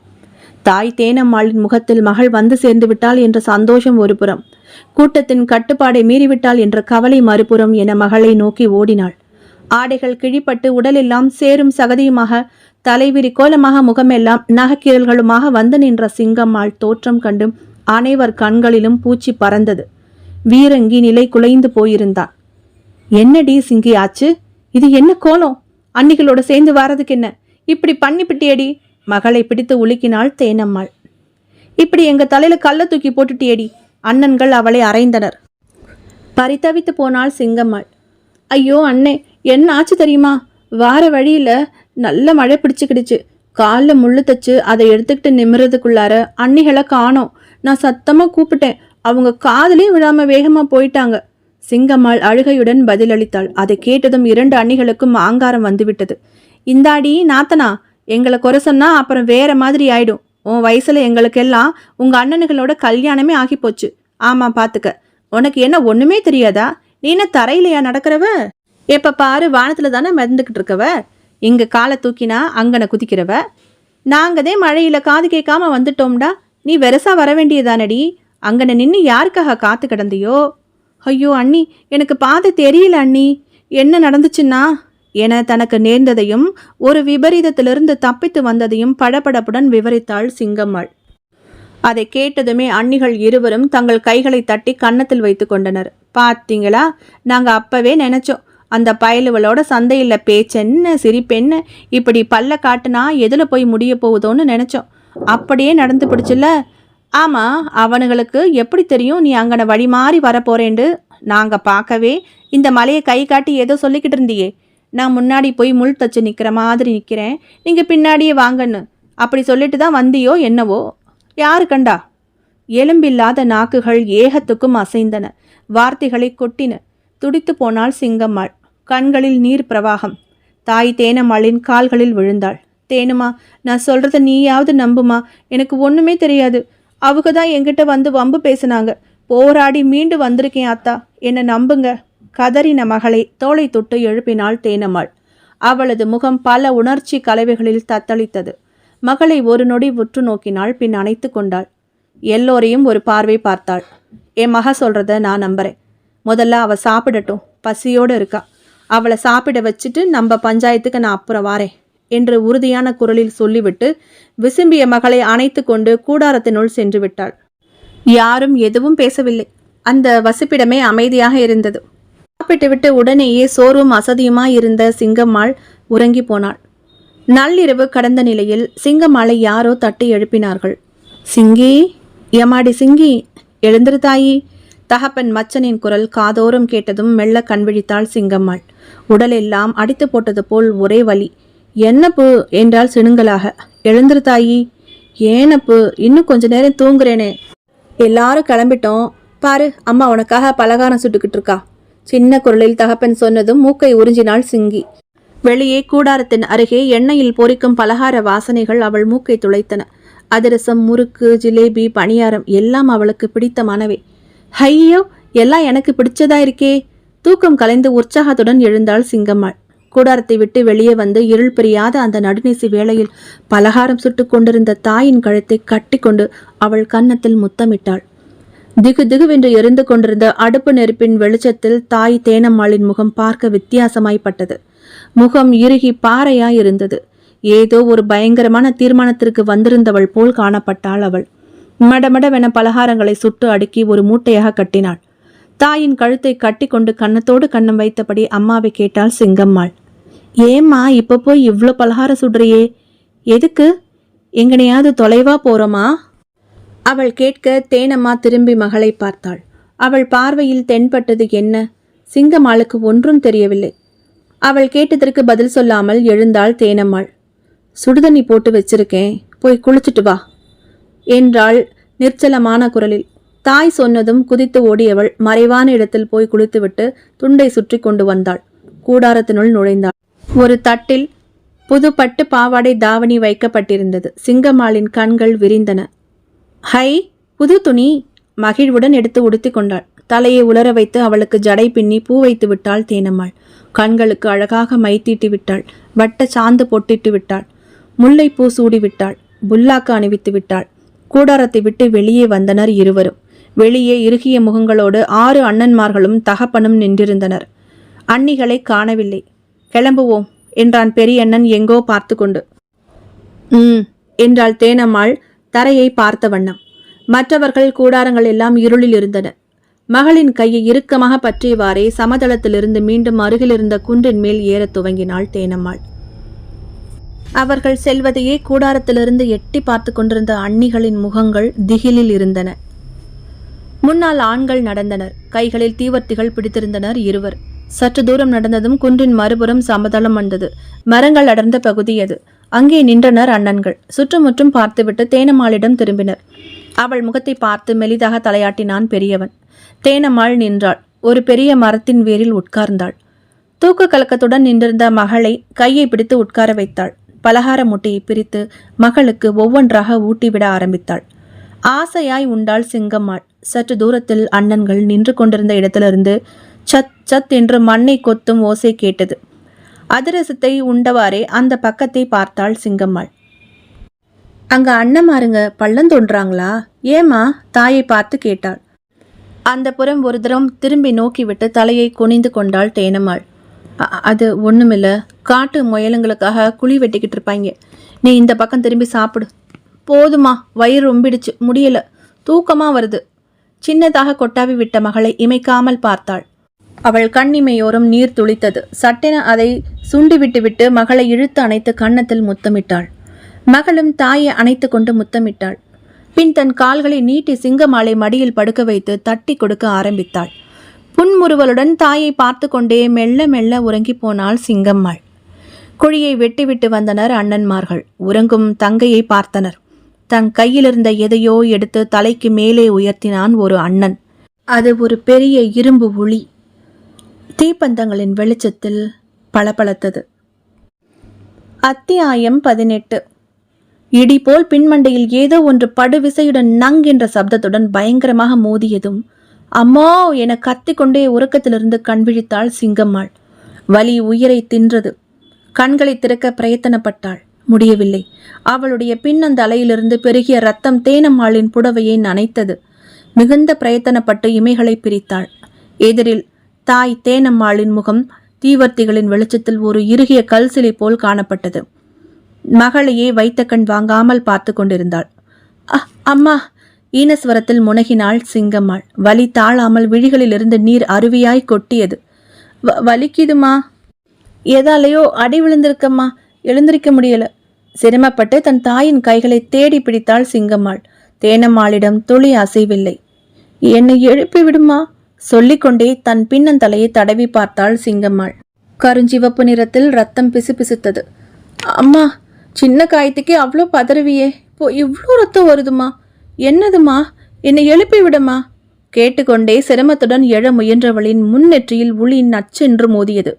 தாய் தேனம்மாளின் முகத்தில் மகள் வந்து சேர்ந்து விட்டாள் என்ற சந்தோஷம் ஒருபுறம், கூட்டத்தின் கட்டுப்பாடை மீறிவிட்டாள் என்ற கவலை மறுபுறம் என மகளை நோக்கி ஓடினாள். ஆடைகள் கிழிப்பட்டு உடலெல்லாம் சேரும் சகதியுமாக தலைவிரி கோலமாக முகமெல்லாம் நகக்கீரல்களுமாக வந்து நின்ற சிங்கம்மாள் தோற்றம் கண்டு அனைவர் கண்களிலும் பூச்சி பறந்தது. வீரங்கி நிலை குலைந்து போயிருந்தான். என்னடி சிங்கி ஆச்சு? இது என்ன கோலம்? அன்னிகளோட சேர்ந்து வாரதுக்கு என்ன இப்படி பண்ணிப்பிட்டியடி? மகளை பிடித்து உலுக்கினாள் தேனம்மாள். இப்படி எங்க தலையில கல்ல தூக்கி போட்டுட்டியடி. அண்ணன்கள் அவளை அறைந்தனர். பரிதவித்து போனாள் சிங்கம்மாள். ஐயோ அண்ணே, என்ன ஆச்சு தெரியுமா? வார வழியில் நல்ல மழை பிடிச்சிக்கிடுச்சு. காலில் முள்ளு தச்சு அதை எடுத்துக்கிட்டு நிமிறதுக்குள்ளார அண்ணிகளை காணோம். நான் சத்தமாக கூப்பிட்டேன். அவங்க காதலையும் விழாமல் வேகமாக போயிட்டாங்க. சிங்கம்மாள் அழுகையுடன் பதிலளித்தாள். அதை கேட்டதும் 2 அண்ணிகளுக்கும் ஆங்காரம் வந்துவிட்டது. இந்தாடி நாத்தனா, எங்களை குறை சொன்னா அப்புறம் வேற மாதிரி ஆயிடும். உன் வயசுல எங்களுக்கெல்லாம் உங்க அண்ணனுகளோட கல்யாணமே ஆகி போச்சு. ஆமா பாத்துக்க. உனக்கு என்ன ஒண்ணுமே தெரியாதா? நீ என்ன தரையிலையா நடக்கிறவ? எப்ப பாரு வானத்துல தானே மிதந்துக்கிட்டு இருக்கவ. இங்க காலை தூக்கினா அங்கன குதிக்கிறவ. நாங்கதே மழையில காது கேட்காம வந்துட்டோம்டா. நீ வெரசா வர வேண்டியதானடி. அங்கன நின்று யாருக்காக காத்து கிடந்தியோ? ஐயோ அண்ணி, எனக்கு பாதை தெரியல அண்ணி. என்ன நடந்துச்சுன்னா என தனக்கு நேர்ந்ததையும் ஒரு விபரீதத்திலிருந்து தப்பித்து வந்ததையும் படபடப்புடன் விவரித்தாள் சிங்கம்மாள். அதை கேட்டதுமே அண்ணிகள் இருவரும் தங்கள் கைகளை தட்டி கன்னத்தில் வைத்து கொண்டனர். பார்த்தீங்களா, நாங்க அப்பவே நினைச்சோம், அந்த பயலுவளோட சந்தையில் பேச்சென்ன சிரிப்பென்ன, இப்படி பல்ல காட்டுனா எதுல போய் முடிய போகுதோன்னு நினைச்சோம். அப்படியே நடந்து பிடிச்சில்ல. ஆமா, அவனுங்களுக்கு எப்படி தெரியும் நீ அங்கன வழி மாறி வரப்போறேண்டு? நாங்க பார்க்கவே இந்த மலையை கை காட்டி ஏதோ சொல்லிக்கிட்டு இருந்தியே. நான் முன்னாடி போய் முள் தச்சு நிற்கிற மாதிரி நிற்கிறேன், நீங்கள் பின்னாடியே வாங்கன்னு அப்படி சொல்லிட்டு தான் வந்தியோ என்னவோ? யாரு கண்டா? எலும்பில்லாத நாக்குகள் ஏகத்துக்கும் அசைந்தன. வார்த்தைகளை கொட்டின. துடித்து போனாள் சிங்கம்மாள். கண்களில் நீர் பிரவாகம். தாய் தேனம்மாளின் கால்களில் விழுந்தாள். தேனுமா, நான் சொல்கிறத நீயாவது நம்புமா? எனக்கு ஒன்றுமே தெரியாது. அவங்க தான் என்கிட்ட வந்து வம்பு பேசினாங்க. போராடி மீண்டு வந்திருக்கேன் அத்தா, என்னை நம்புங்க. கதறின மகளை தோளை தொட்டு எழுப்பினாள் தேனம்மாள். அவளது முகம் பல உணர்ச்சி கலவைகளில் தத்தளித்தது. மகளை ஒரு நொடி உற்று நோக்கினாள். பின் அணைத்து கொண்டாள். எல்லோரையும் ஒரு பார்வை பார்த்தாள். என் மக சொல்கிறத நான் நம்புறேன். முதல்ல அவள் சாப்பிடட்டும், பசியோடு இருக்கா. அவளை சாப்பிட வச்சுட்டு நம்ம பஞ்சாயத்துக்கு நான் அப்புறம் வாரேன் என்று உறுதியான குரலில் சொல்லிவிட்டு விசும்பிய மகளை அணைத்து கொண்டு கூடாரத்தினுள் சென்று விட்டாள். யாரும் எதுவும் பேசவில்லை. அந்த வசிப்பிடமே அமைதியாக இருந்தது. சாப்பிட்டுவிட்டு உடனேயே சோர்வும் அசதியுமாயிருந்த சிங்கம்மாள் உறங்கி போனாள். நள்ளிரவு கடந்த நிலையில் சிங்கம்மாளை யாரோ தட்டி எழுப்பினார்கள். சிங்கி, எமாடி சிங்கி, எழுந்திரு தாயி. தகப்பன் மச்சனின் குரல் காதோரம் கேட்டதும் மெல்ல கண்விழித்தாள் சிங்கம்மாள். உடலெல்லாம் அடித்து போட்டது போல் ஒரே வலி. என்னப்பு என்றால் சிணுங்கலாக. எழுந்திரு தாயி. ஏனப்பு, இன்னும் கொஞ்ச நேரம் தூங்குறேனே. எல்லாரும் கிளம்பிட்டோம் பாரு, அம்மா உனக்காக பலகாரம் சுட்டுக்கிட்டு இருக்கா. சின்ன குரலில் தகப்பன் சொன்னதும் மூக்கை உறிஞ்சினாள் சிங்கி. வெளியே கூடாரத்தின் அருகே எண்ணெயில் பொரிக்கும் பலகார வாசனைகள் அவள் மூக்கை துளைத்தன. அதிரசம், முறுக்கு, ஜிலேபி, பணியாரம் எல்லாம் அவளுக்கு பிடித்தமானவை. ஐயோ, எல்லாம் எனக்கு பிடிச்சதா இருக்கே. தூக்கம் கலைந்து உற்சாகத்துடன் எழுந்தாள் சிங்கம்மாள். கூடாரத்தை விட்டு வெளியே வந்து இருள் பிரியாத அந்த நடுநீசி வேளையில் பலகாரம் சுட்டு கொண்டிருந்த தாயின் கழுத்தை கட்டி கொண்டு அவள் கன்னத்தில் முத்தமிட்டாள். திகு திகுவென்று எரிந்து கொண்டிருந்த அடுப்பு நெருப்பின் வெளிச்சத்தில் தாய் தேனம்மாளின் முகம் பார்க்க வித்தியாசமாய்ப்பட்டது. முகம் இறுகி பாறையாயிருந்தது. ஏதோ ஒரு பயங்கரமான தீர்மானத்திற்கு வந்திருந்தவள் போல் காணப்பட்டாள் அவள். மடமடவென பலகாரங்களை சுட்டு அடுக்கி ஒரு மூட்டையாக கட்டினாள். தாயின் கழுத்தை கட்டி கொண்டு கன்னத்தோடு கன்னம் வைத்தபடி அம்மாவை கேட்டாள் சிங்கம்மாள். ஏம்மா இப்ப போய் இவ்வளோ பலகாரம் சுடுறியே? எதுக்கு? எங்கனையாவது தொலைவா போறோமா? அவள் கேட்க தேனம்மா திரும்பி மகளை பார்த்தாள். அவள் பார்வையில் தென்பட்டது என்ன? சிங்கம்மாளுக்கு ஒன்றும் தெரியவில்லை. அவள் கேட்டதற்கு பதில் சொல்லாமல் எழுந்தாள் தேனம்மாள். சுடுதண்ணி போட்டு வச்சிருக்கேன், போய் குளிச்சுட்டு வா என்றாள் நிர்ச்சலமான குரலில். தாய் சொன்னதும் குதித்து ஓடியவள் மறைவான இடத்தில் போய் குளித்துவிட்டு துண்டை சுற்றி கொண்டு வந்தாள். கூடாரத்தினுள் நுழைந்தாள். ஒரு தட்டில் புது பட்டு பாவாடை தாவணி வைக்கப்பட்டிருந்தது. சிங்கம்மாளின் கண்கள் விரிந்தன. ஹை, புது துணி! மகிழ்வுடன் எடுத்து உடுத்தி கொண்டாள். தலையை உலர வைத்து அவளுக்கு ஜடை பின்னி பூ வைத்து விட்டாள் தேனம்மாள். கண்களுக்கு அழகாக மை தீட்டி விட்டாள். வட்ட சாந்து பொட்டிட்டு விட்டாள். முல்லைப்பூ சூடி விட்டாள். புல்லாக்கு அணிவித்து விட்டாள். கூடாரத்தை விட்டு வெளியே வந்தனர் இருவரும். வெளியே இறுகிய முகங்களோடு 6 அண்ணன்மார்களும் தகப்பனும் நின்றிருந்தனர். அண்ணிகளை காணவில்லை. கிளம்புவோம் என்றான் பெரியண்ணன் எங்கோ பார்த்து கொண்டு. என்றாள் தேனம்மாள் தரையை பார்த்த வண்ணம். மற்றவர்கள் கூடாரங்கள் எல்லாம் இருளில் இருந்தன. மகளின் கையை இறுக்கமாக பற்றியவாறே சமதளத்திலிருந்து மீண்டும் அருகிலிருந்த குன்றின் மேல் ஏறத் துவங்கினாள் தேனம்மாள். அவர்கள் செல்வதையே கூடாரத்திலிருந்து எட்டி பார்த்து கொண்டிருந்த அண்ணிகளின் முகங்கள் திகிலில் இருந்தன. முன்னால் ஆண்கள் நடந்தனர். கைகளில் தீவர்த்திகள் பிடித்திருந்தனர் இருவர். சற்று தூரம் நடந்ததும் குன்றின் மறுபுறம் சமதளம் வந்தது. மரங்கள் அடர்ந்த பகுதி அது. அங்கே நின்றனர் அண்ணன்கள். சுற்றுமுற்றும் பார்த்துவிட்டு தேனம்மாளிடம் திரும்பினர். அவள் முகத்தை பார்த்து மெலிதாக தலையாட்டினான் பெரியவன். தேனம்மாள் நின்றாள். ஒரு பெரிய மரத்தின் வேரில் உட்கார்ந்தாள். தூக்க கலக்கத்துடன் நின்றிருந்த மகளை கையை பிடித்து உட்கார வைத்தாள். பலகார முட்டையை பிரித்து மகளுக்கு ஒவ்வொன்றாக ஊட்டிவிட ஆரம்பித்தாள். ஆசையாய் உண்டாள் சிங்கம்மாள். சற்று தூரத்தில் அண்ணன்கள் நின்று கொண்டிருந்த இடத்திலிருந்து சத் சத் என்று மண்ணை கொத்தும் ஓசை கேட்டது. அதிரசத்தை உண்டவாறே அந்த பக்கத்தை பார்த்தாள் சிங்கம்மாள். அங்க அண்ணமாருங்க பள்ளம் தோன்றாங்களா? ஏமா? தாயை பார்த்து கேட்டாள். அந்த புறம் ஒரு தரம் திரும்பி நோக்கிவிட்டு தலையை குனிந்து கொண்டாள் தேனம்மாள். அது ஒண்ணுமில்ல, காட்டு முயலுங்களுக்காக குழி வெட்டிக்கிட்டு இருப்பாங்க. நீ இந்த பக்கம் திரும்பி சாப்பிடு. போதுமா, வயிறு ரொம்பிடுச்சு, முடியல, தூக்கமா வருது. சின்னதாக கொட்டாவி விட்ட மகளை இமைக்காமல் பார்த்தாள். அவள் கண்ணிமையோரம் நீர் துளித்தது. சட்டென அதை சுண்டி விட்டுவிட்டு மகளை இழுத்து அணைத்து கன்னத்தில் முத்தமிட்டாள். மகளும் தாயை அணைத்து கொண்டு முத்தமிட்டாள். பின் தன் கால்களை நீட்டி சிங்கம்மாளை மடியில் படுக்க வைத்து தட்டி கொடுக்க ஆரம்பித்தாள். புன்முறுவலுடன் தாயை பார்த்து கொண்டே மெல்ல மெல்ல உறங்கி போனாள் சிங்கம்மாள். குழியை வெட்டிவிட்டு வந்தனர் அண்ணன்மார்கள். உறங்கும் தங்கையை பார்த்தனர். தன் கையிலிருந்த எதையோ எடுத்து தலைக்கு மேலே உயர்த்தினான் ஒரு அண்ணன். அது ஒரு பெரிய இரும்பு உளி. தீப்பந்தங்களின் வெளிச்சத்தில் பளபளத்தது. அத்தியாயம் 18. இடி போல் பின்மண்டையில் ஏதோ ஒன்று படுவிசையுடன் நங் என்ற சப்தத்துடன் பயங்கரமாக மோதியதும் அம்மா என கத்திக்கொண்டே உறக்கத்திலிருந்து கண்விழித்தாள் சிங்கம்மாள். வலி உயிரை தின்றது. கண்களை திறக்க பிரயத்தனப்பட்டாள். முடியவில்லை. அவளுடைய பின்னந்த அலையிலிருந்து பெருகிய ரத்தம் தேனம்மாளின் புடவையை நனைத்தது. மிகுந்த பிரயத்தனப்பட்டு இமைகளை பிரித்தாள். எதிரில் தாய் தேனம்மாளின் முகம் தீவர்த்திகளின் வெளிச்சத்தில் ஒரு இறுகிய கல் சிலை போல் காணப்பட்டது. மகளையே வைத்த கண் வாங்காமல் பார்த்து கொண்டிருந்தாள். அம்மா! ஈனஸ்வரத்தில் முனகினாள் சிங்கம்மாள். வலி தாழாமல் விழிகளிலிருந்து நீர் அருவியாய் கொட்டியது. வலிக்குதுமா? எதாலேயோ அடி விழுந்திருக்கம்மா, எழுந்திருக்க முடியல. சிரமப்பட்டு தன் தாயின் கைகளை தேடி பிடித்தாள் சிங்கம்மாள். தேனம்மாளிடம் துளி அசைவில்லை. என்னை எழுப்பி விடுமா சொல்லிக்கொண்டே தன் பின்னந்தலையை தடவி பார்த்தாள் சிங்கம்மாள். கருஞ்சிவப்பு நிறத்தில் ரத்தம் பிசுபிசுத்தது. அம்மா, சின்ன காயத்துக்கே அவ்வளோ பதறுவியே, இப்போ இவ்வளோ ரத்தம் வருதுமா? என்னதுமா? என்னை எழுப்பி விடமா? கேட்டுக்கொண்டே சிரமத்துடன் எழ முயன்றவளின் முன்னெற்றியில் உளி நச்சென்று மோதியது.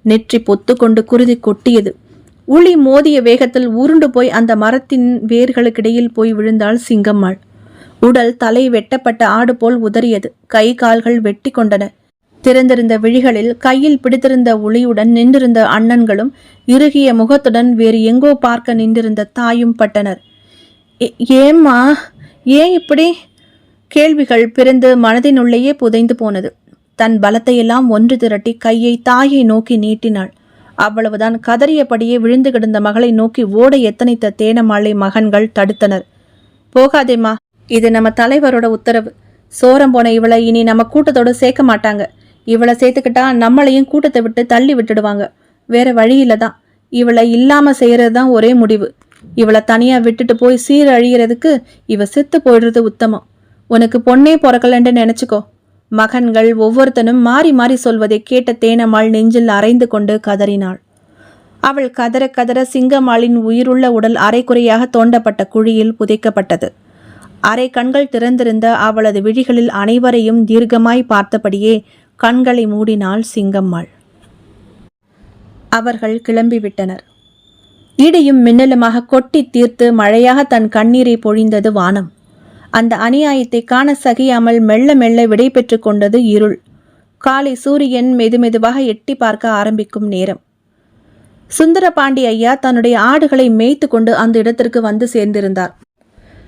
நெற்றி பொத்து கொண்டு குருதி கொட்டியது. உளி மோதிய வேகத்தில் உருண்டு போய் அந்த மரத்தின் வேர்களுக்கிடையில் போய் விழுந்தாள் சிங்கம்மாள். உடல் தலை வெட்டப்பட்ட ஆடு போல் உதறியது. கை கால்கள் வெட்டி கொண்டன. திறந்திருந்த விழிகளில் கையில் பிடித்திருந்த உளியுடன் நின்றிருந்த அண்ணன்களும் இறுகிய முகத்துடன் வேறு எங்கோ பார்க்க நின்றிருந்த தாயும் பட்டனர். ஏம்மா, ஏன் இப்படி? கேள்விகள் பிறந்து மனதினுள்ளேயே புதைந்து போனது. தன் பலத்தையெல்லாம் ஒன்று திரட்டி கையை தாயை நோக்கி நீட்டினாள். அவ்வளவுதான். கதறியபடியே விழுந்து கிடந்த மகளை நோக்கி ஓட எத்தனைத்த தேனம்மாளை மகன்கள் தடுத்தனர். போகாதேம்மா, இது நம்ம தலைவரோட உத்தரவு. சோரம் போன இவளை இனி நம்ம கூட்டத்தோடு சேர்க்க மாட்டாங்க. இவளை சேர்த்துக்கிட்டா நம்மளையும் கூட்டத்தை விட்டு தள்ளி விட்டுடுவாங்க. வேற வழியில தான். இவளை இல்லாம செய்யறது தான் ஒரே முடிவு. இவளை தனியா விட்டுட்டு போய் சீரழியறதுக்கு இவ செத்து போயிடுறது உத்தமம். உனக்கு பொண்ணே பிறக்கலன்னு நினைச்சுக்கோ. மகன்கள் ஒவ்வொருத்தனும் மாறி மாறி சொல்வதை கேட்ட தேனம்மாள் நெஞ்சில் அரைந்து கொண்டு கதறினாள். அவள் கதற கதற சிங்கம்மாளின் உயிருள்ள உடல் அரைக்குறையாக தோண்டப்பட்ட குழியில் புதைக்கப்பட்டது. அரை கண்கள் திறந்திருந்த அவளது விழிகளில் அனைவரையும் தீர்க்கமாய் பார்த்தபடியே கண்களை மூடினாள் சிங்கம்மாள். அவர்கள் கிளம்பிவிட்டனர். இடியும் மின்னலுமாக கொட்டி தீர்த்து மழையாக தன் கண்ணீரை பொழிந்தது வானம். அந்த அநியாயத்தை காண சகியாமல் மெல்ல மெல்ல விடை பெற்று கொண்டது இருள். காலை சூரியன் மெதுமெதுவாக எட்டி பார்க்க ஆரம்பிக்கும் நேரம். சுந்தரபாண்டி ஐயா தன்னுடைய ஆடுகளை மேய்த்து கொண்டு அந்த இடத்திற்கு வந்து சேர்ந்திருந்தார்.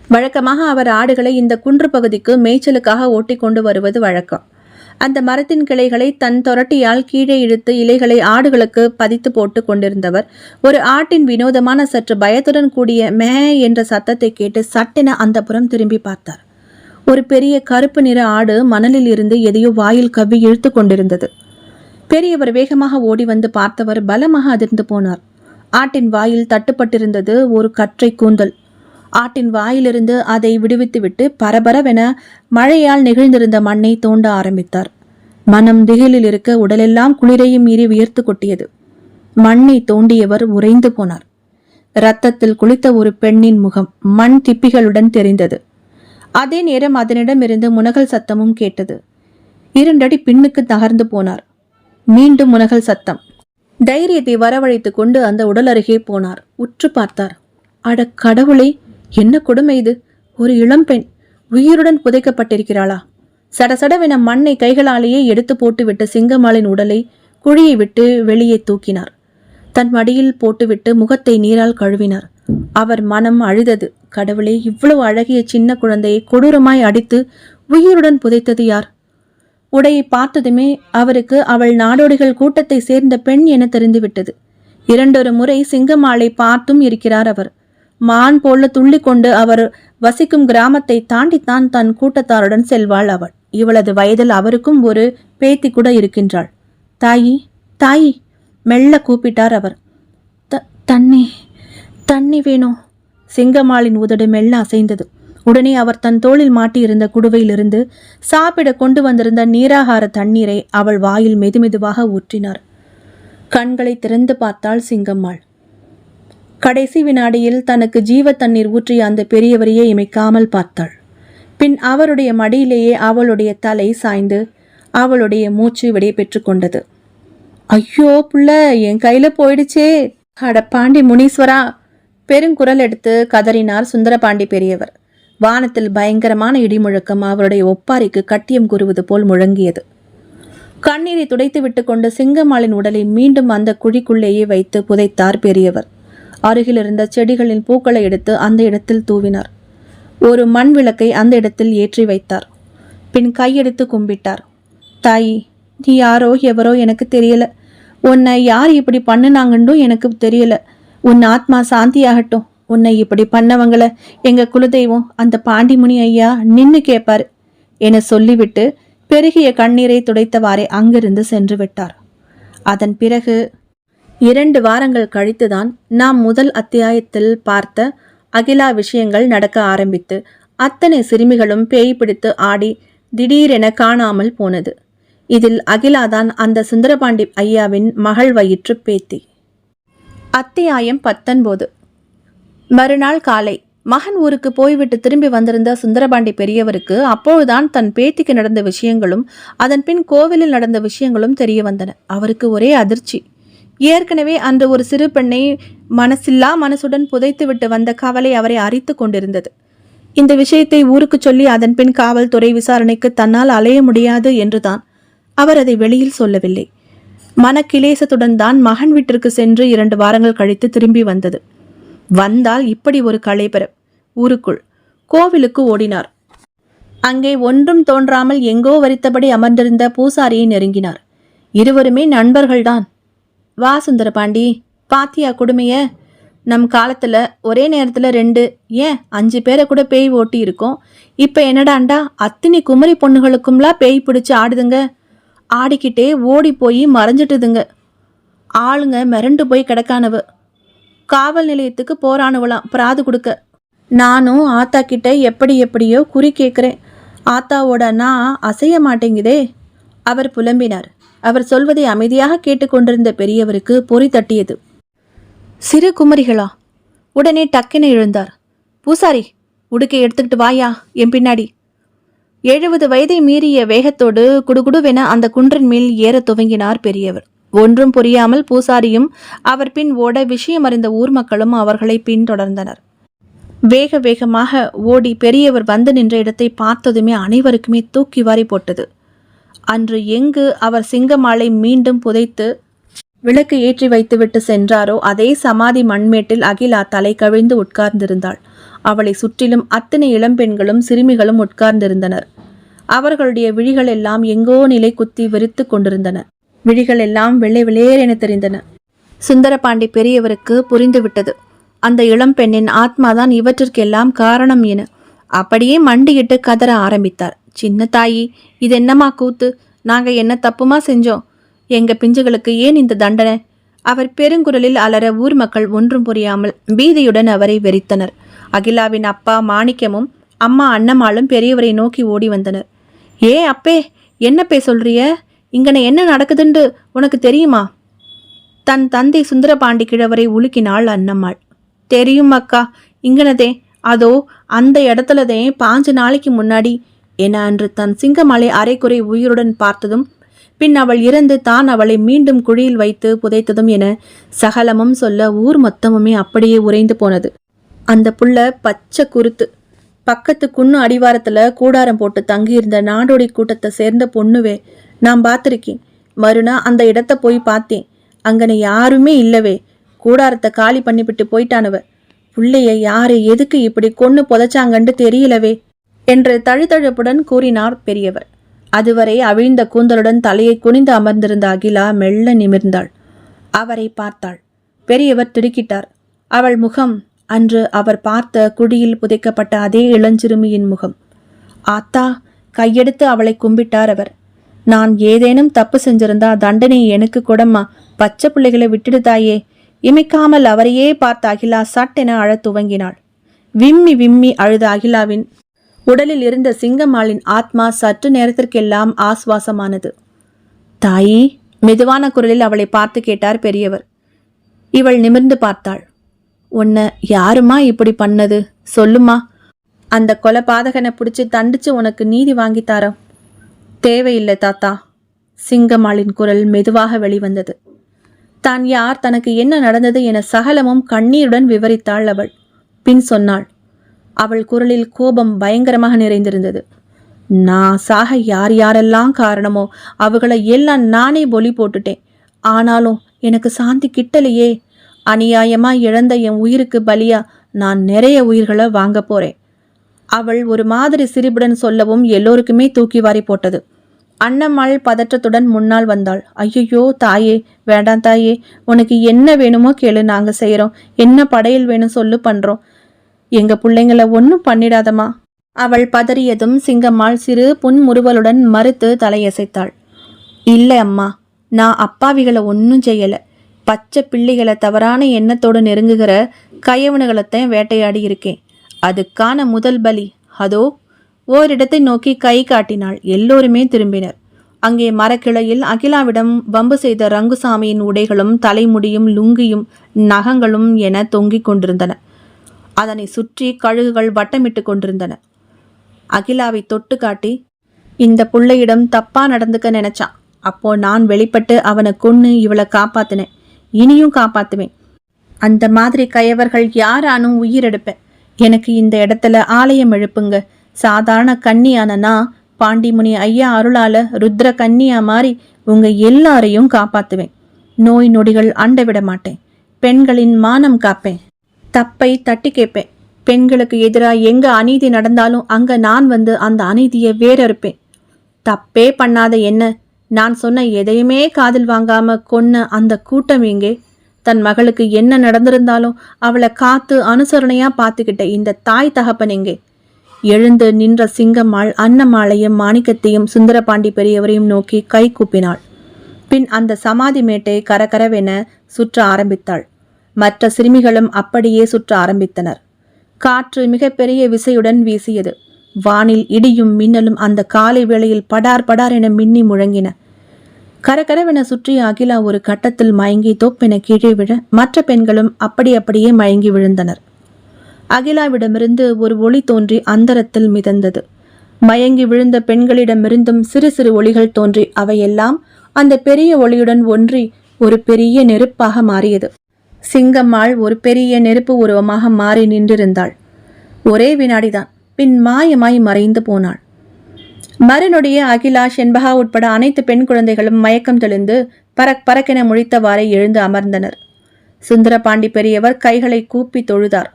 வழக்கமாக அவர் ஆடுகளை இந்த குன்று பகுதிக்கு மேய்ச்சலுக்காக ஓட்டி கொண்டு வருவது வழக்கம். அந்த மரத்தின் கிளைகளை தன் தொரட்டியால் கீழே இழுத்து இலைகளை ஆடுகளுக்கு பதித்து போட்டு கொண்டிருந்தவர் ஒரு ஆட்டின் வினோதமான சற்று பயத்துடன் கூடிய மே என்ற சத்தத்தை கேட்டு சட்டென அந்த புறம் திரும்பி பார்த்தார். ஒரு பெரிய கருப்பு நிற ஆடு மணலில் இருந்து எதையோ வாயில் கவ்வி இழுத்து கொண்டிருந்தது. பெரியவர் வேகமாக ஓடி வந்து பார்த்தவர் பலமாக அதிர்ந்து போனார். ஆட்டின் வாயில் தட்டுப்பட்டிருந்தது ஒரு கற்றை கூந்தல். ஆட்டின் வாயிலிருந்து அதை விடுவித்துவிட்டு பரபரவென மழையால் நெகிழ்ந்திருந்த மண்ணை தோண்ட ஆரம்பித்தார். மனம் திகிலில் இருக்க உடலெல்லாம் குளிரையும் மீறி வியர்த்து கொட்டியது. மண்ணை தோண்டியவர் உறைந்து போனார். இரத்தத்தில் குளித்த ஒரு பெண்ணின் முகம் மண் திப்பிகளுடன் தெரிந்தது. அதே நேரம் அதனிடமிருந்து முனகல் சத்தமும் கேட்டது. 2 அடி பின்னுக்கு நகர்ந்து போனார். மீண்டும் முனகல் சத்தம். தைரியத்தை வரவழைத்து கொண்டு அந்த உடல் அருகே போனார். உற்று பார்த்தார். அட கடவுளே, என்ன கொடுமை இது! ஒரு இளம்பெண் உயிருடன் புதைக்கப்பட்டிருக்கிறாளா? சடசடவென மண்ணை கைகளாலேயே எடுத்து போட்டுவிட்டு சிங்கம்மாளின் உடலை குழியை விட்டு வெளியே தூக்கினார். தன் மடியில் போட்டுவிட்டு முகத்தை நீரால் கழுவினார். அவர் மனம் அழுதது. கடவுளே, இவ்வளவு அழகிய சின்ன குழந்தையை கொடூரமாய் அடித்து உயிருடன் புதைத்தது யார்? உடையை பார்த்ததுமே அவருக்கு அவள் நாடோடிகள் கூட்டத்தை சேர்ந்த பெண் என தெரிந்துவிட்டது. 2 முறை சிங்கம்மாளை பார்த்தும் இருக்கிறார் அவர். மான் போல துள்ளிக்கொண்டு அவர் வசிக்கும் கிராமத்தை தாண்டித்தான் தன் கூட்டத்தாருடன் செல்வாள் அவள். இவளது வயதில் அவருக்கும் ஒரு பேத்தி கூட இருக்கின்றாள். தாயி, தாயி, மெல்ல கூப்பிட்டார் அவர். தண்ணி, தண்ணி வேணும். சிங்கம்மாளின் உதடு மெல்ல அசைந்தது. உடனே அவர் தன் தோளில் மாட்டியிருந்த குடுவையிலிருந்து சாப்பிட கொண்டு வந்திருந்த நீராகார தண்ணீரை அவள் வாயில் மெதுமெதுவாக ஊற்றினார். கண்களை திறந்து பார்த்தாள் சிங்கம்மாள். கடைசி வினாடியில் தனக்கு ஜீவ தண்ணீர் ஊற்றிய அந்த பெரியவரையே இமைக்காமல் பார்த்தாள். பின் அவருடைய மடியிலேயே அவளுடைய தலை சாய்ந்து அவளுடைய மூச்சு விடை பெற்று கொண்டது. ஐயோ புள்ள, என் கையில போயிடுச்சே! அட பாண்டி முனீஸ்வரா! பெருங்குரல் எடுத்து கதறினார் சுந்தரபாண்டி பெரியவர். வானத்தில் பயங்கரமான இடிமுழக்கம் அவருடைய ஒப்பாரிக்கு கட்டியம் கூறுவது போல் முழங்கியது. கண்ணீரை துடைத்து விட்டு கொண்டு சிங்கம்மாளின் உடலை மீண்டும் அந்த குழிக்குள்ளேயே வைத்து புதைத்தார் பெரியவர். அருகில் இருந்த செடிகளின் பூக்களை எடுத்து அந்த இடத்தில் தூவினார். ஒரு மண் விளக்கை அந்த இடத்தில் ஏற்றி வைத்தார். பின் கையெடுத்து கும்பிட்டார். தாயி, நீ யாரோ எவரோ எனக்கு தெரியல. உன்னை யார் இப்படி பண்ணுனாங்கன்னும் எனக்கு தெரியல. உன் ஆத்மா சாந்தியாகட்டும். உன்னை இப்படி பண்ணவங்கள எங்க குலதெய்வம் அந்த பாண்டிமுனி ஐயா நின்னு கேட்பாரு என சொல்லிவிட்டு பெருகிய கண்ணீரை துடைத்தவாறே அங்கிருந்து சென்று விட்டார். அதன் பிறகு 2 வாரங்கள் கழித்துதான் நாம் முதல் அத்தியாயத்தில் பார்த்த அகிலா விஷயங்கள் நடக்க ஆரம்பித்து அத்தனை சிறுமிகளும் பேய் பிடித்து ஆடி திடீரென காணாமல் போனது. இதில் அகிலாதான் அந்த சுந்தரபாண்டி ஐயாவின் மகள் வயிற்று பேத்தி. அத்தியாயம் 19. மறுநாள் காலை மகன் ஊருக்கு போய்விட்டு திரும்பி வந்திருந்த சுந்தரபாண்டி பெரியவருக்கு அப்பொழுதுதான் தன் பேத்திக்கு நடந்த விஷயங்களும் அதன் பின் கோவிலில் நடந்த விஷயங்களும் தெரிய வந்தன. அவருக்கு ஒரே அதிர்ச்சி. ஏற்கனவே அன்று ஒரு சிறு பெண்ணை மனசில்லா மனசுடன் புதைத்துவிட்டு வந்த கவலை அவரை அரித்து கொண்டிருந்தது. இந்த விஷயத்தை ஊருக்கு சொல்லி அதன் பின் காவல்துறை விசாரணைக்கு தன்னால் அலைய முடியாது என்றுதான் அவர் அதை வெளியில் சொல்லவில்லை. மனக்கிலேசத்துடன் தான் மகன் வீட்டிற்கு சென்று 2 வாரங்கள் கழித்து திரும்பி வந்தது. வந்தால் இப்படி ஒரு களைபரம். ஊருக்குள் கோவிலுக்கு ஓடினார். அங்கே ஒன்றும் தோன்றாமல் எங்கோ வரித்தபடி அமர்ந்திருந்த பூசாரியை நெருங்கினார். இருவருமே நண்பர்கள்தான். வா சுந்தரபாண்டி, பாத்தியா கொடுமைய? நம் காலத்துல ஒரே நேரத்துல 2 ஏன் 5 பேரை கூட பேய் ஓட்டி இருக்கோம். இப்ப என்னடாண்டா அத்தினி குமரி பொண்ணுகளுக்கும்லாம் பேய் பிடிச்சு ஆடுதுங்க. ஆடிக்கிட்டே ஓடி போய் மறைஞ்சிட்டுதுங்க. ஆளுங்க மிரண்டு போய் கிடக்கானவ. காவல் நிலையத்துக்கு போறானுவலாம் பிராது கொடுக்க. நானும் ஆத்தா கிட்ட எப்படியோ குறி கேட்குறேன். ஆத்தாவோட நான் அசைய மாட்டேங்குதே. அவர் புலம்பினார். அவர் சொல்வதை அமைதியாக கேட்டுக்கொண்டிருந்த பெரியவருக்கு பொறி தட்டியது. சிறு குமரிகளா? உடனே டக்கென எழுந்தார். பூசாரி, உடுக்கை எடுத்துக்கிட்டு வாயா என் பின்னாடி. 70 வயதை மீறிய வேகத்தோடு குடுகுடுவென அந்த குன்றின் மேல் ஏற துவங்கினார் பெரியவர். ஒன்றும் புரியாமல் பூசாரியும் அவர் பின் ஓட விஷயம் அறிந்த ஊர் மக்களும் அவர்களை பின்தொடர்ந்தனர். வேக வேகமாக ஓடி பெரியவர் வந்து நின்ற இடத்தை பார்த்ததுமே அனைவருக்குமே தூக்கி வாரி போட்டது. அன்று எங்கு அவர் சிங்கம்மாளை மீண்டும் புதைத்து விளக்கு ஏற்றி வைத்துவிட்டு சென்றாரோ அதே சமாதி மண்மேட்டில் அகிலா தலை கவிழ்ந்து உட்கார்ந்திருந்தாள். அவளை சுற்றிலும் அத்தனை இளம்பெண்களும் சிறுமிகளும் உட்கார்ந்திருந்தனர். அவர்களுடைய விழிகள் எல்லாம் எங்கோ நிலை குத்தி வெறித்து கொண்டிருந்தன. விழிகள் எல்லாம் வெள்ளை வெளியேறென தெரிந்தன. சுந்தரபாண்டி பெரியவருக்கு புரிந்துவிட்டது. அந்த இளம்பெண்ணின் ஆத்மாதான் இவற்றிற்கெல்லாம் காரணம் என. அப்படியே மண்டியிட்டு கதற ஆரம்பித்தார். சின்ன தாயி, இது என்னம்மா கூத்து? நாங்க என்ன தப்புமா செஞ்சோம்? எங்க பிஞ்சுகளுக்கு ஏன் இந்த தண்டனை? அவர் பெருங்குரலில் அலற ஊர் மக்கள் ஒன்றும் புரியாமல் பீதியுடன் அவரை வெறித்தனர். அகிலாவின் அப்பா மாணிக்கமும் அம்மா அன்னம்மாளும் பெரியவரை நோக்கி ஓடி வந்தனர். ஏ அப்பே, என்னப்பே சொல்றிய? இங்கன என்ன நடக்குதுன்னு உனக்கு தெரியுமா? தன் தந்தை சுந்தரபாண்டி கிழவரை உலுக்கினாள் அன்னம்மாள். தெரியும் அக்கா, இங்கனதே அதோ அந்த இடத்துலதே 5 நாளைக்கு முன்னாடி என அன்று தன் சிங்கமலை அரைக்குறை உயிருடன் பார்த்ததும், பின் அவள் இறந்து தான் அவளை மீண்டும் குழியில் வைத்து புதைத்ததும் என சகலமும் சொல்ல ஊர் மொத்தமுமே அப்படியே உறைந்து போனது. அந்த புள்ள பச்சை குருத்து, பக்கத்து குன்னு அடிவாரத்துல கூடாரம் போட்டு தங்கியிருந்த நாடோடி கூட்டத்தை சேர்ந்த பொண்ணுவே. நான் பார்த்துருக்கேன். மறுநா அந்த இடத்த போய் பார்த்தேன். அங்கன யாருமே இல்லவே. கூடாரத்தை காலி பண்ணிவிட்டு போயிட்டானுவ. புள்ளைய யாரு எதுக்கு இப்படி கொன்னு புதைச்சாங்கன்னு தெரியலவே என்று தழுதழுப்புடன் கூறினார் பெரியவர். அதுவரை அவிழ்ந்த கூந்தலுடன் தலையை குனிந்து அமர்ந்திருந்த அகிலா மெல்ல நிமிர்ந்தாள். அவரை பார்த்தாள். பெரியவர் திடுக்கிட்டார். அவள் முகம் அன்று அவர் பார்த்த குடியில் புதைக்கப்பட்ட அதே இளஞ்சிறுமியின் முகம். ஆத்தா, கையெடுத்து அவளை கும்பிட்டார் அவர். நான் ஏதேனும் தப்பு செஞ்சிருந்தா தண்டனை எனக்கு கூடம்மா. பச்சை பிள்ளைகளை விட்டுடுதாயே. இமைக்காமல் அவரையே பார்த்த அகிலா சட்டென அழத் துவங்கினாள். விம்மி விம்மி அழுத அகிலாவின் உடலில் இருந்த சிங்கம்மாளின் ஆத்மா சற்று நேரத்திற்கெல்லாம் ஆஸ்வாசமானது. தாயி, மெதுவான குரலில் அவளை பார்த்து கேட்டார் பெரியவர். இவள் நிமிர்ந்து பார்த்தாள். உன்னை யாருமா இப்படி பண்ணது? சொல்லுமா. அந்த கொலைபாதகனை பிடிச்சி தண்டிச்சு உனக்கு நீதி வாங்கித்தாரோம். தேவையில்லை தாத்தா. சிங்கம்மாளின் குரல் மெதுவாக வெளிவந்தது. தான் யார், தனக்கு என்ன நடந்தது என சகலமும் கண்ணீருடன் விவரித்தாள் அவள். பின் சொன்னாள். அவள் குரலில் கோபம் பயங்கரமாக நிறைந்திருந்தது. நான் சாக யார் யாரெல்லாம் காரணமோ அவகளை எல்லாம் நானே பொலி போட்டுட்டேன். ஆனாலும் எனக்கு சாந்தி கிட்டலையே. அநியாயமா இழந்த என் உயிருக்கு பலியா நான் நிறைய உயிர்களை வாங்க போறேன். அவள் ஒரு மாதிரி சிரிப்புடன் சொல்லவும் எல்லோருக்குமே தூக்கி வாரி போட்டது. அன்னம்மாள் பதற்றத்துடன் முன்னால் வந்தாள். ஐயோ தாயே, வேண்டாம் தாயே, உனக்கு என்ன வேணுமோ கேளு, நாங்க செய்யறோம். என்ன படையல் வேணும் சொல்லு, பண்றோம். எங்க பிள்ளைங்கள ஒன்னும் பண்ணிடாதமா. அவள் பதறியதும் சிங்கம்மாள் சிறு புன்முறுவலுடன் மறுத்து தலையசைத்தாள். இல்லை அம்மா, நான் அப்பாவிகளை ஒன்னும் செய்யல. பச்சை பிள்ளைகளை தவறான எண்ணத்தோடு நெருங்குகிற கயவனுகளைத்தான் வேட்டையாடி இருக்கேன். அதுக்கான முதல் பலி அதோ. ஓரிடத்தை நோக்கி கை காட்டினாள். எல்லோருமே திரும்பினர். அங்கே மரக்கிளையில் அகிலாவிடம் வம்பு செய்த ரங்குசாமியின் உடைகளும் தலைமுடியும் லுங்கியும் நகங்களும் என தொங்கிக் கொண்டிருந்தன. அதனை சுற்றி கழுகுகள் வட்டமிட்டு கொண்டிருந்தன. அகிலாவை தொட்டு காட்டி, இந்த புள்ளையிடம் தப்பா நடந்துக்க நினைச்சான். அப்போ நான் வெளிப்பட்டு அவனை கொன்னு இவளை காப்பாத்தினேன். இனியும் காப்பாத்துவேன். அந்த மாதிரி கயவர்கள் யாரானும் உயிரெடுப்பேன். எனக்கு இந்த இடத்துல ஆலயம் எழுப்புங்க. சாதாரண கன்னியானனா பாண்டிமுனி ஐயா அருளால ருத்ர கன்னியா மாறி உங்க எல்லாரையும் காப்பாத்துவேன். நோய் நொடிகள் அண்ட விட மாட்டேன். பெண்களின் மானம் காப்பேன். தப்பை தட்டி கேட்பேன். பெண்களுக்கு எதிராக எங்க அநீதி நடந்தாலும் அங்க நான் வந்து அந்த அநீதியை வேறறுப்பேன். தப்பே பண்ணாத என்ன, நான் சொன்ன எதையுமே காதில் வாங்காம கொன்ன அந்த கூட்டம் எங்கே? தன் மகளுக்கு என்ன நடந்திருந்தாலும் அவளை காத்து அனுசரணையா பார்த்துக்கிட்ட இந்த தாய் தகப்பன் எங்கே? எழுந்து நின்ற சிங்கம்மாள் அன்னம்மாளையும் மாணிக்கத்தையும் சுந்தரபாண்டி பெரியவரையும் நோக்கி கை கூப்பினாள். பின் அந்த சமாதி மேட்டை கரகரவென சுற்ற ஆரம்பித்தாள். மற்ற சிறுமிகளும் அப்படியே சுற்ற ஆரம்பித்தனர். காற்று மிகப்பெரிய விசையுடன் வீசியது. வானில் இடியும் மின்னலும் அந்த காலை வேளையில் படார் படார் என மின்னி முழங்கின. கரகரவென சுற்றிய அகிலா ஒரு கட்டத்தில் மயங்கி தொப்பென கீழே விழ மற்ற பெண்களும் அப்படியே மயங்கி விழுந்தனர். அகிலாவிடமிருந்து ஒரு ஒளி தோன்றி அந்தரத்தில் மிதந்தது. மயங்கி விழுந்த பெண்களிடமிருந்தும் சிறு சிறு ஒளிகள் தோன்றி அவையெல்லாம் அந்த பெரிய ஒளியுடன் ஒன்றி ஒரு பெரிய நெருப்பாக மாறியது. சிங்கம்மாள் ஒரு பெரிய நெருப்பு உருவமாக மாறி நின்றிருந்தாள். ஒரே வினாடிதான். பின் மாயமாய் மறைந்து போனாள். மறுநொடிய அகிலா, செண்பகா உட்பட அனைத்து பெண் குழந்தைகளும் மயக்கம் தெளிந்து பறக் பறக்கென முழித்தவாறே எழுந்து அமர்ந்தனர். சுந்தரபாண்டி பெரியவர் கைகளை கூப்பி தொழுதார்.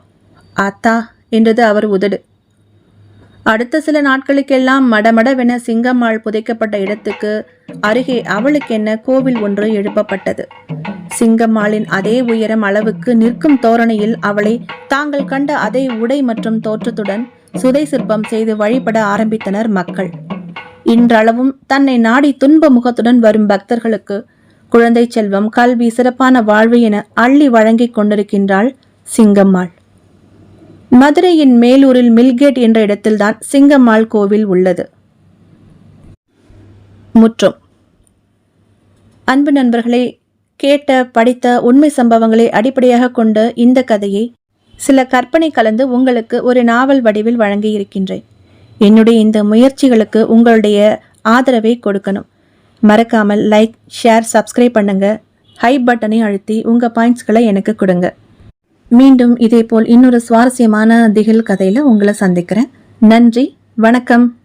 ஆத்தா என்றது அவர் உதடு. அடுத்த சில நாட்களுக்கெல்லாம் மடமடவென சிங்கம்மாள் புதைக்கப்பட்ட இடத்துக்கு அருகே அவளுக்கென்ன கோவில் ஒன்று எழுப்பப்பட்டது. சிங்கம்மாளின் அதே உயரம் அளவுக்கு நிற்கும் தோரணையில் அவளை தாங்கள் கண்ட அதே உடை மற்றும் தோற்றத்துடன் சுதை சிற்பம் செய்து வழிபட ஆரம்பித்தனர் மக்கள். இன்றளவும் தன்னை நாடி துன்ப முகத்துடன் வரும் பக்தர்களுக்கு குழந்தை செல்வம், கல்வி, சிறப்பான வாழ்வு என அள்ளி வழங்கிக் கொண்டிருக்கின்றாள் சிங்கம்மாள். மதுரையின் மேலூரில் மில்கேட் என்ற இடத்தில்தான் சிங்கம்மாள் கோவில் உள்ளது. முற்றும். அன்பு நண்பர்களே, கேட்ட படித்த உண்மை சம்பவங்களை அடிப்படையாக கொண்ட இந்த கதையை சில கற்பனை கலந்து உங்களுக்கு ஒரு நாவல் வடிவில் வழங்கி இருக்கின்றேன். என்னுடைய இந்த முயற்சிகளுக்கு உங்களுடைய ஆதரவை கொடுக்கணும். மறக்காமல் லைக், ஷேர், சப்ஸ்கிரைப் பண்ணுங்க. ஹை பட்டனை அழுத்தி உங்க பாயிண்ட்ஸ்களை எனக்கு கொடுங்க. மீண்டும் இதேபோல் இன்னொரு சுவாரஸ்யமான திகில் கதையில உங்களை சந்திக்கிறேன். நன்றி, வணக்கம்.